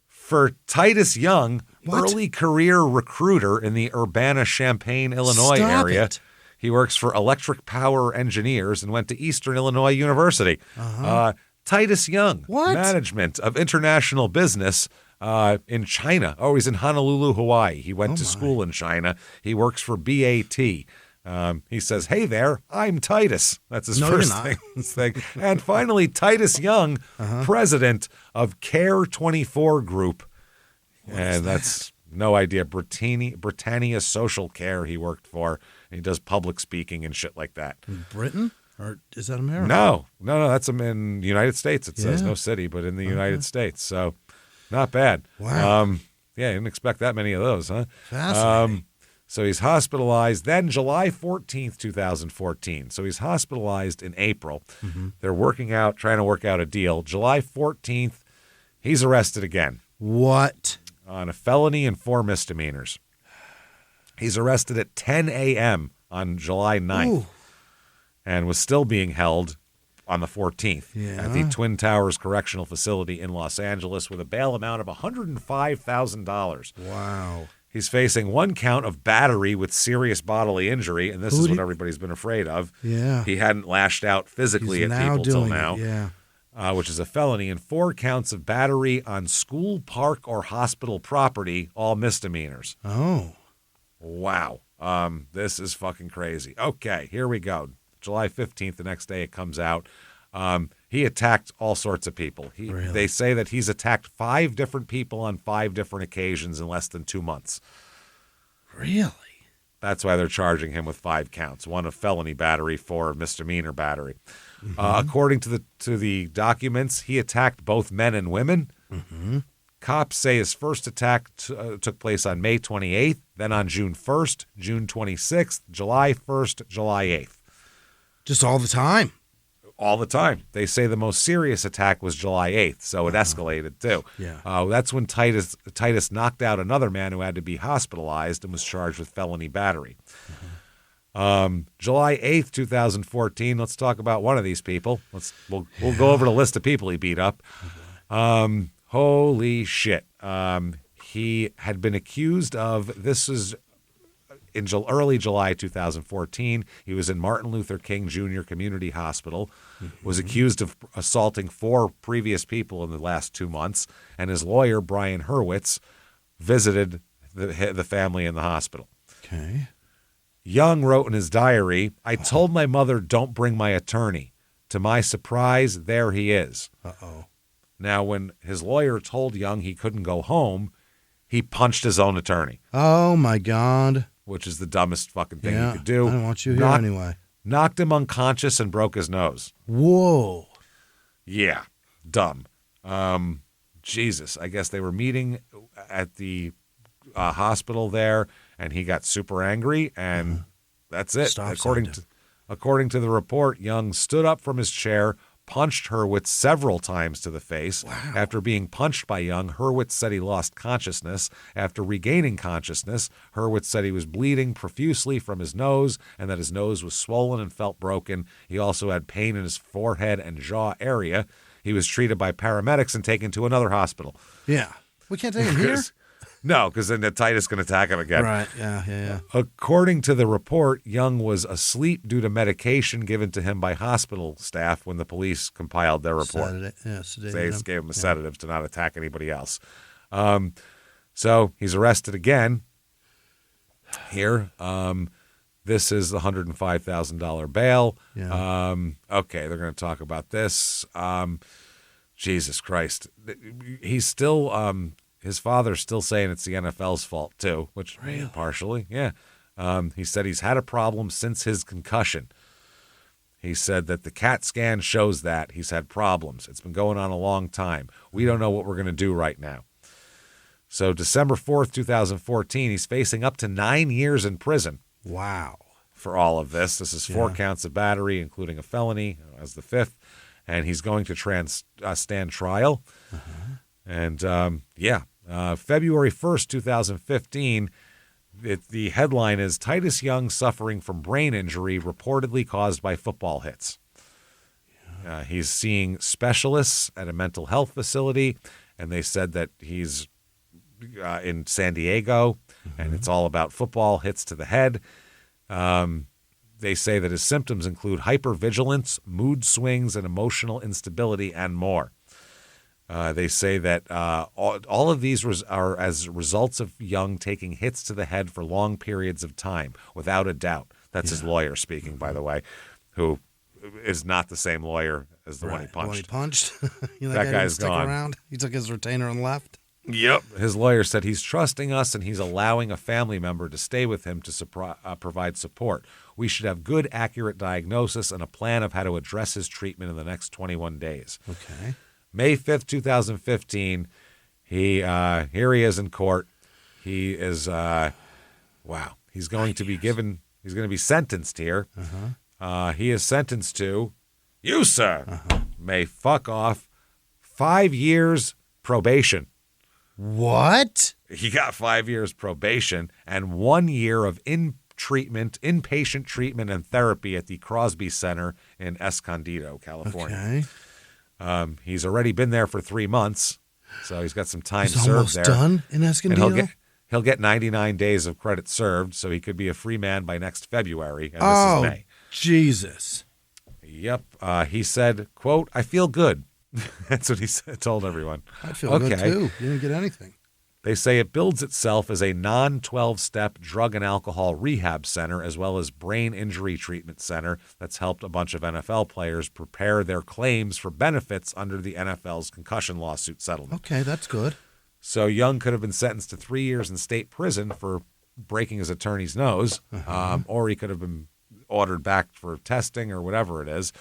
for Titus Young, early career recruiter in the Urbana-Champaign, Illinois area. It. He works for Electric Power Engineers and went to Eastern Illinois University. Titus Young, management of international business in China. Oh, he's in Honolulu, Hawaii. He went to school in China. He works for BAT. He says, "Hey there, I'm Titus." That's his No, first you're not. thing. And finally, Titus Young, president of Care 24 Group. And that's no idea. Britannia Social Care he worked for. He does public speaking and shit like that. In Britain? Or is that America? No. That's him in the United States. It says Yeah. no city, but in the United States. So not bad. Wow. Yeah, you didn't expect that many of those, huh? Fascinating. So he's hospitalized. Then July 14th, 2014. So he's hospitalized in April. They're trying to work out a deal. July 14th, he's arrested again. What? On a felony and 4 misdemeanors. He's arrested at 10 a.m. on July 9th. Ooh. And was still being held on the 14th at the Twin Towers Correctional Facility in Los Angeles with a bail amount of $105,000. Wow. He's facing 1 count of battery with serious bodily injury, and this is what everybody's been afraid of. Yeah. He hadn't lashed out physically He's at now people till doing now, it, yeah. which is a felony, and 4 counts of battery on school, park, or hospital property, all misdemeanors. Oh. Wow. This is fucking crazy. Okay, here we go. July 15th, the next day it comes out. He attacked all sorts of people. Really? They say that he's attacked 5 different people on 5 different occasions in less than 2 months. Really? That's why they're charging him with 5 counts, 1 of felony battery, 4 of misdemeanor battery. According to the documents, he attacked both men and women. Cops say his first attack took place on May 28th, then on June 1st, June 26th, July 1st, July 8th. Just all the time. All the time. They say the most serious attack was July 8th, so it escalated too. Yeah. That's when Titus knocked out another man who had to be hospitalized and was charged with felony battery. July 8th, 2014. Let's talk about one of these people. We'll go over the list of people he beat up. Holy shit. He had been accused of, this is in early July 2014, he was in Martin Luther King Jr. Community Hospital, was accused of assaulting 4 previous people in the last 2 months, and his lawyer, Brian Hurwitz, visited the family in the hospital. Okay. Young wrote in his diary, "I told my mother, don't bring my attorney. To my surprise, there he is." Uh-oh. Now, when his lawyer told Young he couldn't go home, he punched his own attorney. Oh, my God. Which is the dumbest fucking thing Yeah, you could do. I don't want you here anyway. Knocked him unconscious and broke his nose. Whoa. Yeah, dumb. Jesus, I guess they were meeting at the hospital there, and he got super angry, and that's it. According to the report, Young stood up from his chair, punched Hurwitz several times to the face. Wow. After being punched by Young, Hurwitz said he lost consciousness. After regaining consciousness, Hurwitz said he was bleeding profusely from his nose and that his nose was swollen and felt broken. He also had pain in his forehead and jaw area. He was treated by paramedics and taken to another hospital. Yeah. We can't take him here? No, because then the Titus can attack him again. Right, yeah. According to the report, Young was asleep due to medication given to him by hospital staff when the police compiled their report. They gave him a sedative to not attack anybody else. So he's arrested again here. This is the $105,000 bail. Yeah. Okay, they're going to talk about this. Jesus Christ. He's still... his father's still saying it's the NFL's fault, too, which partially, yeah. He said he's had a problem since his concussion. He said that the CAT scan shows that he's had problems. It's been going on a long time. We don't know what we're going to do right now. So December 4th, 2014, he's facing up to 9 years in prison. Wow. For all of this. This is 4 counts of battery, including a felony as the 5th. And he's going to stand trial. And, February 1st, 2015, the headline is Titus Young suffering from brain injury reportedly caused by football hits. He's seeing specialists at a mental health facility, and they said that he's in San Diego, and it's all about football hits to the head. They say that his symptoms include hypervigilance, mood swings, and emotional instability, and more. They say that all of these are as results of Young taking hits to the head for long periods of time, without a doubt. That's his lawyer speaking, by the way, who is not the same lawyer as the one he punched. The one he punched? You know, that guy's gone. Around? He took his retainer and left? Yep. His lawyer said he's trusting us and he's allowing a family member to stay with him to provide support. We should have good, accurate diagnosis and a plan of how to address his treatment in the next 21 days. Okay. May 5th, 2015, here he is in court. He is, he's going to be sentenced here. He is sentenced to, you, sir, may fuck off 5 years probation. What? He got 5 years probation and 1 year of inpatient treatment and therapy at the Crosby Center in Escondido, California. Okay. He's already been there for 3 months, so he's got some time served almost there. Done in Escondido? And he'll get 99 days of credit served, so he could be a free man by next February, and this is May. Jesus. Yep. He said, quote, I feel good. That's what he told everyone. I feel good, too. You didn't get anything. They say it builds itself as a non-12-step drug and alcohol rehab center as well as brain injury treatment center that's helped a bunch of NFL players prepare their claims for benefits under the NFL's concussion lawsuit settlement. Okay, that's good. So Young could have been sentenced to 3 years in state prison for breaking his attorney's nose, or he could have been ordered back for testing or whatever it is.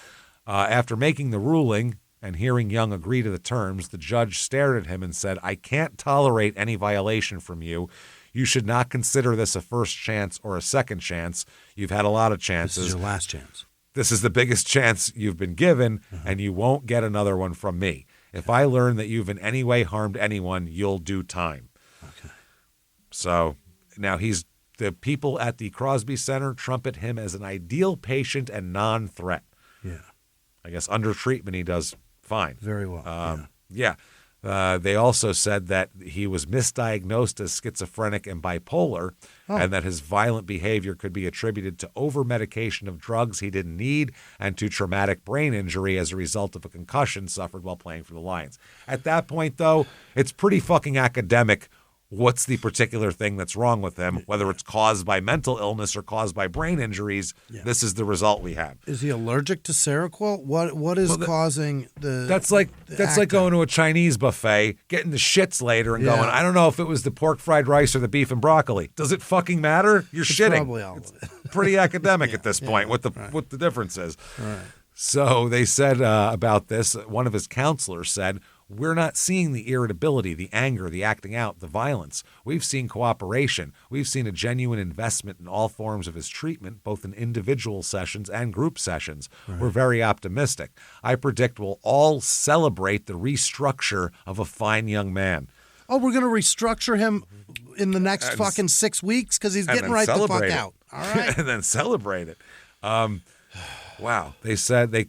After making the ruling and hearing Young agree to the terms, the judge stared at him and said, I can't tolerate any violation from you. You should not consider this a first chance or a second chance. You've had a lot of chances. This is your last chance. This is the biggest chance you've been given, and you won't get another one from me. If I learn that you've in any way harmed anyone, you'll do time. Okay. So now the people at the Crosby Center trumpet him as an ideal patient and non-threat. Yeah. I guess under treatment he does fine. Very well. They also said that he was misdiagnosed as schizophrenic and bipolar, and that his violent behavior could be attributed to over-medication of drugs he didn't need and to traumatic brain injury as a result of a concussion suffered while playing for the Lions. At that point, though, it's pretty fucking academic what's the particular thing that's wrong with him, whether it's caused by mental illness or caused by brain injuries. This is the result we have. Is he allergic to Seroquel? What is causing the That's like going to a Chinese buffet, getting the shits later and going, I don't know if it was the pork fried rice or the beef and broccoli. Does it fucking matter? You're shitting. Probably all of it. Pretty academic at this point what the difference is. Right. So they said about this, one of his counselors said, we're not seeing the irritability, the anger, the acting out, the violence. We've seen cooperation. We've seen a genuine investment in all forms of his treatment, both in individual sessions and group sessions. Right. We're very optimistic. I predict we'll all celebrate the restructure of a fine young man. Oh, we're going to restructure him in the next fucking 6 weeks because he's getting right the fuck out. All right. And then celebrate it. Wow. They said the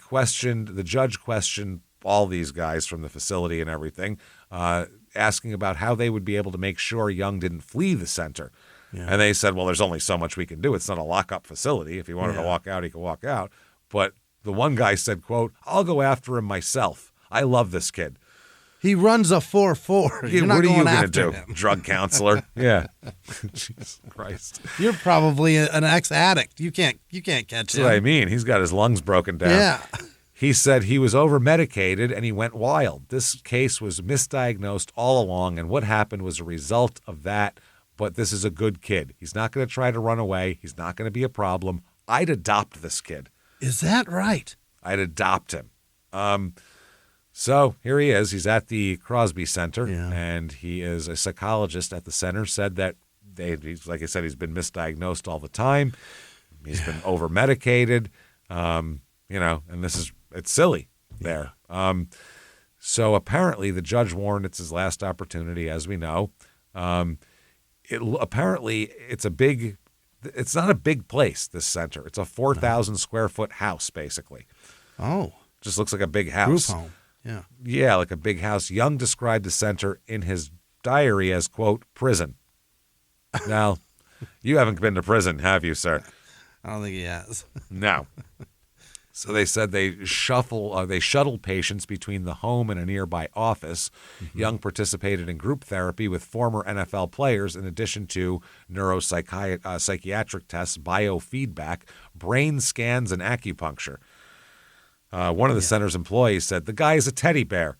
judge questioned all these guys from the facility and everything, asking about how they would be able to make sure Young didn't flee the center. Yeah. And they said, well, there's only so much we can do. It's not a lock-up facility. If he wanted to walk out, he could walk out. But the one guy said, quote, I'll go after him myself. I love this kid. He runs a 4.4. Yeah, what are you going to do? Him. Drug counselor? Yeah. Jesus Christ. You're probably an ex-addict. You can't catch him. That's what I mean. He's got his lungs broken down. Yeah. He said he was over-medicated and he went wild. This case was misdiagnosed all along, and what happened was a result of that, but this is a good kid. He's not going to try to run away. He's not going to be a problem. I'd adopt this kid. Is that right? I'd adopt him. So here he is. He's at the Crosby Center, and he is a psychologist at the center, said that like I said, he's been misdiagnosed all the time. He's been over-medicated, and it's silly there. So apparently the judge warned it's his last opportunity, as we know. Apparently it's not a big place, this center. It's a 4,000 square foot house, basically. Oh. Just looks like a big house. Group home. Yeah. Yeah, like a big house. Young described the center in his diary as, quote, prison. Now, you haven't been to prison, have you, sir? I don't think he has. No. So they said they shuttle patients between the home and a nearby office. Young participated in group therapy with former NFL players in addition to neuropsychiatric tests, biofeedback, brain scans, and acupuncture. One of the center's employees said, the guy is a teddy bear.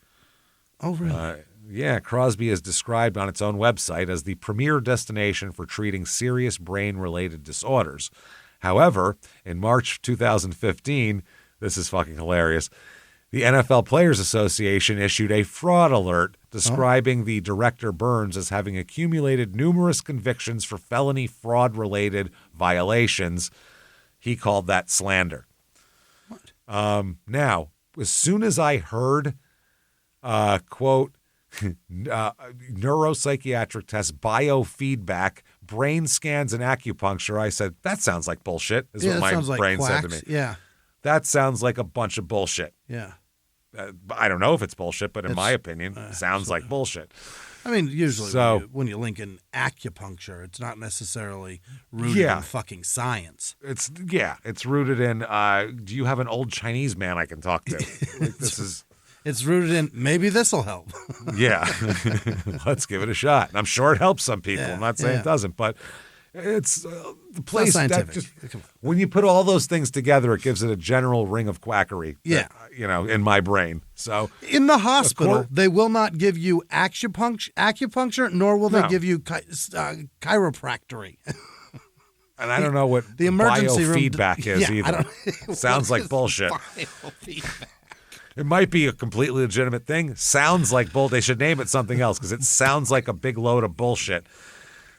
Oh, really? Yeah, Crosby is described on its own website as the premier destination for treating serious brain-related disorders. However, in March 2015, this is fucking hilarious, the NFL Players Association issued a fraud alert describing the director Burns as having accumulated numerous convictions for felony fraud-related violations. He called that slander. What? Now, as soon as I heard, quote, neuropsychiatric tests, biofeedback, brain scans, and acupuncture, I said, that sounds like bullshit, is what my brain said to me. Yeah. That sounds like a bunch of bullshit. Yeah. I don't know if it's bullshit, but in my opinion, sounds like bullshit. I mean, usually when you link in acupuncture, it's not necessarily rooted in fucking science. It's rooted in, do you have an old Chinese man I can talk to? It's rooted in, maybe this will help. Yeah. Let's give it a shot. And I'm sure it helps some people. I'm not saying it doesn't, but it's the place that just, when you put all those things together, it gives it a general ring of quackery. Yeah. That, in my brain. So in the hospital, they will not give you acupuncture, nor will they give you chiropractic. And I don't know what the emergency biofeedback is either. Sounds like bullshit. It might be a completely legitimate thing. Sounds like bull. They should name it something else because it sounds like a big load of bullshit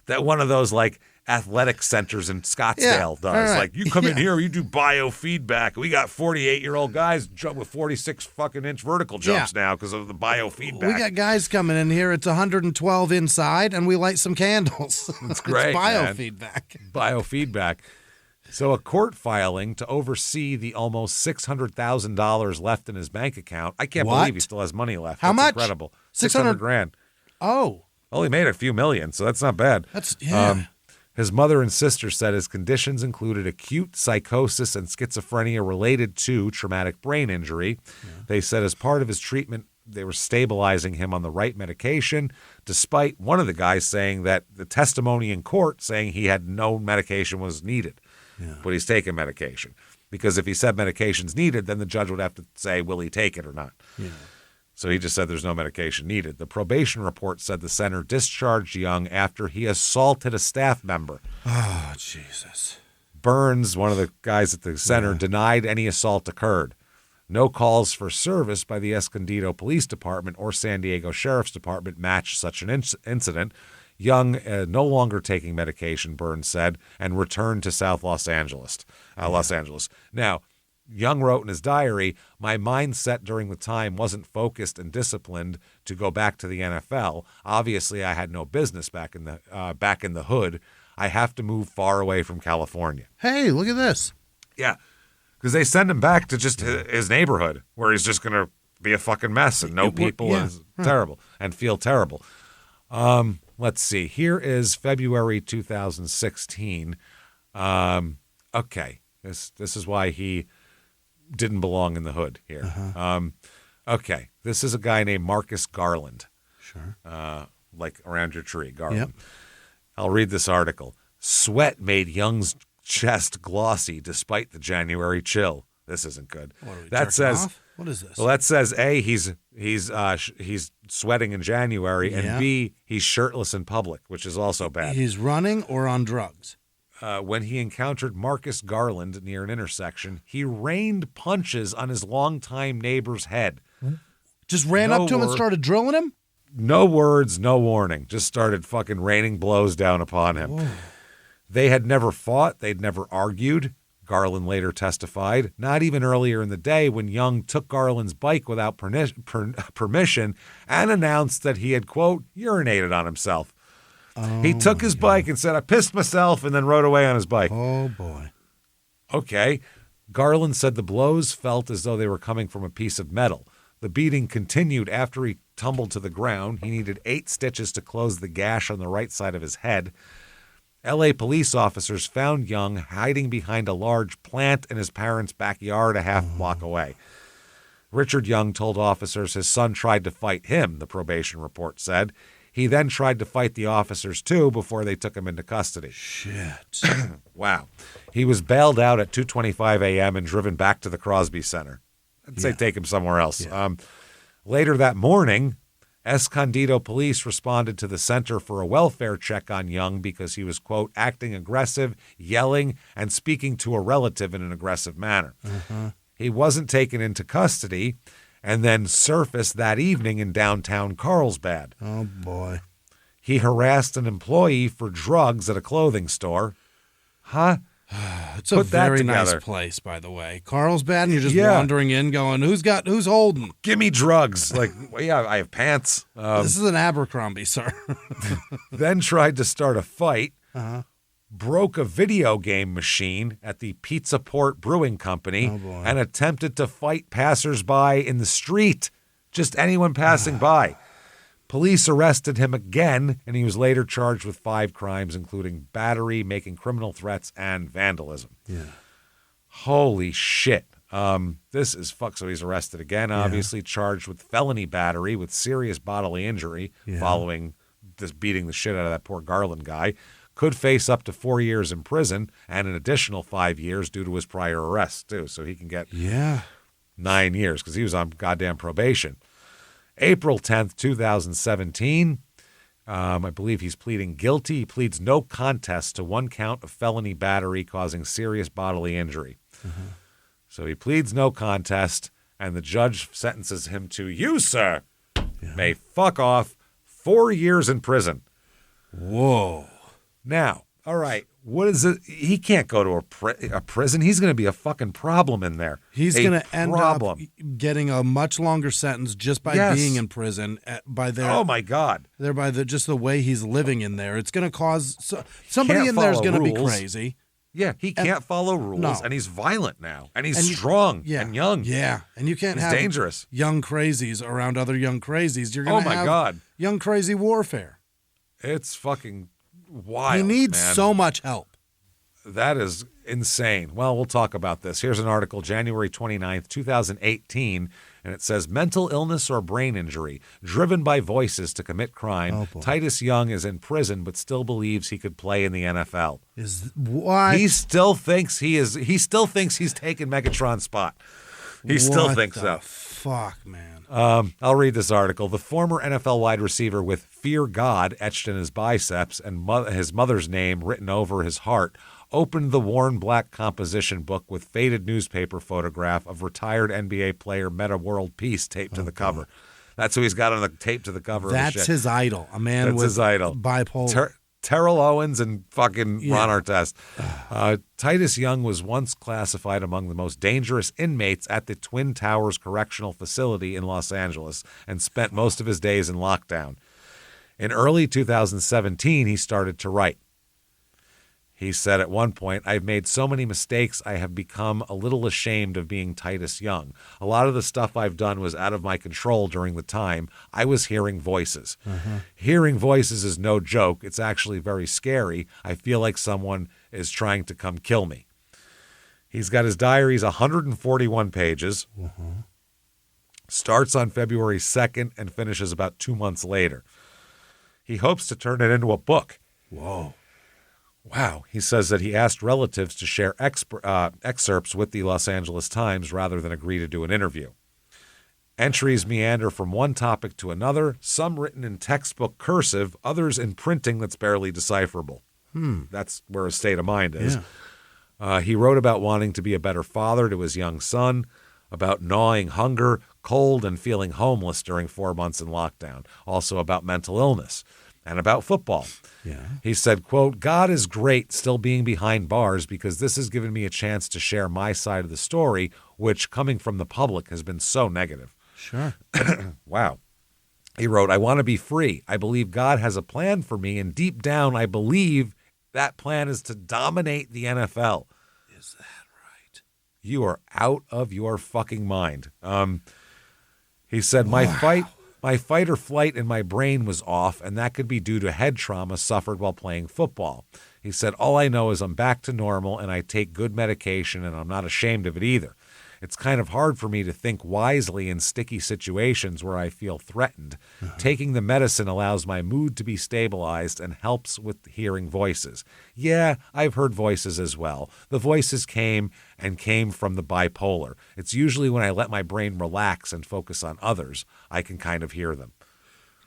that one of those like athletic centers in Scottsdale does. Right. Like you come in here, you do biofeedback. We got 48-year-old guys jump with 46 fucking inch vertical jumps now because of the biofeedback. We got guys coming in here. It's 112 inside, and we light some candles. It's great. It's biofeedback. Biofeedback. So a court filing to oversee the almost $600,000 left in his bank account. I can't believe he still has money left. How much? Incredible. 600 grand. Oh. Well, he made a few million, so that's not bad. His mother and sister said his conditions included acute psychosis and schizophrenia related to traumatic brain injury. Yeah. They said as part of his treatment, they were stabilizing him on the right medication, despite one of the guys saying that the testimony in court saying he had no medication was needed. Yeah. But he's taking medication. Because if he said medication's needed, then the judge would have to say, will he take it or not? Yeah. So he just said there's no medication needed. The probation report said the center discharged Young after he assaulted a staff member. Oh, Jesus. Burns, one of the guys at the center, denied any assault occurred. No calls for service by the Escondido Police Department or San Diego Sheriff's Department matched such an incident. Young, no longer taking medication, Burns said, and returned to South Los Angeles. Now, Young wrote in his diary, my mindset during the time wasn't focused and disciplined to go back to the NFL. Obviously, I had no business back in the hood. I have to move far away from California. Hey, look at this. Yeah, because they send him back to just his neighborhood where he's just going to be a fucking mess and know people and terrible and feel terrible. Let's see. Here is February 2016. Okay, this is why he didn't belong in the hood here. Okay, this is a guy named Marcus Garland. Sure. Like around your tree, Garland. Yep. I'll read this article. Sweat made Young's chest glossy despite the January chill. This isn't good. That says off? What is this? Well, that says A, he's sweating in January, and B, he's shirtless in public, which is also bad. He's running or on drugs. When he encountered Marcus Garland near an intersection, he rained punches on his longtime neighbor's head. Just ran up to him and started drilling him? No words, no warning. Just started fucking raining blows down upon him. Whoa. They had never fought. They'd never argued. Garland later testified, not even earlier in the day when Young took Garland's bike without permission and announced that he had, quote, urinated on himself. He took his bike and said, I pissed myself, and then rode away on his bike. Oh, boy. Okay. Garland said the blows felt as though they were coming from a piece of metal. The beating continued after he tumbled to the ground. He needed 8 stitches to close the gash on the right side of his head. L.A. police officers found Young hiding behind a large plant in his parents' backyard a half block away. Richard Young told officers his son tried to fight him, the probation report said. He then tried to fight the officers, too, before they took him into custody. Shit. Wow. He was bailed out at 2:25 a.m. and driven back to the Crosby Center. I'd say take him somewhere else. Yeah. Later that morning, Escondido police responded to the center for a welfare check on Young because he was, quote, acting aggressive, yelling, and speaking to a relative in an aggressive manner. He wasn't taken into custody and then surfaced that evening in downtown Carlsbad. Oh, boy. He harassed an employee for drugs at a clothing store. Huh? It's a very nice place, by the way. Carlsbad, and you're just wandering in going, who's holding? Give me drugs. Like, well, yeah, I have pants. This is an Abercrombie, sir. Then tried to start a fight. Broke a video game machine at the Pizza Port Brewing Company and attempted to fight passersby in the street. Just anyone passing by. Police arrested him again, and he was later charged with 5 crimes, including battery, making criminal threats, and vandalism. Yeah. Holy shit. This is fuck. So he's arrested again, obviously charged with felony battery with serious bodily injury following this beating the shit out of that poor Garland guy. Could face up to 4 years in prison and an additional 5 years due to his prior arrests, too. So he can get 9 years because he was on goddamn probation. April 10th, 2017, I believe he's pleading guilty. He pleads no contest to 1 count of felony battery causing serious bodily injury. So he pleads no contest, and the judge sentences him to, you, sir, may fuck off 4 years in prison. Whoa. Now, all right, what is it? He can't go to a prison. He's going to be a fucking problem in there. He's going to end up getting a much longer sentence just by being in prison. Oh my God! Just the way he's living in there, it's going to cause somebody in there is going to be crazy. Yeah, he can't follow rules, and he's violent now, and he's strong and young. Yeah, and you can't have dangerous young crazies around other young crazies. You're going to have young crazy warfare. It's fucking wild. He needs so much help. That is insane. Well, we'll talk about this. Here's an article, January 29th, 2018, and it says, mental illness or brain injury, driven by voices to commit crime. Titus Young is in prison, but still believes he could play in the NFL. What? He still thinks he's taken Megatron's spot. He still thinks so. Fuck, man. I'll read this article. The former NFL wide receiver with Fear God etched in his biceps and his mother's name written over his heart opened the worn black composition book with faded newspaper photograph of retired NBA player Meta World Peace taped to the cover. That's who he's got on the tape to the cover. That's his idol. A man with bipolar. Terrell Owens and fucking Ron Artest. Titus Young was once classified among the most dangerous inmates at the Twin Towers Correctional Facility in Los Angeles and spent most of his days in lockdown. In early 2017, he started to write. He said at one point, I've made so many mistakes, I have become a little ashamed of being Titus Young. A lot of the stuff I've done was out of my control during the time. I was hearing voices. Hearing voices is no joke. It's actually very scary. I feel like someone is trying to come kill me. He's got his diaries, 141 pages. Starts on February 2nd and finishes about 2 months later. He hopes to turn it into a book. Whoa. Wow. He says that he asked relatives to share excerpts with the Los Angeles Times rather than agree to do an interview. Entries meander from one topic to another, some written in textbook cursive, others in printing that's barely decipherable. That's where his state of mind is. He wrote about wanting to be a better father to his young son, about gnawing hunger, cold, and feeling homeless during 4 months in lockdown, also about mental illness, and about football. He said, quote, God is great still being behind bars because this has given me a chance to share my side of the story, which coming from the public has been so negative. Sure. Wow. He wrote, I want to be free. I believe God has a plan for me, and deep down I believe that plan is to dominate the NFL. Is that right? You are out of your fucking mind. He said, my fight or flight in my brain was off, and that could be due to head trauma suffered while playing football. He said, all I know is I'm back to normal and I take good medication and I'm not ashamed of it either. It's kind of hard for me to think wisely in sticky situations where I feel threatened. Taking the medicine allows my mood to be stabilized and helps with hearing voices. Yeah, I've heard voices as well. The voices came from the bipolar. It's usually when I let my brain relax and focus on others, I can kind of hear them.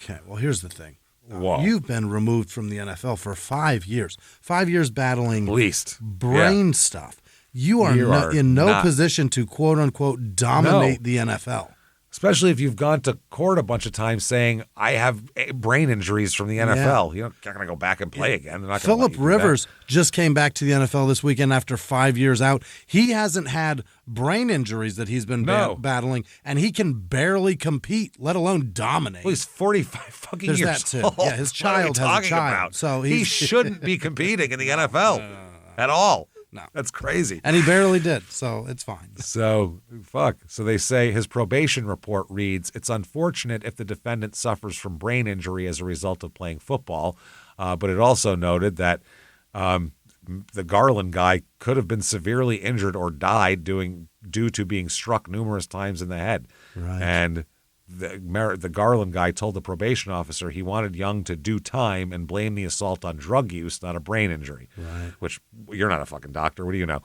Okay, well, here's the thing. Whoa. You've been removed from the NFL for 5 years. 5 years battling At least. brain stuff. You are in no position to, quote unquote, dominate the NFL. Especially if you've gone to court a bunch of times saying, I have brain injuries from the NFL. You're not going to go back and play again. They're not gonna Phillip Rivers just came back to the NFL this weekend after 5 years out. He hasn't had brain injuries that he's been battling, and he can barely compete, let alone dominate. Well, he's 45 fucking There's years that too. old. Yeah, his child has a child. About? So he shouldn't be competing in the NFL at all. No. That's crazy. And he barely did, so it's fine. So, fuck. So they say his probation report reads, it's unfortunate if the defendant suffers from brain injury as a result of playing football, but it also noted that the Garland guy could have been severely injured or died due to being struck numerous times in the head. Right. And the Garland guy told the probation officer he wanted Young to do time and blame the assault on drug use, not a brain injury. Right. Which, you're not a fucking doctor. What do you know?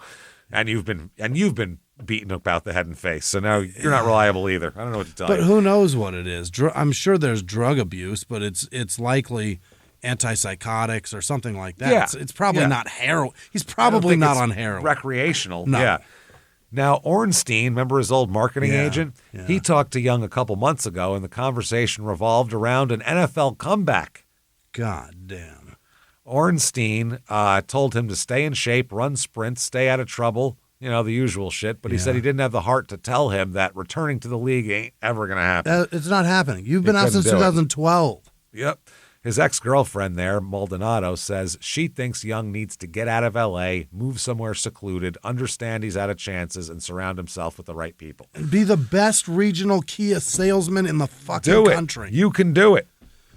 And you've been beaten about the head and face. So now you're not reliable either. I don't know what to tell you. But who knows what it is? I'm sure there's drug abuse, but it's likely antipsychotics or something like that. Yeah. It's probably not heroin. He's probably not on heroin. Recreational. No. Yeah. Now, Ornstein, remember his old marketing agent? Yeah. He talked to Young a couple months ago, and the conversation revolved around an NFL comeback. God damn. Ornstein told him to stay in shape, run sprints, stay out of trouble, the usual shit. But he said he didn't have the heart to tell him that returning to the league ain't ever going to happen. It's not happening. You've been out since 2012. Yep. His ex-girlfriend there, Maldonado, says she thinks Young needs to get out of L.A., move somewhere secluded, understand he's out of chances, and surround himself with the right people. And be the best regional Kia salesman in the fucking country. You can do it.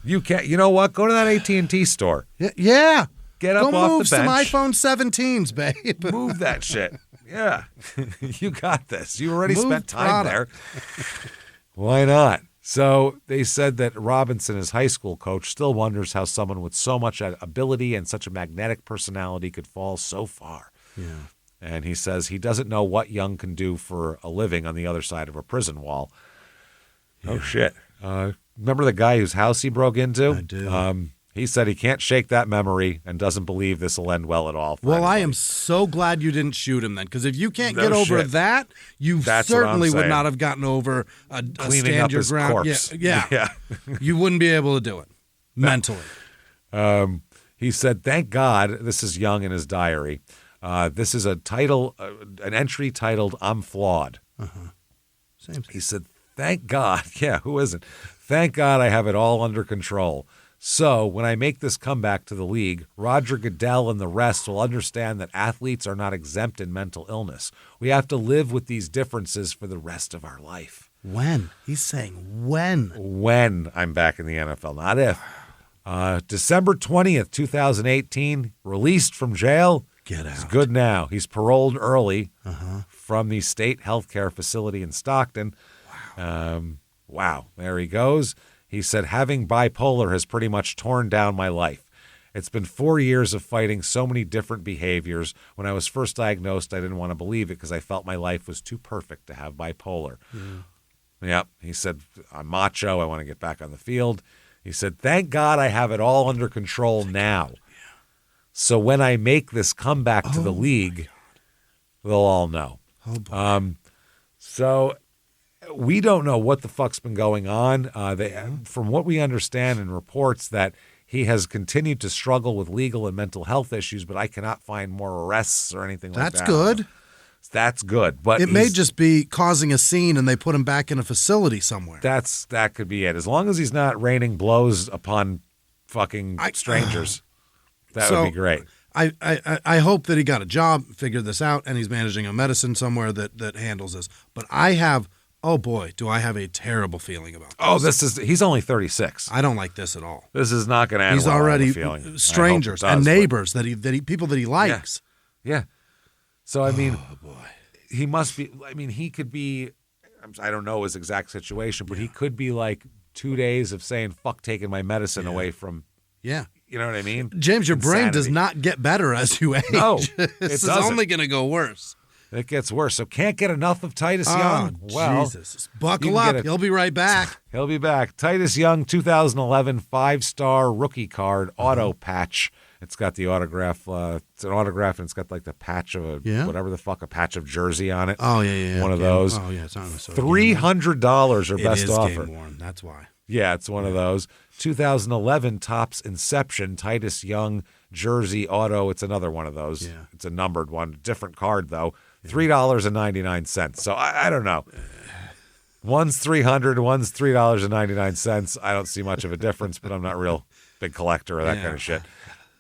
You can. You know what? Go to that AT&T store. Yeah. Get up off the bench. Go move some iPhone 17s, babe. Move that shit. Yeah. You got this. You already spent time product. there. Why not? So they said that Robinson, his high school coach, still wonders how someone with so much ability and such a magnetic personality could fall so far. Yeah. And he says he doesn't know what Young can do for a living on the other side of a prison wall. Yeah. Oh, shit. Remember the guy whose house he broke into? I do. He said he can't shake that memory and doesn't believe this will end well at all. Well, I am so glad you didn't shoot him then, because if you can't get over that, you certainly would not have gotten over a cleaning stand up your his ground. corpse. Yeah. You wouldn't be able to do it mentally. He said, thank God, this is Young in his diary. This is a title, an entry titled, I'm Flawed. Same. He said, thank God. Yeah, who isn't? Thank God I have it all under control. So when I make this comeback to the league, Roger Goodell and the rest will understand that athletes are not exempt in mental illness. We have to live with these differences for the rest of our life. When? He's saying when. When I'm back in the NFL, not if. December 20th, 2018, released from jail. Get out. He's good now. He's paroled early from the state healthcare facility in Stockton. Wow. There he goes. He said, having bipolar has pretty much torn down my life. It's been 4 years of fighting so many different behaviors. When I was first diagnosed, I didn't want to believe it because I felt my life was too perfect to have bipolar. Yep. He said, I'm macho. I want to get back on the field. He said, thank God I have it all under control now. So when I make this comeback to the league, they'll all know. Oh, boy. So we don't know what the fuck's been going on. From what we understand in reports, that he has continued to struggle with legal and mental health issues, but I cannot find more arrests or anything like that. That's good. That's good. But it may just be causing a scene and they put him back in a facility somewhere. That could be it. As long as he's not raining blows upon fucking strangers, that would be great. I hope that he got a job, figured this out, and he's managing a medicine somewhere that handles this. But I have Oh, boy, do I have a terrible feeling about this. Oh, he's only 36. I don't like this at all. This is not going to end He's well, already strangers and neighbors that people that he likes. Yeah. So, I mean, oh, boy. He must be, I mean, he could be, I don't know his exact situation, but he could be like 2 days of saying, fuck taking my medicine away from, you know what I mean? James, your Insanity. brain does not get better as you age. No, this is only going to go worse. It gets worse. So can't get enough of Titus Young. Well, Jesus. Buckle up. He'll be right back. He'll be back. Titus Young, 2011 5-star rookie card, auto patch. It's got the autograph. It's an autograph, and it's got like the patch of whatever the fuck, a patch of jersey on it. Oh, yeah. One of those. Oh, yeah. It's on $300 or best offer. Game worn. That's why. Yeah, it's one of those. 2011 Topps Inception, Titus Young jersey auto. It's another one of those. Yeah. It's a numbered one. Different card, though. $3.99. So I don't know. One's $300, one's $3.99. I don't see much of a difference, but I'm not a real big collector of that kind of shit.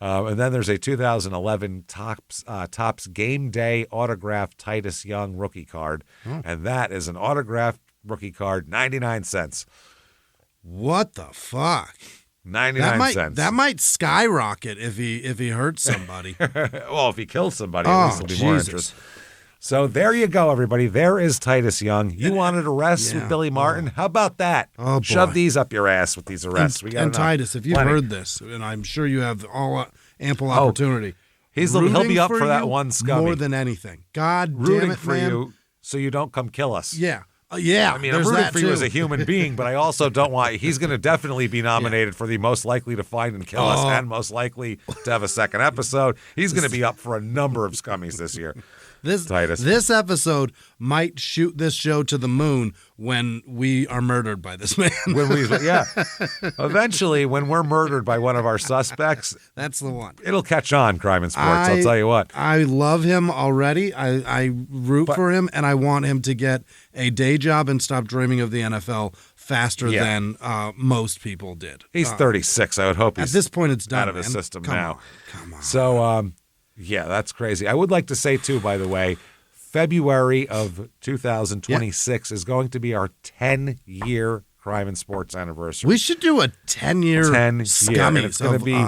And then there's a 2011 Topps Game Day autographed Titus Young rookie card, and that is an autographed rookie card, 99 cents. What the fuck? 99 cents. That might skyrocket if he hurts somebody. Well, if he kills somebody, at least there'll be more interest. So there you go, everybody. There is Titus Young. You wanted arrests with Billy Martin? How about that? Oh, boy. Shove these up your ass with these arrests. And Titus, if you've heard this, and I'm sure you have ample opportunity, he'll be up for that one scummy. More than anything. God rooting damn it, for man. you so you don't come kill us. Yeah. Yeah. I mean, I'm rooting for you as a human being, but I also don't want. He's going to definitely be nominated for the most likely to find and kill us and most likely to have a second episode. He's going to be up for a number of scummies this year. Titus. This episode might shoot this show to the moon when we are murdered by this man. Eventually, when we're murdered by one of our suspects, that's the one. It'll catch on, Crime and Sports. I'll tell you what. I love him already. I root for him, and I want him to get a day job and stop dreaming of the NFL faster than most people did. He's 36. I would hope he's at this point it's done, out of his system now. Come on. So, yeah, that's crazy. I would like to say, too, by the way, February of 2026 is going to be our 10-year Crime and Sports anniversary. We should do a 10-year scummies. It's going to be,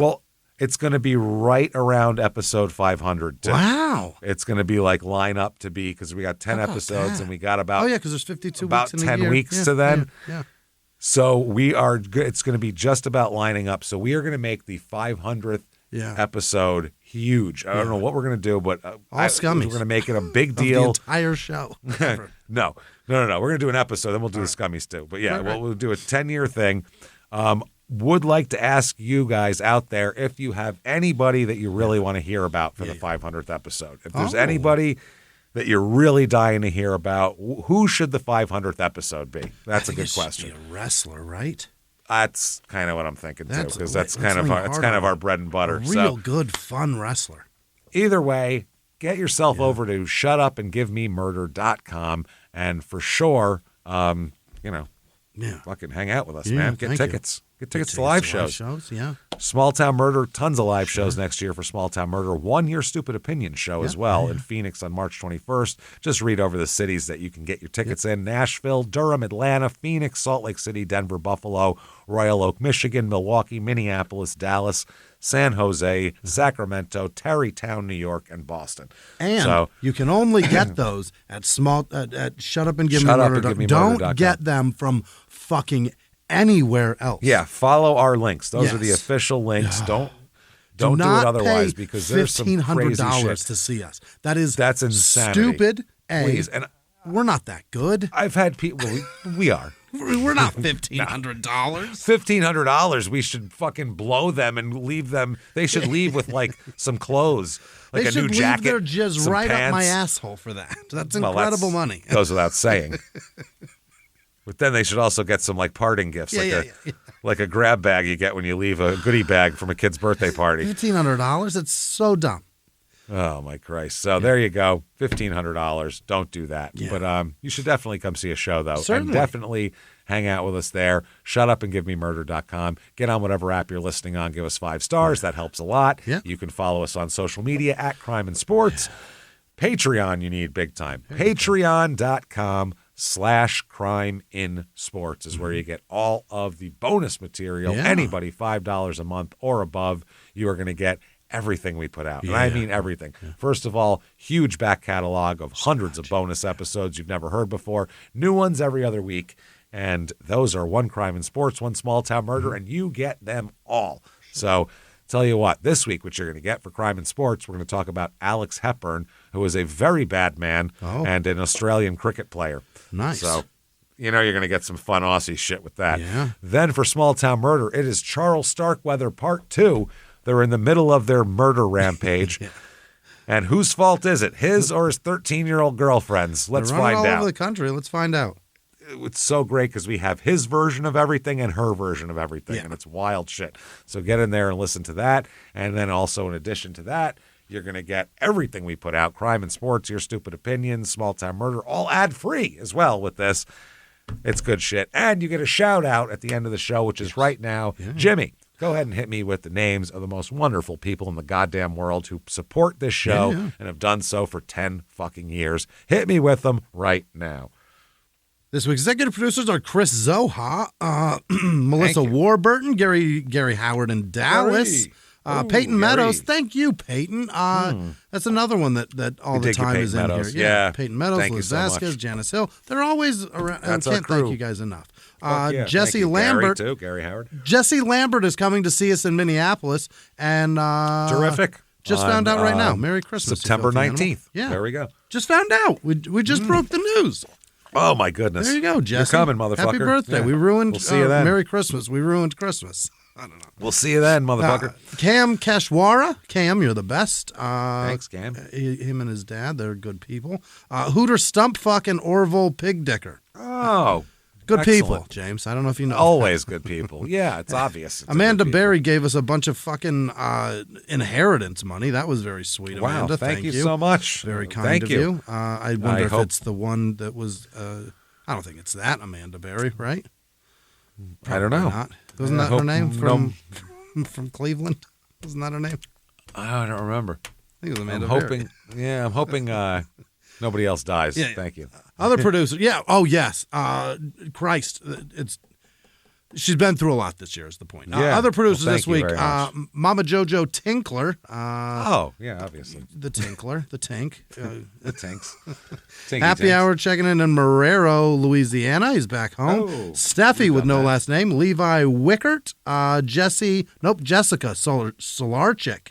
well, it's going to be right around episode 500, too. Wow. It's going to be like line up to be, because we got 10 episodes and we got about, because there's 52 about weeks in 10 a year. weeks to then. Yeah. So it's going to be just about lining up. So we are going to make the 500th episode huge. I don't know what we're going to do, but we're going to make it a big deal. The entire show. No. We're going to do an episode, then we'll do the scummies too. But yeah, we'll do a 10-year thing. Would like to ask you guys out there if you have anybody that you really want to hear about for the 500th episode. If there's anybody that you're really dying to hear about, who should the 500th episode be? That's a good question. Should be a wrestler, right? That's kind of what I'm thinking too, because that's kind of our bread and butter. Real good, fun wrestler. Either way, get yourself over to shutupandgivememurder.com, and for sure, fucking hang out with us, man. Get tickets. Get tickets to live shows. Small Town Murder, tons of live shows next year for Small Town Murder. 1 year Stupid Opinion show as well in Phoenix on March 21st. Just read over the cities that you can get your tickets in. Nashville, Durham, Atlanta, Phoenix, Salt Lake City, Denver, Buffalo, Royal Oak, Michigan, Milwaukee, Minneapolis, Dallas, San Jose, Sacramento, Tarrytown, New York, and Boston. And you can only get those at shutupandgivememurder.com. Don't get them from fucking anywhere else. Yeah, follow our links. Those are the official links. Don't do it otherwise, because there's some crazy shit to see us. That's insanity. Stupid. Please, and we're not that good. I've had people. We are. We're not $1,500. $1,500. We should fucking blow them and leave them. They should leave with like some clothes, like a new jacket. They should leave their jizz right up my asshole for that. That's incredible money. Goes without saying. But then they should also get some like parting gifts, like a grab bag you get when you leave a goodie bag from a kid's birthday party. $1,500? That's so dumb. Oh my Christ! So there you go, $1,500. Don't do that. Yeah. But you should definitely come see a show though, Certainly. And definitely hang out with us there. Shutupandgivememurder.com. Get on whatever app you're listening on. Give us 5 stars. That helps a lot. Yeah. You can follow us on social media at Crime and Sports. Patreon, you need big time. Patreon.com/ YouTube.com/crime in sports is where you get all of the bonus material. Yeah. Anybody $5 a month or above, you are going to get everything we put out. And I mean everything. First of all, huge back catalog of hundreds of bonus episodes you've never heard before. New ones every other week. And those are One Crime in Sports, One Small Town Murder, and you get them all. So tell you what, this week what you're going to get for Crime in Sports, we're going to talk about Alex Hepburn, who is a very bad man and an Australian cricket player. Nice. So you know you're going to get some fun Aussie shit with that. Yeah. Then for Small Town Murder, it is Charles Starkweather Part 2. They're in the middle of their murder rampage. And whose fault is it? His or his 13-year-old girlfriend's? Let's They're running find all out. over the country. Let's find out. It's so great because we have his version of everything and her version of everything, and it's wild shit. So get in there and listen to that. And then also in addition to that, you're going to get everything we put out, Crime and Sports, Your Stupid Opinions, Small Town Murder, all ad-free as well with this. It's good shit. And you get a shout-out at the end of the show, which is right now. Jimmie, go ahead and hit me with the names of the most wonderful people in the goddamn world who support this show and have done so for 10 fucking years. Hit me with them right now. This week's executive producers are Chris Zoha, Melissa Warburton, Gary Howard in Dallas, Peyton Meadows. Thank you, Peyton. That's another one that all the time is in Meadows. here. Yeah. Peyton Meadows, Thank you Liz so Vasquez, much. Janice Hill. They're always around. That's I our can't crew. thank you guys enough. Thank Jesse you. Lambert. Gary, too. Gary Howard. Jesse Lambert is coming to see us in Minneapolis. And Terrific. Just found out right now. Merry Christmas. September you filthy 19th. animal. Yeah. There we go. Just found out. We just broke the news. Oh, my goodness. There you go, Jesse. You're coming, motherfucker. Happy birthday. Yeah. We ruined We'll see you then. Merry Christmas. We ruined Christmas. I don't know. We'll see you then, motherfucker. Cam Keshwara. Cam, you're the best. Thanks, Cam. Him and his dad, they're good people. Hooter Stump fucking Orville Pig Dicker. Oh, Good excellent. people, James. I don't know if you know. Always good people. Yeah, it's obvious. It's Amanda good people. Berry gave us a bunch of fucking inheritance money. That was very sweet, Wow, Amanda. thank you so much. Very kind Thank of you. you. I wonder if hope- it's the one that was, I don't think it's that Amanda Berry, right? I don't know. Not. Wasn't I that her hope name no- from Cleveland? Wasn't that her name? I don't remember. I think it was Amanda I'm Berry. hoping. Yeah, I'm hoping nobody else dies. Yeah. Thank you. Other producers, yeah. Oh, yes. Christ, she's been through a lot this year. Is the point? Yeah. Other producers Well, this thank you week: very much. Mama JoJo Tinkler. Oh, yeah, obviously. The Tinkler, the Tink. The tanks. Tinky Happy tanks. Hour checking in Marrero, Louisiana. He's back home. Oh, Steffi with done no that. last name. Levi Wickert. Jessica Solarchik.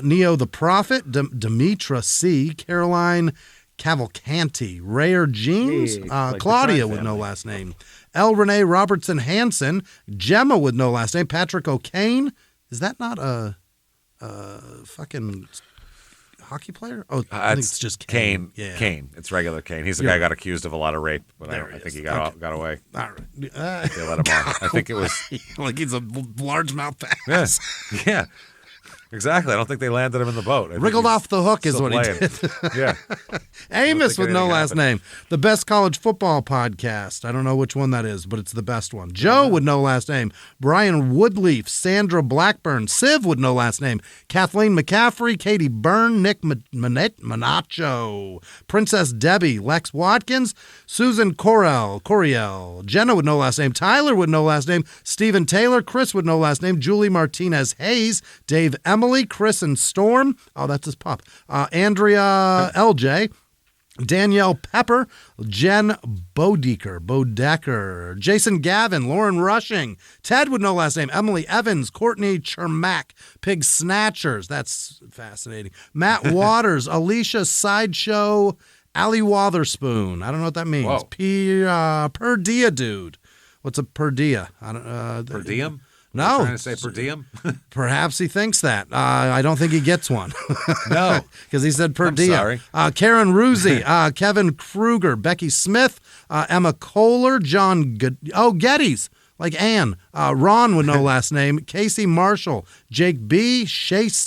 Neo the Prophet. Demetra C. Caroline Cavalcanti. Rare Jeans. Hey, like the Claudia Crime with no Family. last name. L. Renee Robertson Hansen. Gemma with no last name. Patrick O'Kane. Is that not a fucking hockey player? Oh, I think it's just Kane. Yeah. Kane. It's regular Kane. He's the guy who got accused of a lot of rape, but There I he think is. he got away. All right. They let him off. I think it was. Like he's a largemouth Yeah. ass. Yeah. Exactly. I don't think they landed him in the boat. I think Wriggled he's off the hook is still what he playing. did. Yeah. Amos think with no anything last happened. name. The best college football podcast. I don't know which one that is, but it's the best one. Joe with no last name. Brian Woodleaf. Sandra Blackburn. Siv with no last name. Kathleen McCaffrey. Katie Byrne. Nick Manacho. Princess Debbie. Lex Watkins. Susan Coriel. Jenna with no last name. Tyler with no last name. Stephen Taylor. Chris with no last name. Julie Martinez Hayes. Dave Emily. Chris and Storm. Oh, that's his pup. Andrea LJ. Danielle Pepper, Jen Bodecker, Jason Gavin, Lauren Rushing, Ted with no last name, Emily Evans, Courtney Chermack, Pig Snatchers, that's fascinating, Matt Waters, Alicia Sideshow, Ali Wotherspoon, I don't know what that means, Whoa. Per dia dude, what's a per dia? I don't, Per diem? No. You're trying to say per diem? Perhaps he thinks that. I don't think he gets one. No. Because he said per I'm diem. sorry. Karen Ruzzi, Kevin Kruger, Becky Smith, Emma Kohler, John Geddes, like Ann, Ron with no last name, Casey Marshall, Jake B, Chase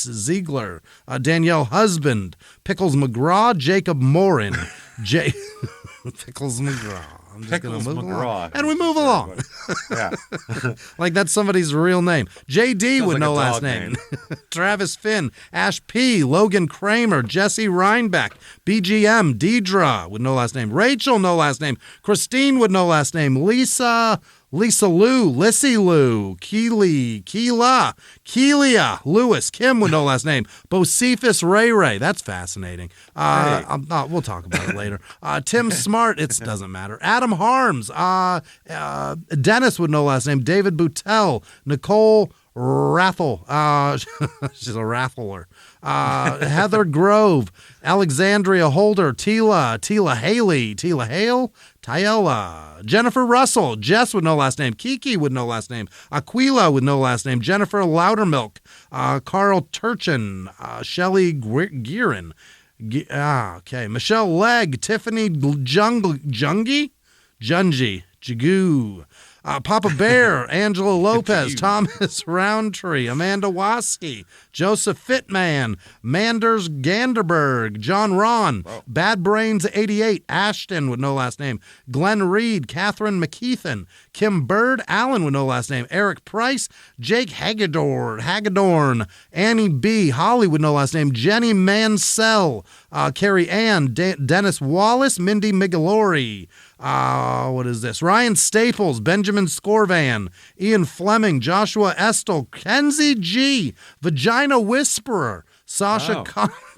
Ziegler, Danielle Husband, Pickles McGraw, Jacob Morin, Pickles McGraw. I'm just going to Pickles move McGraw. along. And we move along. Yeah. Like that's somebody's real name. JD with like no a last dog name. name. Travis Finn, Ash P, Logan Kramer, Jesse Reinbeck, BGM, Deidre with no last name, Rachel, no last name, Christine with no last name, Lisa Lou, Lissy Lou, Keila, Lewis, Kim with no last name, Bocephus Ray. That's fascinating. We'll talk about it later. Tim Smart, it doesn't matter. Adam Harms, Dennis with no last name, David Boutel, Nicole Raffle. She's a raffler. Heather Grove, Alexandria Holder, Tila Haley, Tila Hale, Tyela, Jennifer Russell, Jess with no last name, Kiki with no last name, Aquila with no last name, Jennifer Loudermilk, Carl Turchin, Shelley Gearin, Michelle Legg, Tiffany Jungi, Jagoo, Papa Bear, Angela Lopez, Thomas Roundtree, Amanda Waski, Joseph Fitman, Manders Ganderberg, John Ron, Bad Brains 88, Ashton with no last name, Glenn Reed, Catherine McKeithen, Kim Bird, Allen with no last name, Eric Price, Jake Hagedorn, Annie B, Holly with no last name, Jenny Mansell, Carrie Ann, Dennis Wallace, Mindy Migalori, what is this? Ryan Staples, Benjamin Scorvan, Ian Fleming, Joshua Estel, Kenzie G, Vagina Whisperer, Sasha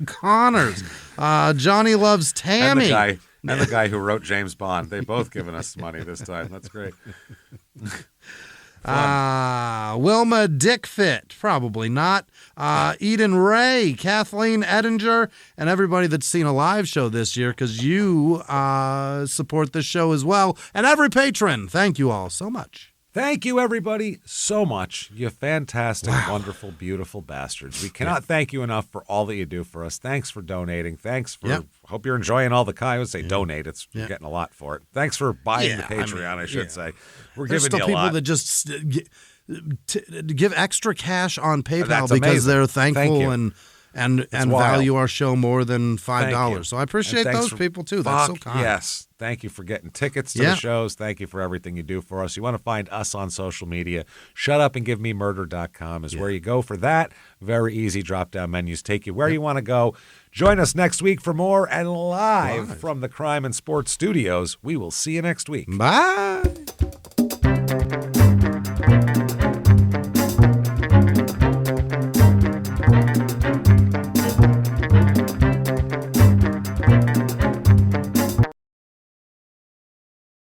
Connors, Johnny Loves Tammy. And the guy who wrote James Bond. They both given us money this time. That's great. Wilma Dickfit, probably not. Eden Ray, Kathleen Edinger, and everybody that's seen a live show this year, because you support this show as well. And every patron, thank you all so much. Thank you, everybody, so much. You fantastic, wonderful, beautiful bastards. We cannot thank you enough for all that you do for us. Thanks for donating. Thanks for, hope you're enjoying all the I would say donate. You're getting a lot for it. Thanks for buying the Patreon, I should say. We're There's giving still you a lot. people that just give extra cash on PayPal That's because amazing. they're thankful and value our show more than $5. So I appreciate those people too. That's so kind. Yes. Thank you for getting tickets to the shows. Thank you for everything you do for us. You want to find us on social media, shutupandgivememurder.com is where you go for that. Very easy drop-down menus take you where you want to go. Join us next week for more, and live from the Crime and Sports Studios. We will see you next week. Bye.